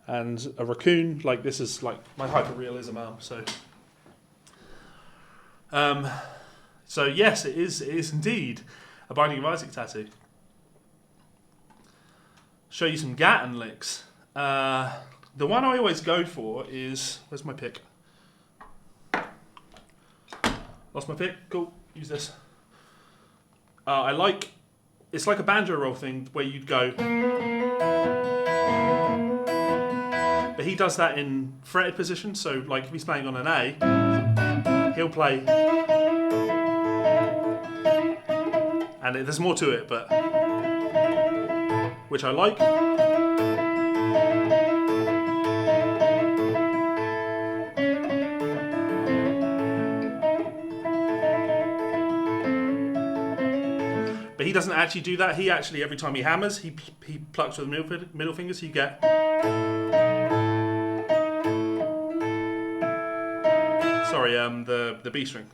and a raccoon. Like, this is like my hyper-realism arm. So yes, it is indeed a Binding of Isaac tattoo. Show you some Gatton licks. The one I always go for is, where's my pick? Lost my pick. Cool. Use this. It's like a banjo roll thing where you'd go, but he does that in fretted position. So like if he's playing on an A, he'll play, and there's more to it, but which I like. But he doesn't actually do that. He actually, every time he hammers, he plucks with the middle fingers. So you get. Sorry, the B string.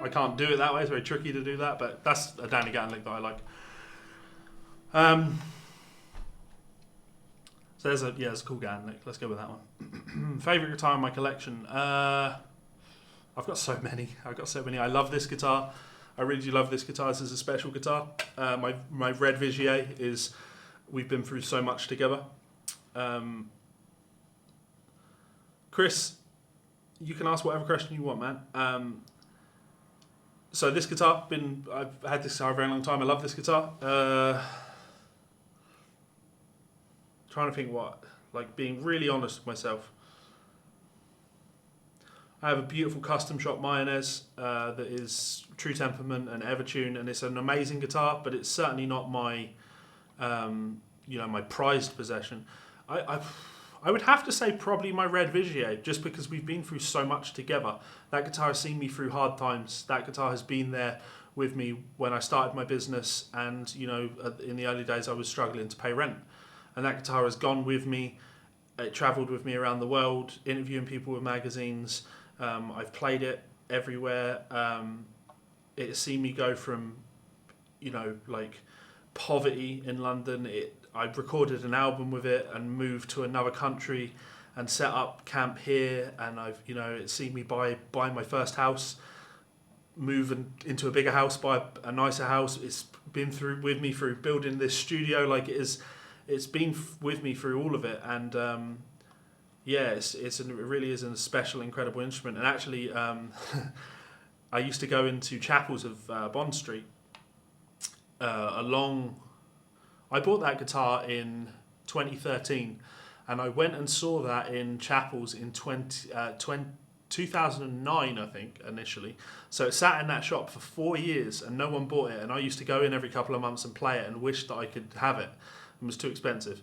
I can't do it that way. It's very tricky to do that, but that's a Danny Gatton lick that I like. So there's a cool Gatton lick. Let's go with that one. Favorite guitar in my collection? I've got so many. I love this guitar. I really do love this guitar. This is a special guitar. My red Vigier is. We've been through so much together. Chris, you can ask whatever question you want, man. So this guitar, I've had this guitar a very long time. I love this guitar. Trying to think being really honest with myself. I have a beautiful custom shop Mayonnaise that is True Temperament and Evertune, and it's an amazing guitar, but it's certainly not my, my prized possession. I would have to say probably my red Vigier, just because we've been through so much together. That guitar has seen me through hard times. That guitar has been there with me when I started my business, and in the early days I was struggling to pay rent. And that guitar has gone with me. It travelled with me around the world, interviewing people with magazines. I've played it everywhere. It has seen me go from, poverty in London. I recorded an album with it and moved to another country and set up camp here. And it's seen me buy my first house, move into a bigger house, buy a nicer house. It's been with me through building this studio. It's been with me through all of it, and it really is a special, incredible instrument. And actually, I used to go into chapels of Bond Street. I bought that guitar in 2013, and I went and saw that in chapels in 2009, I think, initially. So it sat in that shop for 4 years, and no one bought it. And I used to go in every couple of months and play it, and wish that I could have it. It was too expensive,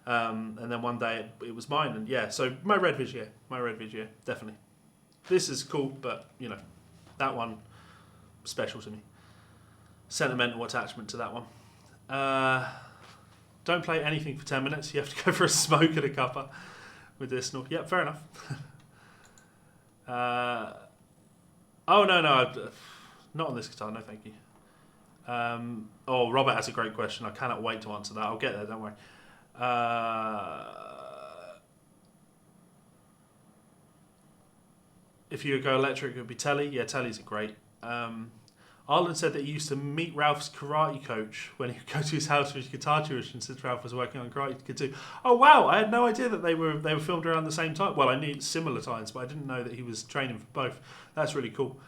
and then one day it was mine, and so my red Vigier, definitely. This is cool, but that one special to me. Sentimental attachment to that one. Don't play anything for 10 minutes. You have to go for a smoke and a cuppa with this. Yep, fair enough. Oh, no, not on this guitar, no thank you. Oh, Robert has a great question. I cannot wait to answer that. I'll get there, don't worry. If you go electric, it would be Telly. Yeah, Telly's are great. Arlen said that he used to meet Ralph's karate coach when he would go to his house for his guitar tuition since Ralph was working on Karate Kid 2. Oh, wow. I had no idea that they were filmed around the same time. Well, I knew similar times, but I didn't know that he was training for both. That's really cool.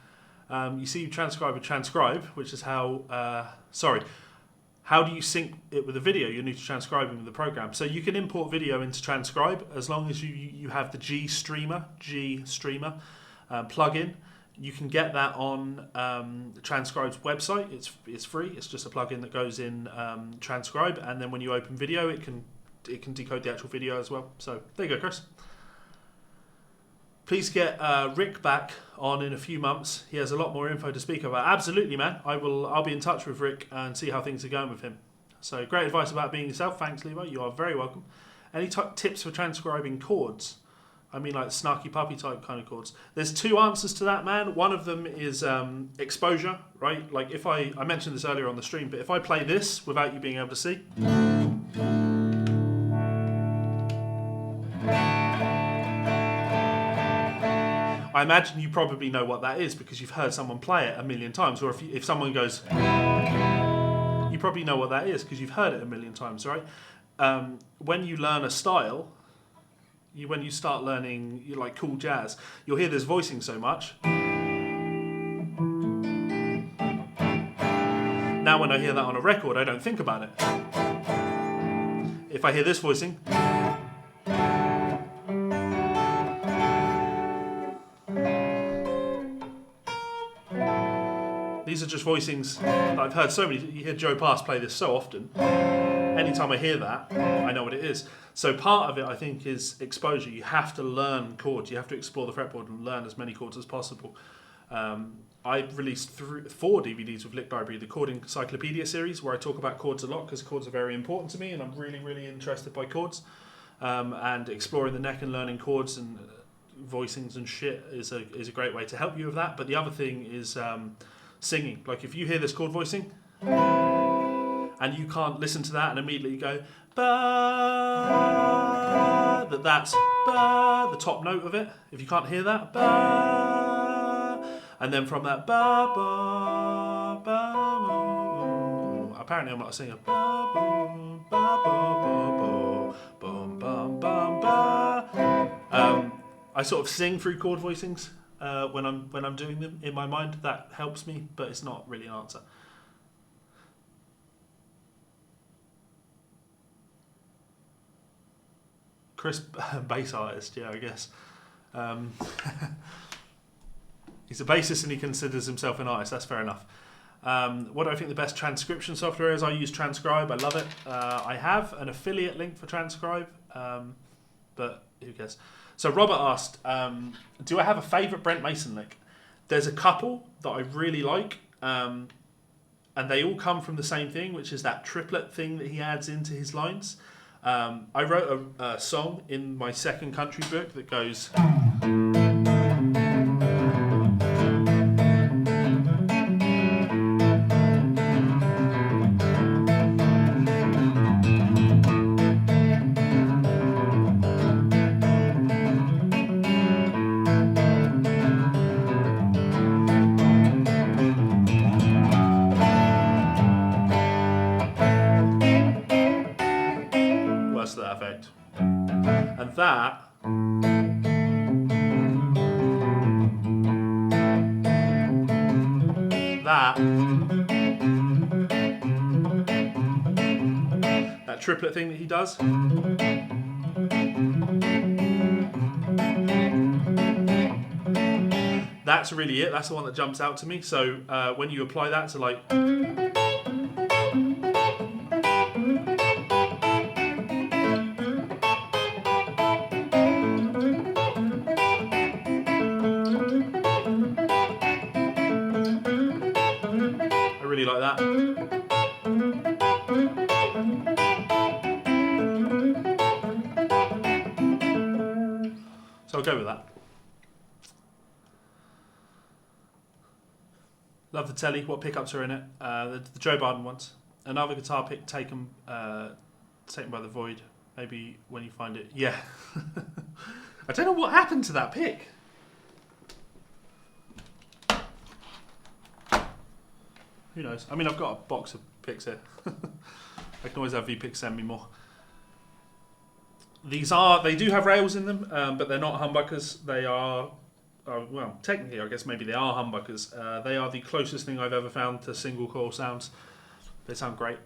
You see Transcribe with Transcribe, which is how... How do you sync it with a video? You need to transcribe it with the program. So you can import video into Transcribe as long as you have the G Streamer plugin. You can get that on Transcribe's website. It's free. It's just a plugin that goes in Transcribe, and then when you open video, it can decode the actual video as well. So there you go, Chris. Please get Rick back on in a few months. He has a lot more info to speak about. Absolutely, man. I'll be in touch with Rick and see how things are going with him. So great advice about being yourself. Thanks, Levi. You are very welcome. Any tips for transcribing chords? I mean, like snarky puppy type kind of chords. There's two answers to that, man. One of them is exposure, right? Like if I mentioned this earlier on the stream, but if I play this without you being able to see. I imagine you probably know what that is because you've heard someone play it a million times. Or if someone goes, you probably know what that is because you've heard it a million times, right? When you learn a style, when you start learning like cool jazz, you'll hear this voicing so much. Now when I hear that on a record, I don't think about it. If I hear this voicing, these are just voicings that I've heard so many. You hear Joe Pass play this so often. Anytime I hear that, I know what it is. So part of it, I think, is exposure. You have to learn chords. You have to explore the fretboard and learn as many chords as possible. I released 4 DVDs with Lick Library, the Chord Encyclopedia series, where I talk about chords a lot because chords are very important to me and I'm really, really interested by chords. And exploring the neck and learning chords and voicings and shit is a great way to help you with that. But the other thing is singing. Like if you hear this chord voicing and you can't listen to that and immediately go ba, that's ba, the top note of it. If you can't hear that ba, and then from that ba ba ba, apparently I'm not a singer. Ba ba ba ba ba ba ba ba. I sort of sing through chord voicings when I'm doing them in my mind. That helps me, but it's not really an answer. Chris, bass artist, yeah, I guess. He's a bassist and he considers himself an artist. That's fair enough. What do I think the best transcription software is? I use Transcribe. I love it. I have an affiliate link for Transcribe, but who cares? So Robert asked, do I have a favourite Brent Mason lick? There's a couple that I really like, and they all come from the same thing, which is that triplet thing that he adds into his lines. I wrote a song in my second country book that goes... to that effect. And that triplet thing that he does, that's really it. That's the one that jumps out to me. So when you apply that to like... really like that. So I'll go with that. Love the telly. What pickups are in it? The Joe Barden ones. Another guitar pick taken by the Void. Maybe when you find it. Yeah. I don't know what happened to that pick. Who knows? I mean, I've got a box of picks here. I can always have VPix send me more. They do have rails in them, but they're not humbuckers. They are, well, technically, I guess maybe they are humbuckers. They are the closest thing I've ever found to single coil sounds. They sound great.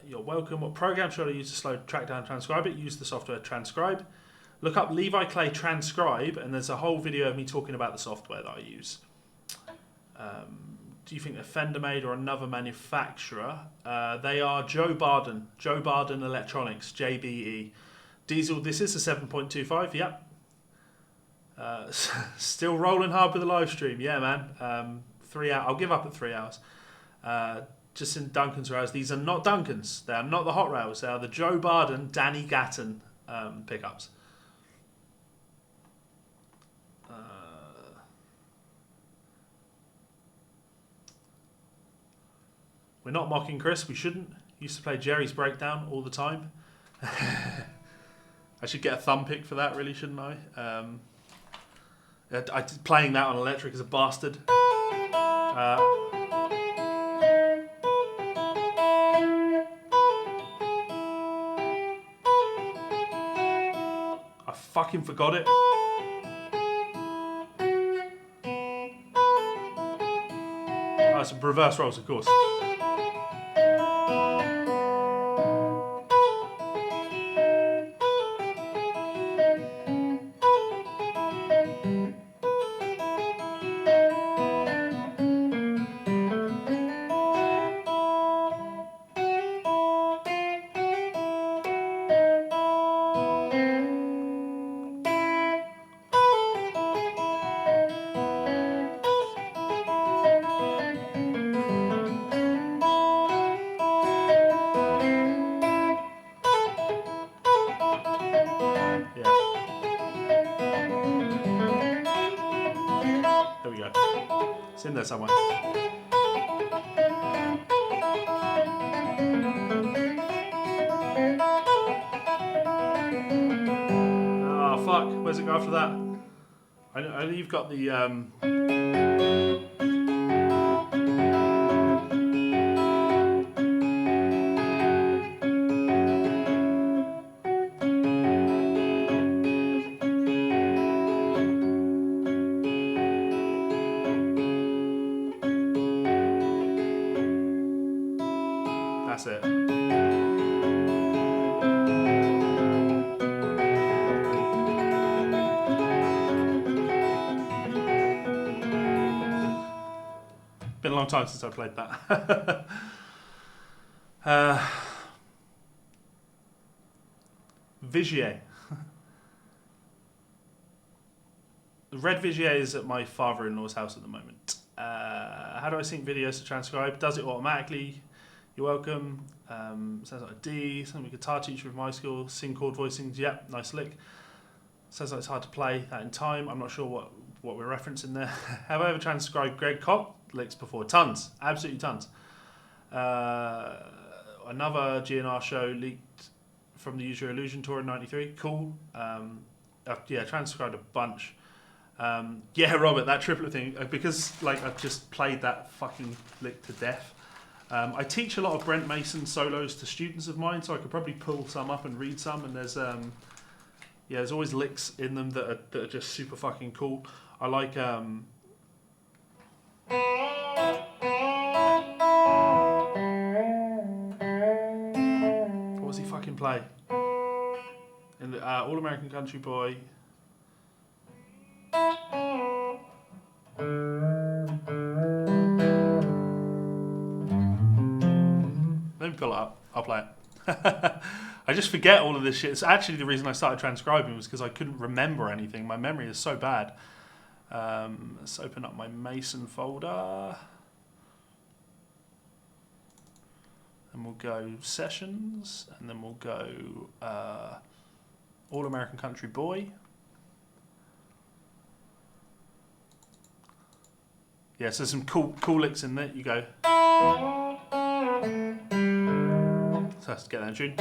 You're welcome. What program should I use to slow track down and transcribe it? Use the software Transcribe. Look up Levi Clay Transcribe, and there's a whole video of me talking about the software that I use. Do you think they're Fender made or another manufacturer? They are Joe Barden Electronics, JBE. Diesel, this is a 7.25, yep. Still rolling hard with the live stream, yeah, man. 3 hours, I'll give up at 3 hours. Just in Duncan's rails, these are not Duncan's, they are not the hot rails, they are the Joe Barden, Danny Gatton pickups. We're not mocking Chris, we shouldn't. Used to play Jerry's Breakdown all the time. I should get a thumb pick for that, really, shouldn't I? Playing that on electric is a bastard. I fucking forgot it. Oh, it's reverse rolls, of course. It's in there somewhere. Oh fuck, where's it go after that? I know you've got the that's it. Been a long time since I played that. Vigier. The red Vigier is at my father-in-law's house at the moment. How do I sync videos to transcribe? Does it automatically? You're welcome. Sounds like a D. Something guitar teacher with my school. Sing chord voicings. Yep, nice lick. Sounds like it's hard to play that in time. I'm not sure what we're referencing there. Have I ever transcribed Greg Koch licks before? Tons. Absolutely tons. Another GNR show leaked from the Use Your Illusion tour in '93. Cool. Yeah, transcribed a bunch. Yeah, Robert, that triplet thing, because like I've just played that fucking lick to death. I teach a lot of Brent Mason solos to students of mine, so I could probably pull some up and read some. And there's there's always licks in them that are just super fucking cool. I like what was he fucking play? In the All American Country Boy. Let me pull it up. I'll play it. I just forget all of this shit. It's actually the reason I started transcribing was because I couldn't remember anything. My memory is so bad. Let's open up my Mason folder. And we'll go Sessions. And then we'll go All American Country Boy. Yeah, so some cool licks in there. You go. So let's get that in tune.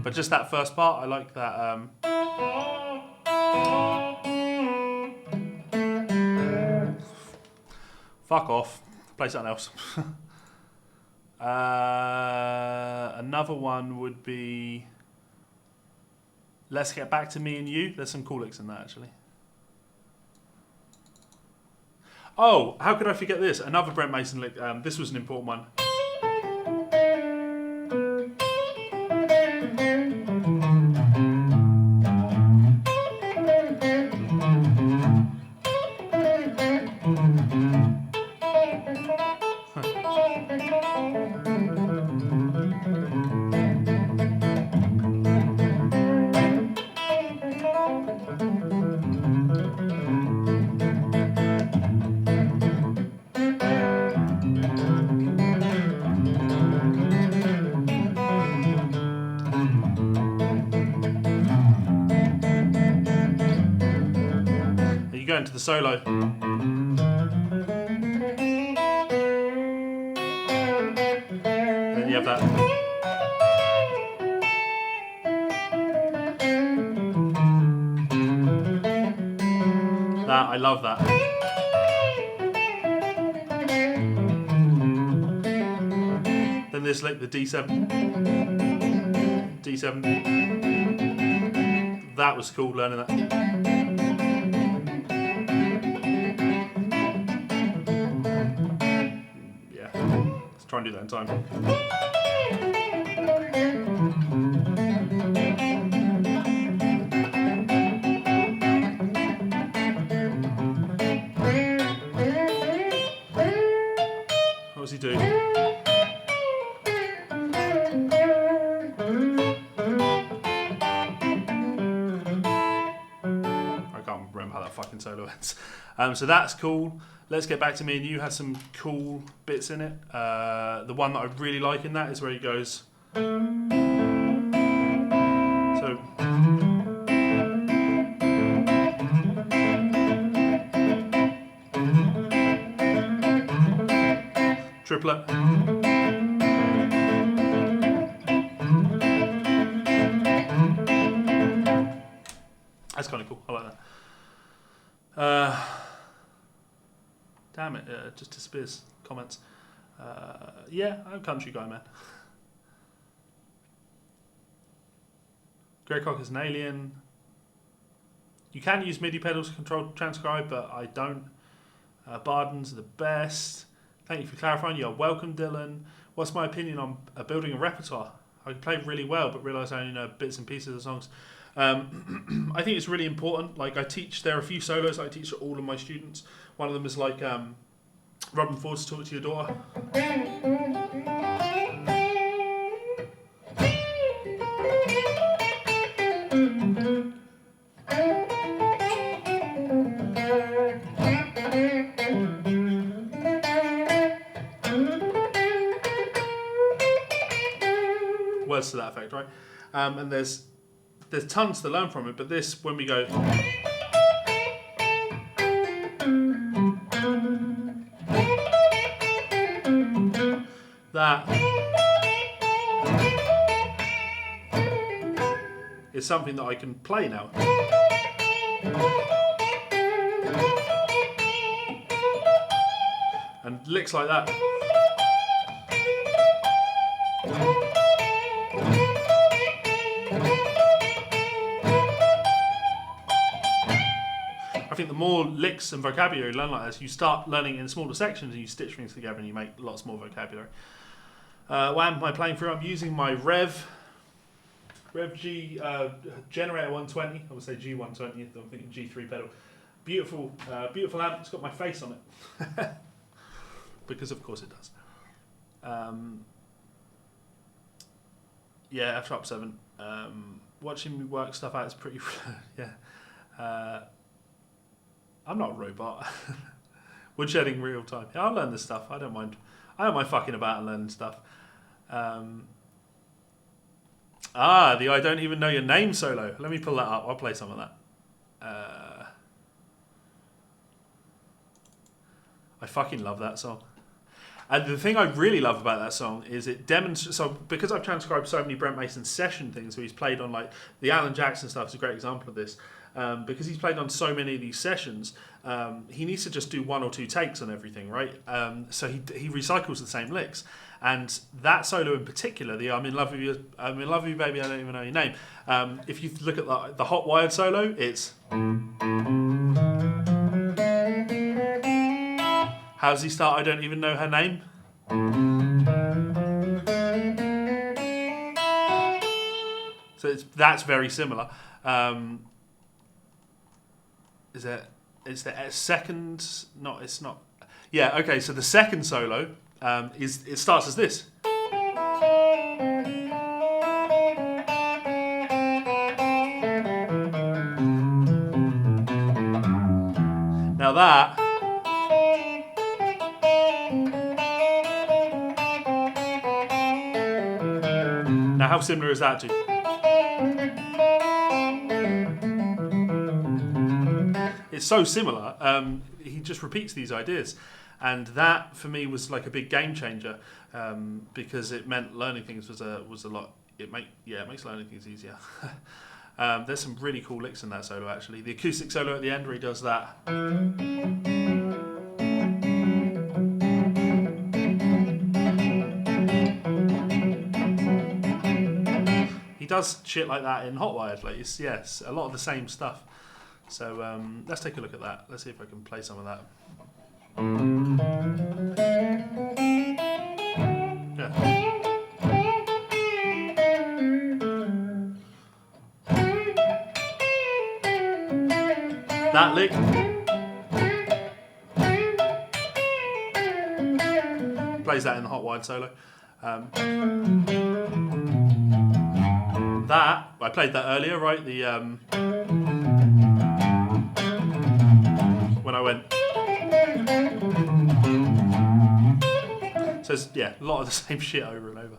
But just that first part, I like that. Fuck off. Play something else. Another one would be Let's Get Back to Me and You. There's some cool licks in that, actually. Oh, how could I forget this? Another Brent Mason lick. This was an important one. You go into the solo. Then you have that. I love that. Then there's like the D7. D7. That was cool learning that. Yeah, let's try and do that in time. What was he doing? I can't remember how that fucking solo ends. So that's cool. Let's Get Back to Me and You had some cool bits in it. The one that I really like in that is where he goes. So. Triplet. That's kind of cool. I like that. Damn it, just disappears. Comments. Yeah, I'm a country guy, man. Greycock is an alien. You can use MIDI pedals to control transcribe, but I don't. Bardens are the best. Thank you for clarifying. You're welcome, Dylan. What's my opinion on building a repertoire? I can play really well, but realise I only know bits and pieces of songs. I think it's really important. Like there are a few solos that I teach to all of my students. One of them is like Robin Ford's Talk to Your Daughter. Words to that effect, right? And there's tons to learn from it, but this, when we go, that is something that I can play now. And licks like that. I think the more licks and vocabulary you learn like this, you start learning in smaller sections and you stitch things together and you make lots more vocabulary. What am I playing through? I'm using my Rev G Generator 120. I would say G120. I'm thinking G3 pedal. Beautiful amp. It's got my face on it. Because of course it does. Yeah, F sharp 7. Watching me work stuff out is pretty. Yeah. I'm not a robot. Woodshedding real time. Yeah, I'll learn this stuff. I don't mind. I don't mind fucking about and learning stuff. The I don't even know your name solo. Let me pull that up. I'll play some of that. I fucking love that song. And the thing I really love about that song is it demonstrates. So because I've transcribed so many Brent Mason session things, where he's played on like the Alan Jackson stuff is a great example of this. Because he's played on so many of these sessions, he needs to just do 1 or 2 takes on everything, right? So he recycles the same licks, and that solo in particular, the "I'm in love with you, baby, I don't even know your name." If you look at the Hot Wired solo, it's how does he start? I don't even know her name. So that's very similar. Is it? It's the second. No, it's not. Yeah. Okay. So the second solo it starts as this. Now that. Now how similar is that to? It's so similar. He just repeats these ideas, and that for me was like a big game changer because it meant learning things was a lot. It makes learning things easier. There's some really cool licks in that solo actually. The acoustic solo at the end where he does that. He does shit like that in Hot Wired. Like yes, a lot of the same stuff. So let's take a look at that. Let's see if I can play some of that. Yeah. That lick. Plays that in the Hot Wired solo. That, I played that earlier, right? The when I went. So yeah, a lot of the same shit over and over.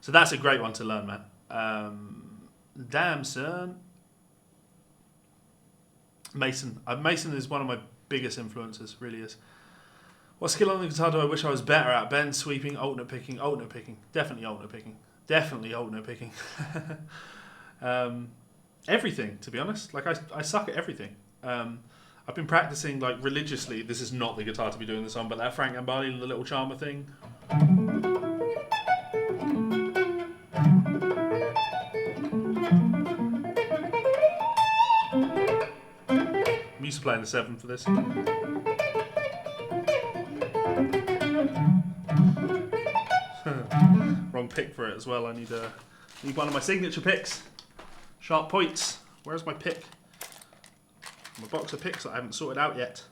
So that's a great one to learn, man. Damn, son. Mason. Mason is one of my biggest influences, really is. What skill on the guitar do I wish I was better at? Bend, sweeping, alternate picking. Definitely alternate picking. Everything, to be honest. Like I suck at everything. I've been practicing like religiously. This is not the guitar to be doing this on, but that Frank Gambale, the little charmer thing. I'm used to playing the 7 for this. Wrong pick for it as well. I need one of my signature picks. Sharp points. Where's my pick? My box of picks that I haven't sorted out yet.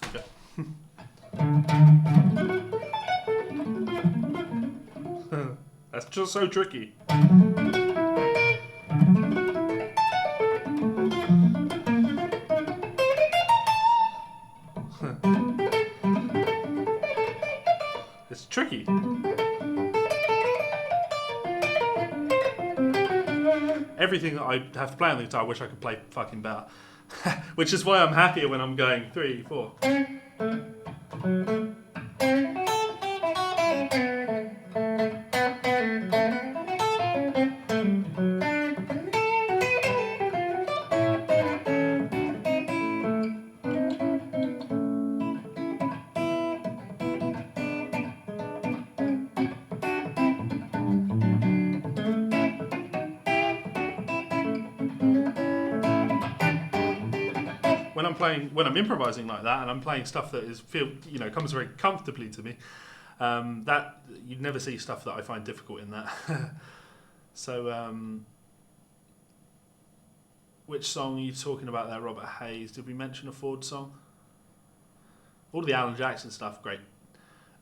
Okay. That's just so tricky. It's tricky. Everything that I have to play on the guitar, I wish I could play fucking better. Which is why I'm happier when I'm going 3, 4. When I'm improvising like that, and I'm playing stuff that comes very comfortably to me, that you'd never see stuff that I find difficult in that. So, which song are you talking about there, Robert Hayes? Did we mention a Ford song? All of the Alan Jackson stuff, great.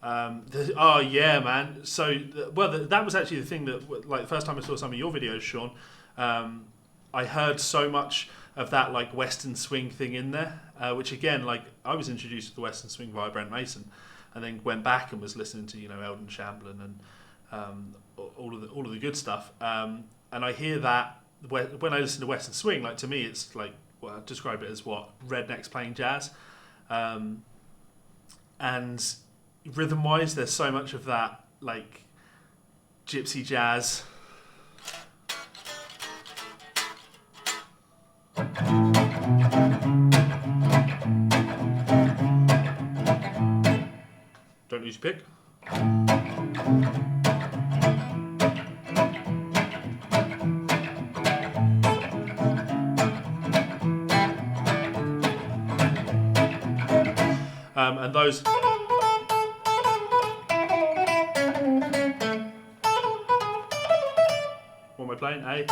Oh yeah, man. So, that was actually the thing that, like, the first time I saw some of your videos, Sean, I heard so much of that like Western swing thing in there, which again, like I was introduced to the Western swing via Brent Mason, and then went back and was listening to Eldon Chamberlain and all of the good stuff. And I hear that when I listen to Western swing, like to me, it's like, well, I describe it as what rednecks playing jazz, and rhythm-wise, there's so much of that like gypsy jazz. Don't lose your pick. And those. What am I playing? A.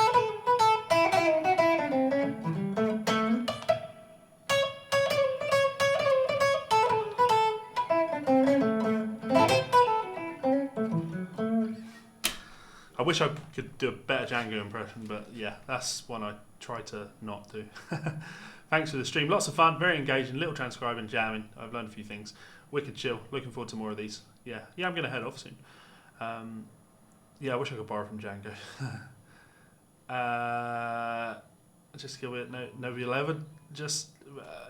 I wish I could do a better Django impression, but yeah, that's one I try to not do. Thanks for the stream. Lots of fun, very engaging, little transcribing, jamming. I've learned a few things. Wicked chill. Looking forward to more of these. Yeah, I'm going to head off soon. Yeah, I wish I could borrow from Django. Just give it nobody will ever just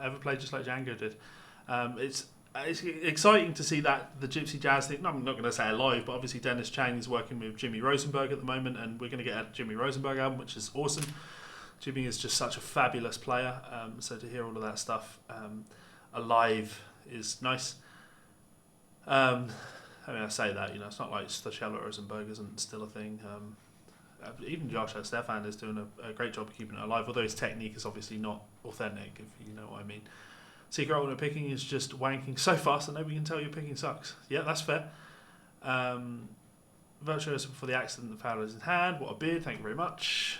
ever play just like Django did. It's exciting to see that the Gypsy Jazz thing. No, I'm not going to say it live, but obviously Dennis Chang is working with Jimmy Rosenberg at the moment, and we're going to get a Jimmy Rosenberg album, which is awesome. Jimmy is just such a fabulous player, so to hear all of that stuff alive is nice. I mean, I say that, it's not like Stachella Rosenberg isn't still a thing. Even Josh Stefan is doing a great job of keeping it alive, although his technique is obviously not authentic, if you know what I mean. Secret alternate picking is just wanking so fast that nobody can tell your picking sucks. Yeah, that's fair. Virtuoso before the accident, the foul is in hand. What a beard, thank you very much.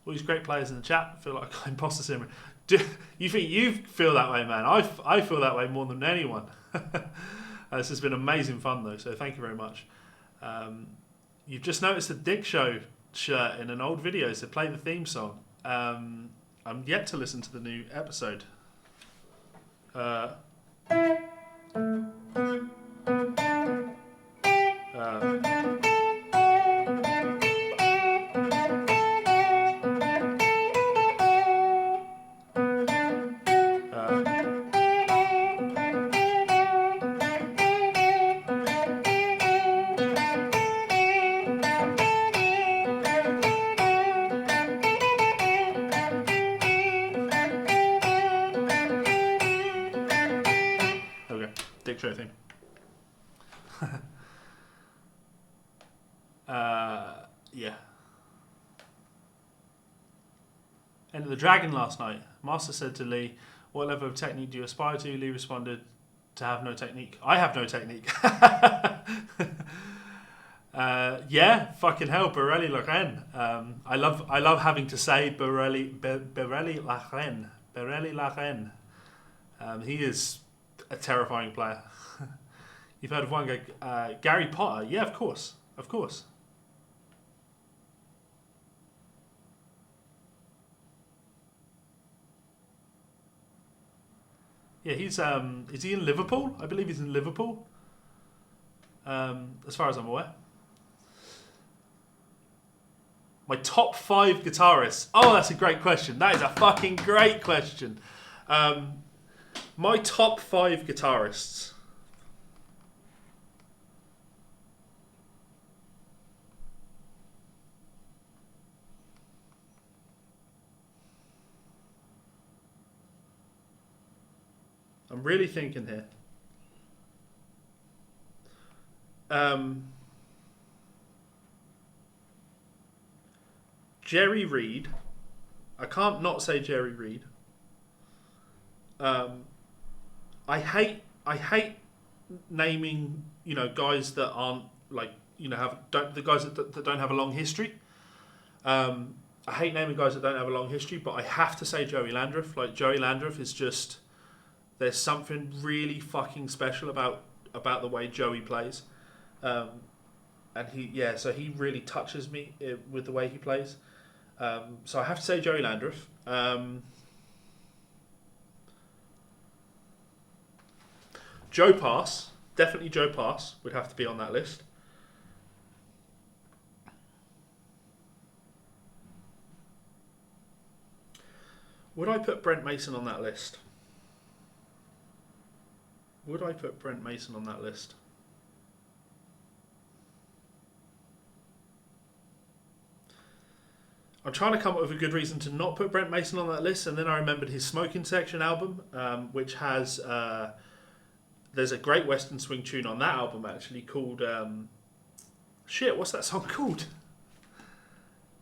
All these great players in the chat. I feel like I'm imposter syndrome. You think you feel that way, man? I feel that way more than anyone. This has been amazing fun, though, so thank you very much. You've just noticed a Dick Show shirt in an old video, so play the theme song. I'm yet to listen to the new episode. Dick Show thing. Yeah. Enter the Dragon last night. Master said to Lee, "What level of technique do you aspire to?" Lee responded, "To have no technique." I have no technique. Yeah, fucking hell, Borelli la reine. I love having to say Borelli la reine. Borelli la reine. He is a terrifying player. You've heard of one guy, Gary Potter? Yeah, of course. Yeah, he's is he in Liverpool? I believe he's in Liverpool. As far as I'm aware. My top 5 guitarists. Oh, that's a great question. That is a fucking great question. My top 5 guitarists. I'm really thinking here. Jerry Reed. I can't not say Jerry Reed. I hate naming guys that aren't like the guys that don't have a long history. I hate naming guys that don't have a long history, but I have to say Joey Landreth. Like Joey Landreth is just, there's something really fucking special about the way Joey plays, and he really touches me with the way he plays. So I have to say Joey Landreth. Joe Pass, definitely Joe Pass would have to be on that list. Would I put Brent Mason on that list? Would I put Brent Mason on that list? I'm trying to come up with a good reason to not put Brent Mason on that list, and then I remembered his Smoking Section album, which has... there's a great Western swing tune on that album, actually, called... shit, what's that song called?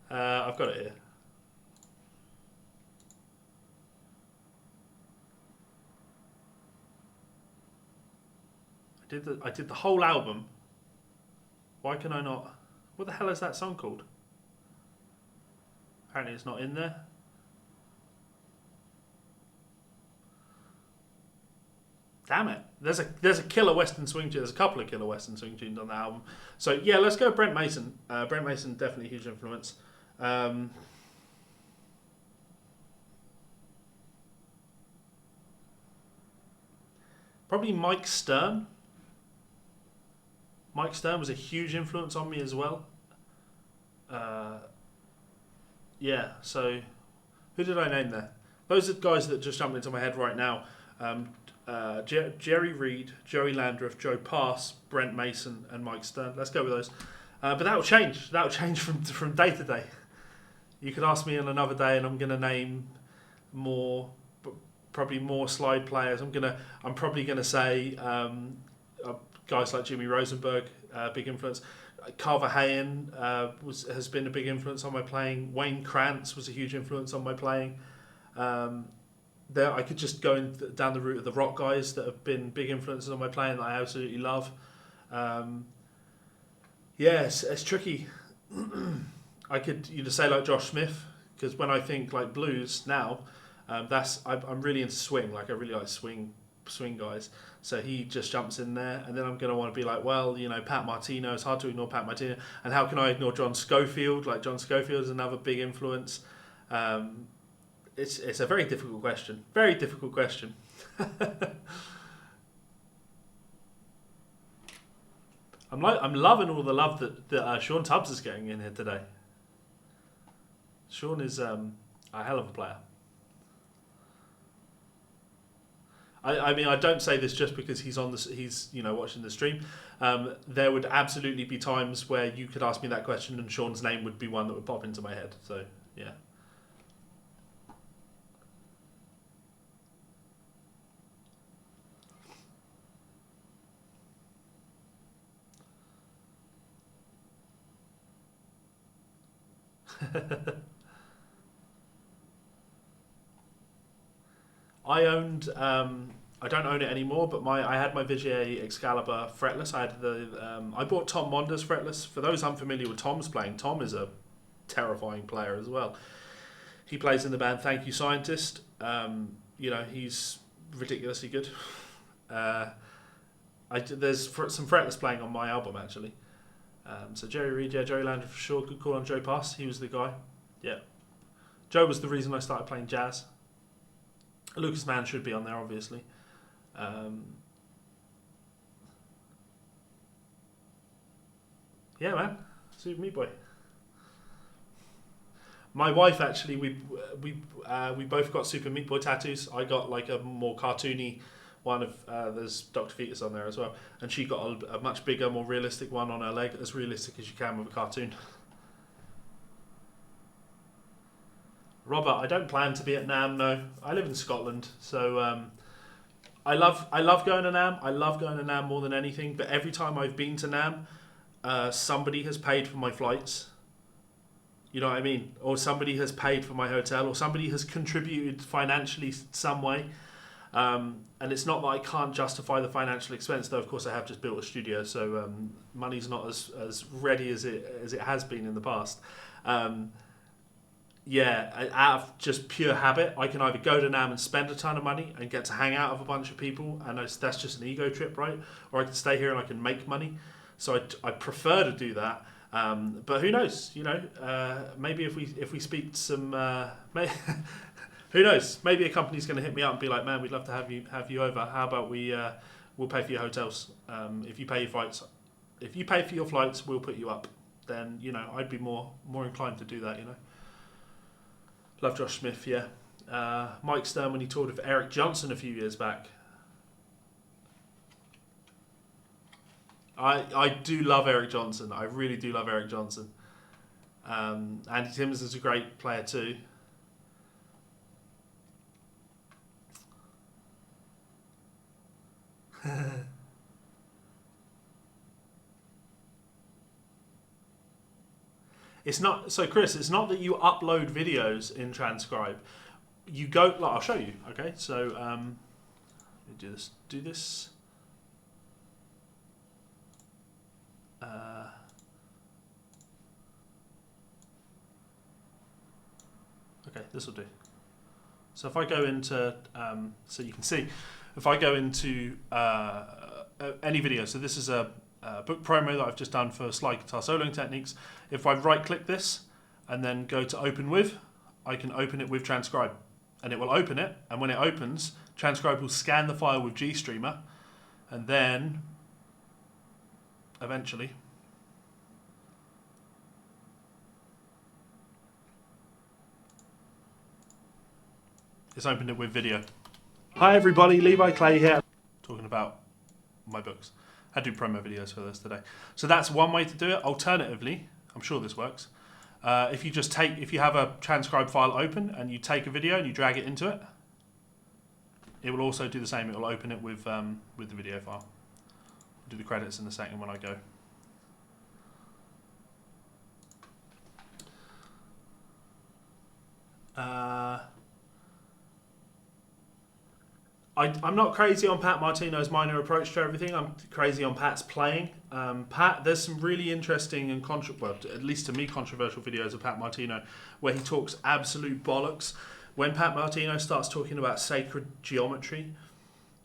I've got it here. I did the whole album. Why can I not? What the hell is that song called? Apparently it's not in there. Damn it. There's a killer Western swing tune. There's a couple of killer Western swing tunes on the album. So yeah, let's go Brent Mason. Brent Mason, definitely a huge influence. Probably Mike Stern. Mike Stern was a huge influence on me as well. Yeah, so who did I name there? Those are guys that just jumped into my head right now. Jerry Reed, Joey Landreth, Joe Pass, Brent Mason, and Mike Stern. Let's go with those. But that will change. That will change from day to day. You could ask me on another day, and I'm going to name probably more slide players. I'm probably gonna say guys like Jimmy Rosenberg, big influence. Carver Hayen has been a big influence on my playing. Wayne Krantz was a huge influence on my playing. There, I could just go down the route of the rock guys that have been big influences on my playing that I absolutely love. Yes, it's tricky. I could say like Josh Smith, because when I think like blues now, I'm really into swing. Like I really like swing guys. So he just jumps in there, and then I'm going to want to be like, well, Pat Martino. It's hard to ignore Pat Martino, and how can I ignore John Schofield? Like John Schofield is another big influence. It's a very difficult question. Very difficult question. I'm loving all the love that Sean Tubbs is getting in here today. Sean is a hell of a player. I mean, I don't say this just because he's watching the stream. There would absolutely be times where you could ask me that question and Sean's name would be one that would pop into my head. So yeah. I owned. I don't own it anymore, but I had my Vigier Excalibur fretless. I bought Tom Monda's fretless. For those unfamiliar with Tom's playing, Tom is a terrifying player as well. He plays in the band Thank You Scientist. He's ridiculously good. There's some fretless playing on my album actually. So Jerry Reed, yeah, Joey Landreth for sure. Good call on Joe Pass. He was the guy. Yeah, Joe was the reason I started playing jazz. Lucas Mann should be on there, obviously. Yeah, man, Super Meat Boy. My wife actually, we both got Super Meat Boy tattoos. I got like a more cartoony one of there's Dr. Fetus on there as well, and she got a much bigger, more realistic one on her leg, as realistic as you can with a cartoon. Robert, I don't plan to be at NAMM. No, I live in Scotland, so I love going to NAMM. I love going to NAMM more than anything. But every time I've been to NAMM, somebody has paid for my flights. You know what I mean? Or somebody has paid for my hotel, or somebody has contributed financially some way. And it's not that I can't justify the financial expense, though. Of course, I have just built a studio, so money's not as ready as it has been in the past. Yeah, out of just pure habit, I can either go to NAMM and spend a ton of money and get to hang out with a bunch of people, and that's just an ego trip, right? Or I can stay here and I can make money. So I prefer to do that. But who knows? You know, maybe if we speak to some, who knows? Maybe a company's going to hit me up and be like, man, we'd love to have you over. How about we'll pay for your hotels. If you pay for your flights, we'll put you up. Then, you know, I'd be more inclined to do that. You know. Love Josh Smith, yeah. Mike Stern when he toured with Eric Johnson a few years back. I do love Eric Johnson. I really do love Eric Johnson. Andy Timmins is a great player too. It's not so, Chris. It's not that you upload videos in Transcribe. You go. Like, I'll show you. Okay, so let me do this. Do this. Okay, this will do. So if I go into, so you can see, if I go into any video, so this is a book promo that I've just done for slide guitar soloing techniques. If I right click this and then go to open with, I can open it with Transcribe and it will open it, and when it opens, Transcribe will scan the file with GStreamer and then eventually it's opened it with video. Hi everybody, Levi Clay here, talking about my books. I do promo videos for this today. So that's one way to do it. Alternatively, I'm sure this works. If you have a Transcribe file open and you take a video and you drag it into it, it will also do the same. It will open it with the video file. I'll do the credits in a second when I go. I'm not crazy on Pat Martino's minor approach to everything. I'm crazy on Pat's playing. Pat, there's some really interesting and at least to me, controversial videos of Pat Martino where he talks absolute bollocks. When Pat Martino starts talking about sacred geometry,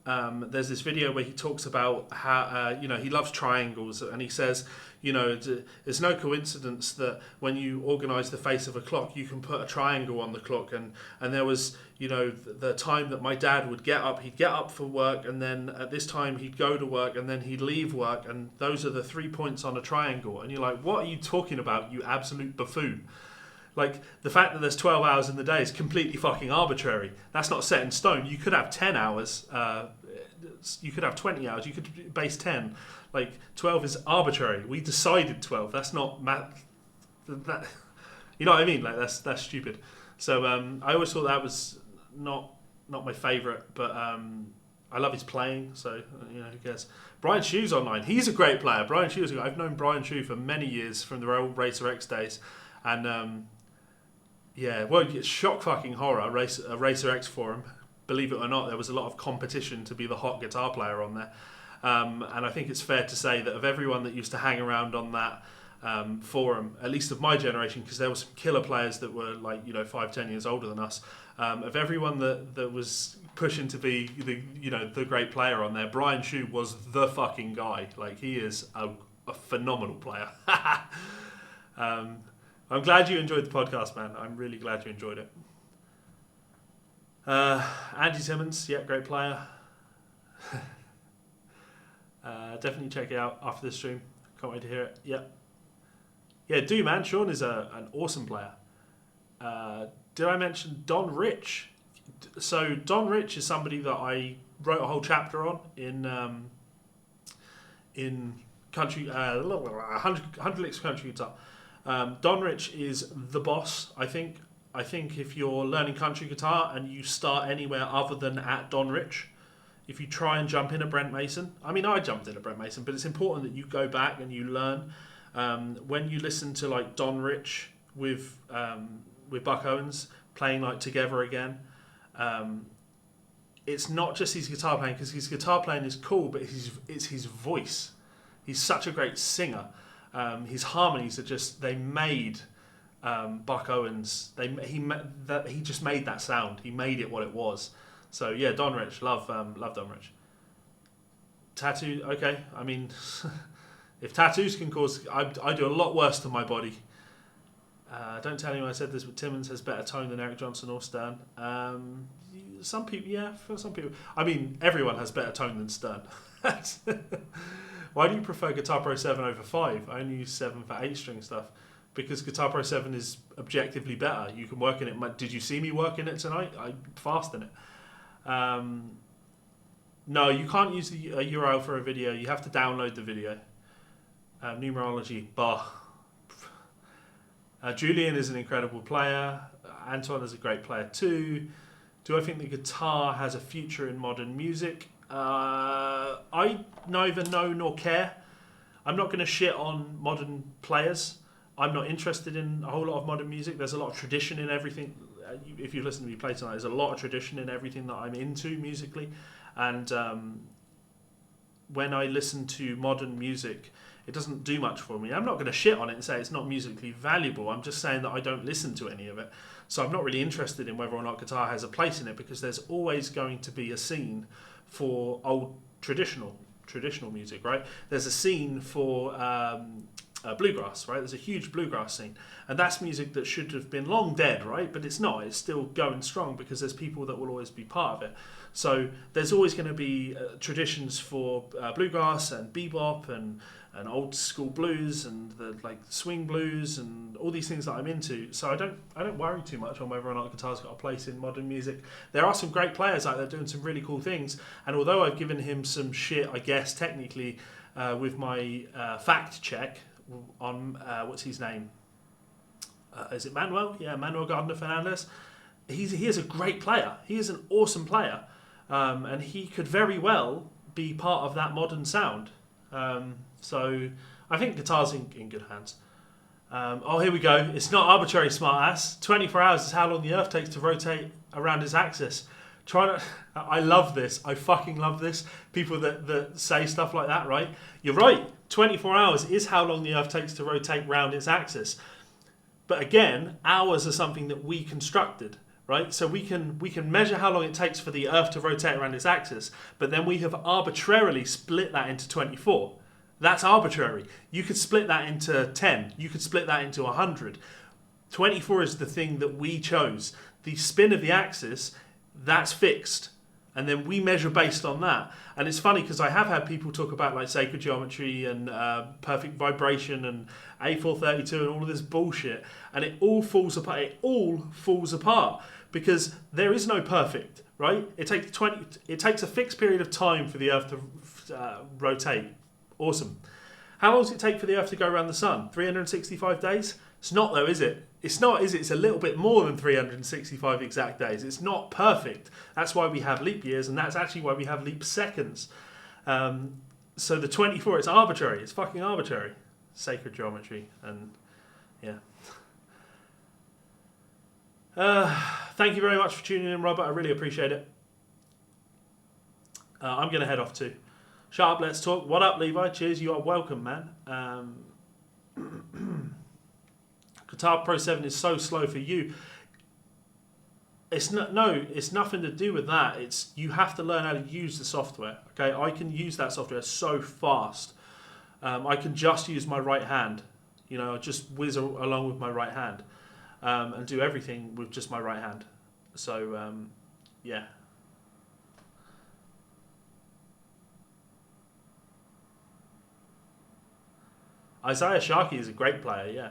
there's this video where he talks about how he loves triangles, and he says, there's no coincidence that when you organise the face of a clock, you can put a triangle on the clock. And there was, the time that my dad would get up, he'd get up for work, and then at this time he'd go to work, and then he'd leave work, and those are the 3 points on a triangle. And you're like, what are you talking about, you absolute buffoon? Like, the fact that there's 12 hours in the day is completely fucking arbitrary. That's not set in stone. You could have 10 hours, you could have 20 hours, you could base 10. Like, 12 is arbitrary. We decided 12. That's not math. You know what I mean? Like, that's stupid. So I always thought that was not my favourite, but I love his playing, so who cares. Brian Shue's online. He's a great player. Brian Shue's I've known Brian Shue for many years from the old Racer X days, and shock fucking horror. Racer X forum. Believe it or not, there was a lot of competition to be the hot guitar player on there. And I think it's fair to say that of everyone that used to hang around on that forum, at least of my generation, because there were some killer players that were 5-10 years older than us, of everyone that was pushing to be the great player on there, Brian Shue was the fucking guy. Like, he is a phenomenal player. I'm glad you enjoyed the podcast, man. I'm really glad you enjoyed it. Andy Timmins, yeah, great player. Definitely check it out after this stream. Can't wait to hear it. Yeah, do man. Sean is an awesome player. Did I mention Don Rich? So Don Rich is somebody that I wrote a whole chapter on in country 100 Licks Country Guitar. Don Rich is the boss. I think if you're learning country guitar and you start anywhere other than at Don Rich, if you try and jump in at Brent Mason, I jumped in at Brent Mason, but it's important that you go back and you learn. When you listen to like Don Rich with Buck Owens playing like Together Again, it's not just his guitar playing, because his guitar playing is cool, but it's his voice. He's such a great singer. His harmonies are just, they made Buck Owens, he just made that sound. He made it what it was. So yeah, Don Rich, love Don Rich. Tattoo, okay. If tattoos can cause... I do a lot worse to my body. Don't tell anyone I said this, but Timmons has better tone than Eric Johnson or Stern. Some people, yeah, for some people. I mean, everyone has better tone than Stern. Why do you prefer Guitar Pro 7 over 5? I only use 7 for 8-string stuff. Because Guitar Pro 7 is objectively better. You can work in it. Did you see me work in it tonight? I fast in it. No, you can't use the URL for a video. You have to download the video. Numerology, bah. Julian is an incredible player. Anton is a great player too. Do I think the guitar has a future in modern music? I neither know nor care. I'm not going to shit on modern players. I'm not interested in a whole lot of modern music. There's a lot of tradition in everything. If you listen to me play tonight, there's a lot of tradition in everything that I'm into musically. And when I listen to modern music, it doesn't do much for me. I'm not going to shit on it and say it's not musically valuable. I'm just saying that I don't listen to any of it. So I'm not really interested in whether or not guitar has a place in it, because there's always going to be a scene for old traditional music, right? There's a scene for bluegrass, right? There's a huge bluegrass scene, and that's music that should have been long dead, right? But it's not. It's still going strong because there's people that will always be part of it. So there's always going to be traditions for bluegrass and bebop and old school blues and the like swing blues and all these things that I'm into. So I don't worry too much on whether or not guitar's got a place in modern music. There are some great players out there doing some really cool things, and although I've given him some shit, I guess technically with my fact check on what's his name? Is it Manuel? Yeah, Manuel Gardner Fernandez. He is a great player. He is an awesome player, and he could very well be part of that modern sound. So I think guitar's in good hands. Oh, here we go. It's not arbitrary, smartass. 24 hours is how long the Earth takes to rotate around its axis. I love this. I fucking love this. People that say stuff like that, right? You're right. 24 hours is how long the Earth takes to rotate around its axis. But again, hours are something that we constructed, right? So we can measure how long it takes for the Earth to rotate around its axis, but then we have arbitrarily split that into 24. That's arbitrary. You could split that into 10. You could split that into 100. 24 is the thing that we chose. The spin of the axis, that's fixed. And then we measure based on that. And it's funny because I have had people talk about like sacred geometry and perfect vibration and A432 and all of this bullshit. And it all falls apart. It all falls apart because there is no perfect, right? It takes a fixed period of time for the Earth to rotate. Awesome. How long does it take for the Earth to go around the Sun? 365 days? It's not though, is it? It's not, is it? It's a little bit more than 365 exact days. It's not perfect. That's why we have leap years, and that's actually why we have leap seconds. So the 24, it's arbitrary. It's fucking arbitrary. Sacred geometry, and yeah. Thank you very much for tuning in, Robert. I really appreciate it. I'm going to head off too. Shut up, let's talk. What up, Levi? Cheers, you are welcome, man. Guitar Pro 7 is so slow for you. It's nothing to do with that. It's you have to learn how to use the software. Okay, I can use that software so fast. I can just use my right hand. You know, I just whiz along with my right hand and do everything with just my right hand. So yeah. Isaiah Sharkey is a great player, yeah.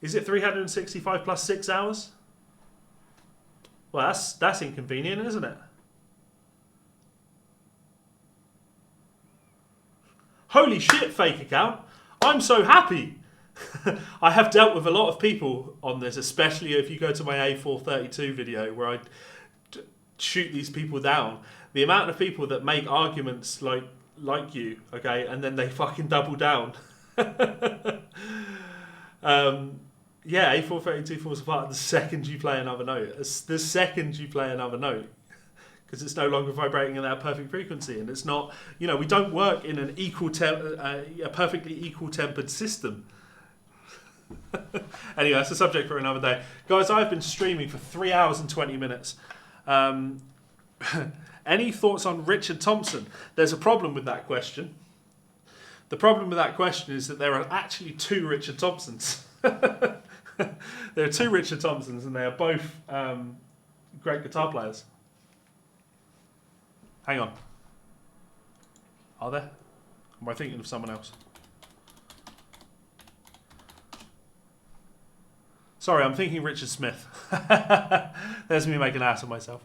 Is it 365 plus 6 hours? Well, that's inconvenient, isn't it? Holy shit, fake account. I'm so happy. I have dealt with a lot of people on this, especially if you go to my A432 video where I shoot these people down. The amount of people that make arguments like you, okay, and then they fucking double down. Yeah, A432 falls apart the second you play another note. It's the second you play another note. Because it's no longer vibrating at that perfect frequency. And it's not, you know, we don't work in an a perfectly equal-tempered system. Anyway, that's a subject for another day. Guys, I've been streaming for 3 hours and 20 minutes. Any thoughts on Richard Thompson? There's a problem with that question. The problem with that question is that there are actually two Richard Thompsons. There are two Richard Thompsons, and they are both great guitar players. Hang on. Are there? Or am I thinking of someone else? Sorry, I'm thinking Richard Smith. There's me making an ass of myself.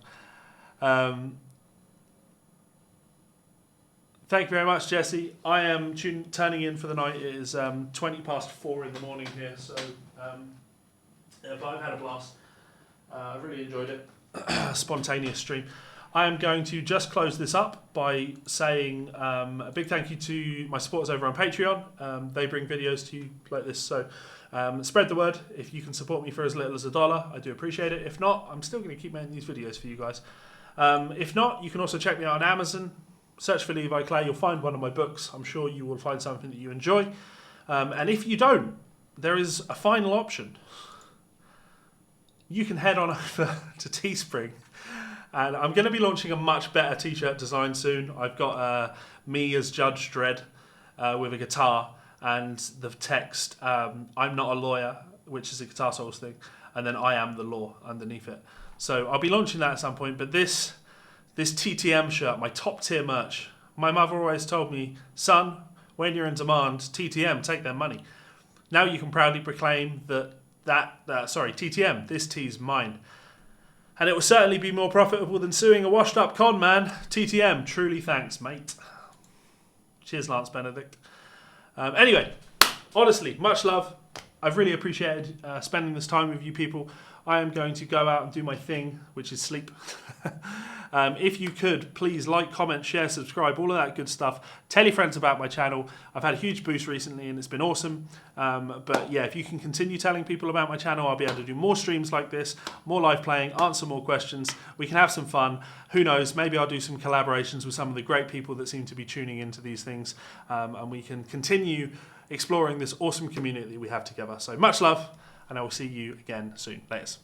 Thank you very much, Jesse. I am turning in for the night. It is 20 past 4 in the morning here, so but I've had a blast. I really enjoyed it. Spontaneous stream. I am going to just close this up by saying a big thank you to my supporters over on Patreon. They bring videos to you like this, so spread the word. If you can support me for as little as $1, I do appreciate it. If not, I'm still going to keep making these videos for you guys. If not, you can also check me out on Amazon. Search for Levi Clay. You'll find one of my books. I'm sure you will find something that you enjoy. And if you don't, there is a final option. You can head on over to Teespring. And I'm going to be launching a much better t-shirt design soon. I've got me as Judge Dredd with a guitar and the text, I'm not a lawyer, which is a Guitar Souls thing, and then I am the law underneath it. So I'll be launching that at some point, but this TTM shirt, my top tier merch, my mother always told me, son, when you're in demand, TTM, take their money. Now you can proudly proclaim TTM, this tee's mine. And it will certainly be more profitable than suing a washed up con man. TTM, truly thanks, mate. Cheers, Lance Benedict. Anyway, honestly, much love. I've really appreciated spending this time with you people. I am going to go out and do my thing, which is sleep. If you could, please like, comment, share, subscribe, all of that good stuff. Tell your friends about my channel. I've had a huge boost recently and it's been awesome. But yeah, if you can continue telling people about my channel, I'll be able to do more streams like this, more live playing, answer more questions. We can have some fun. Who knows, maybe I'll do some collaborations with some of the great people that seem to be tuning into these things. And we can continue exploring this awesome community that we have together. So much love, and I will see you again soon. Laters.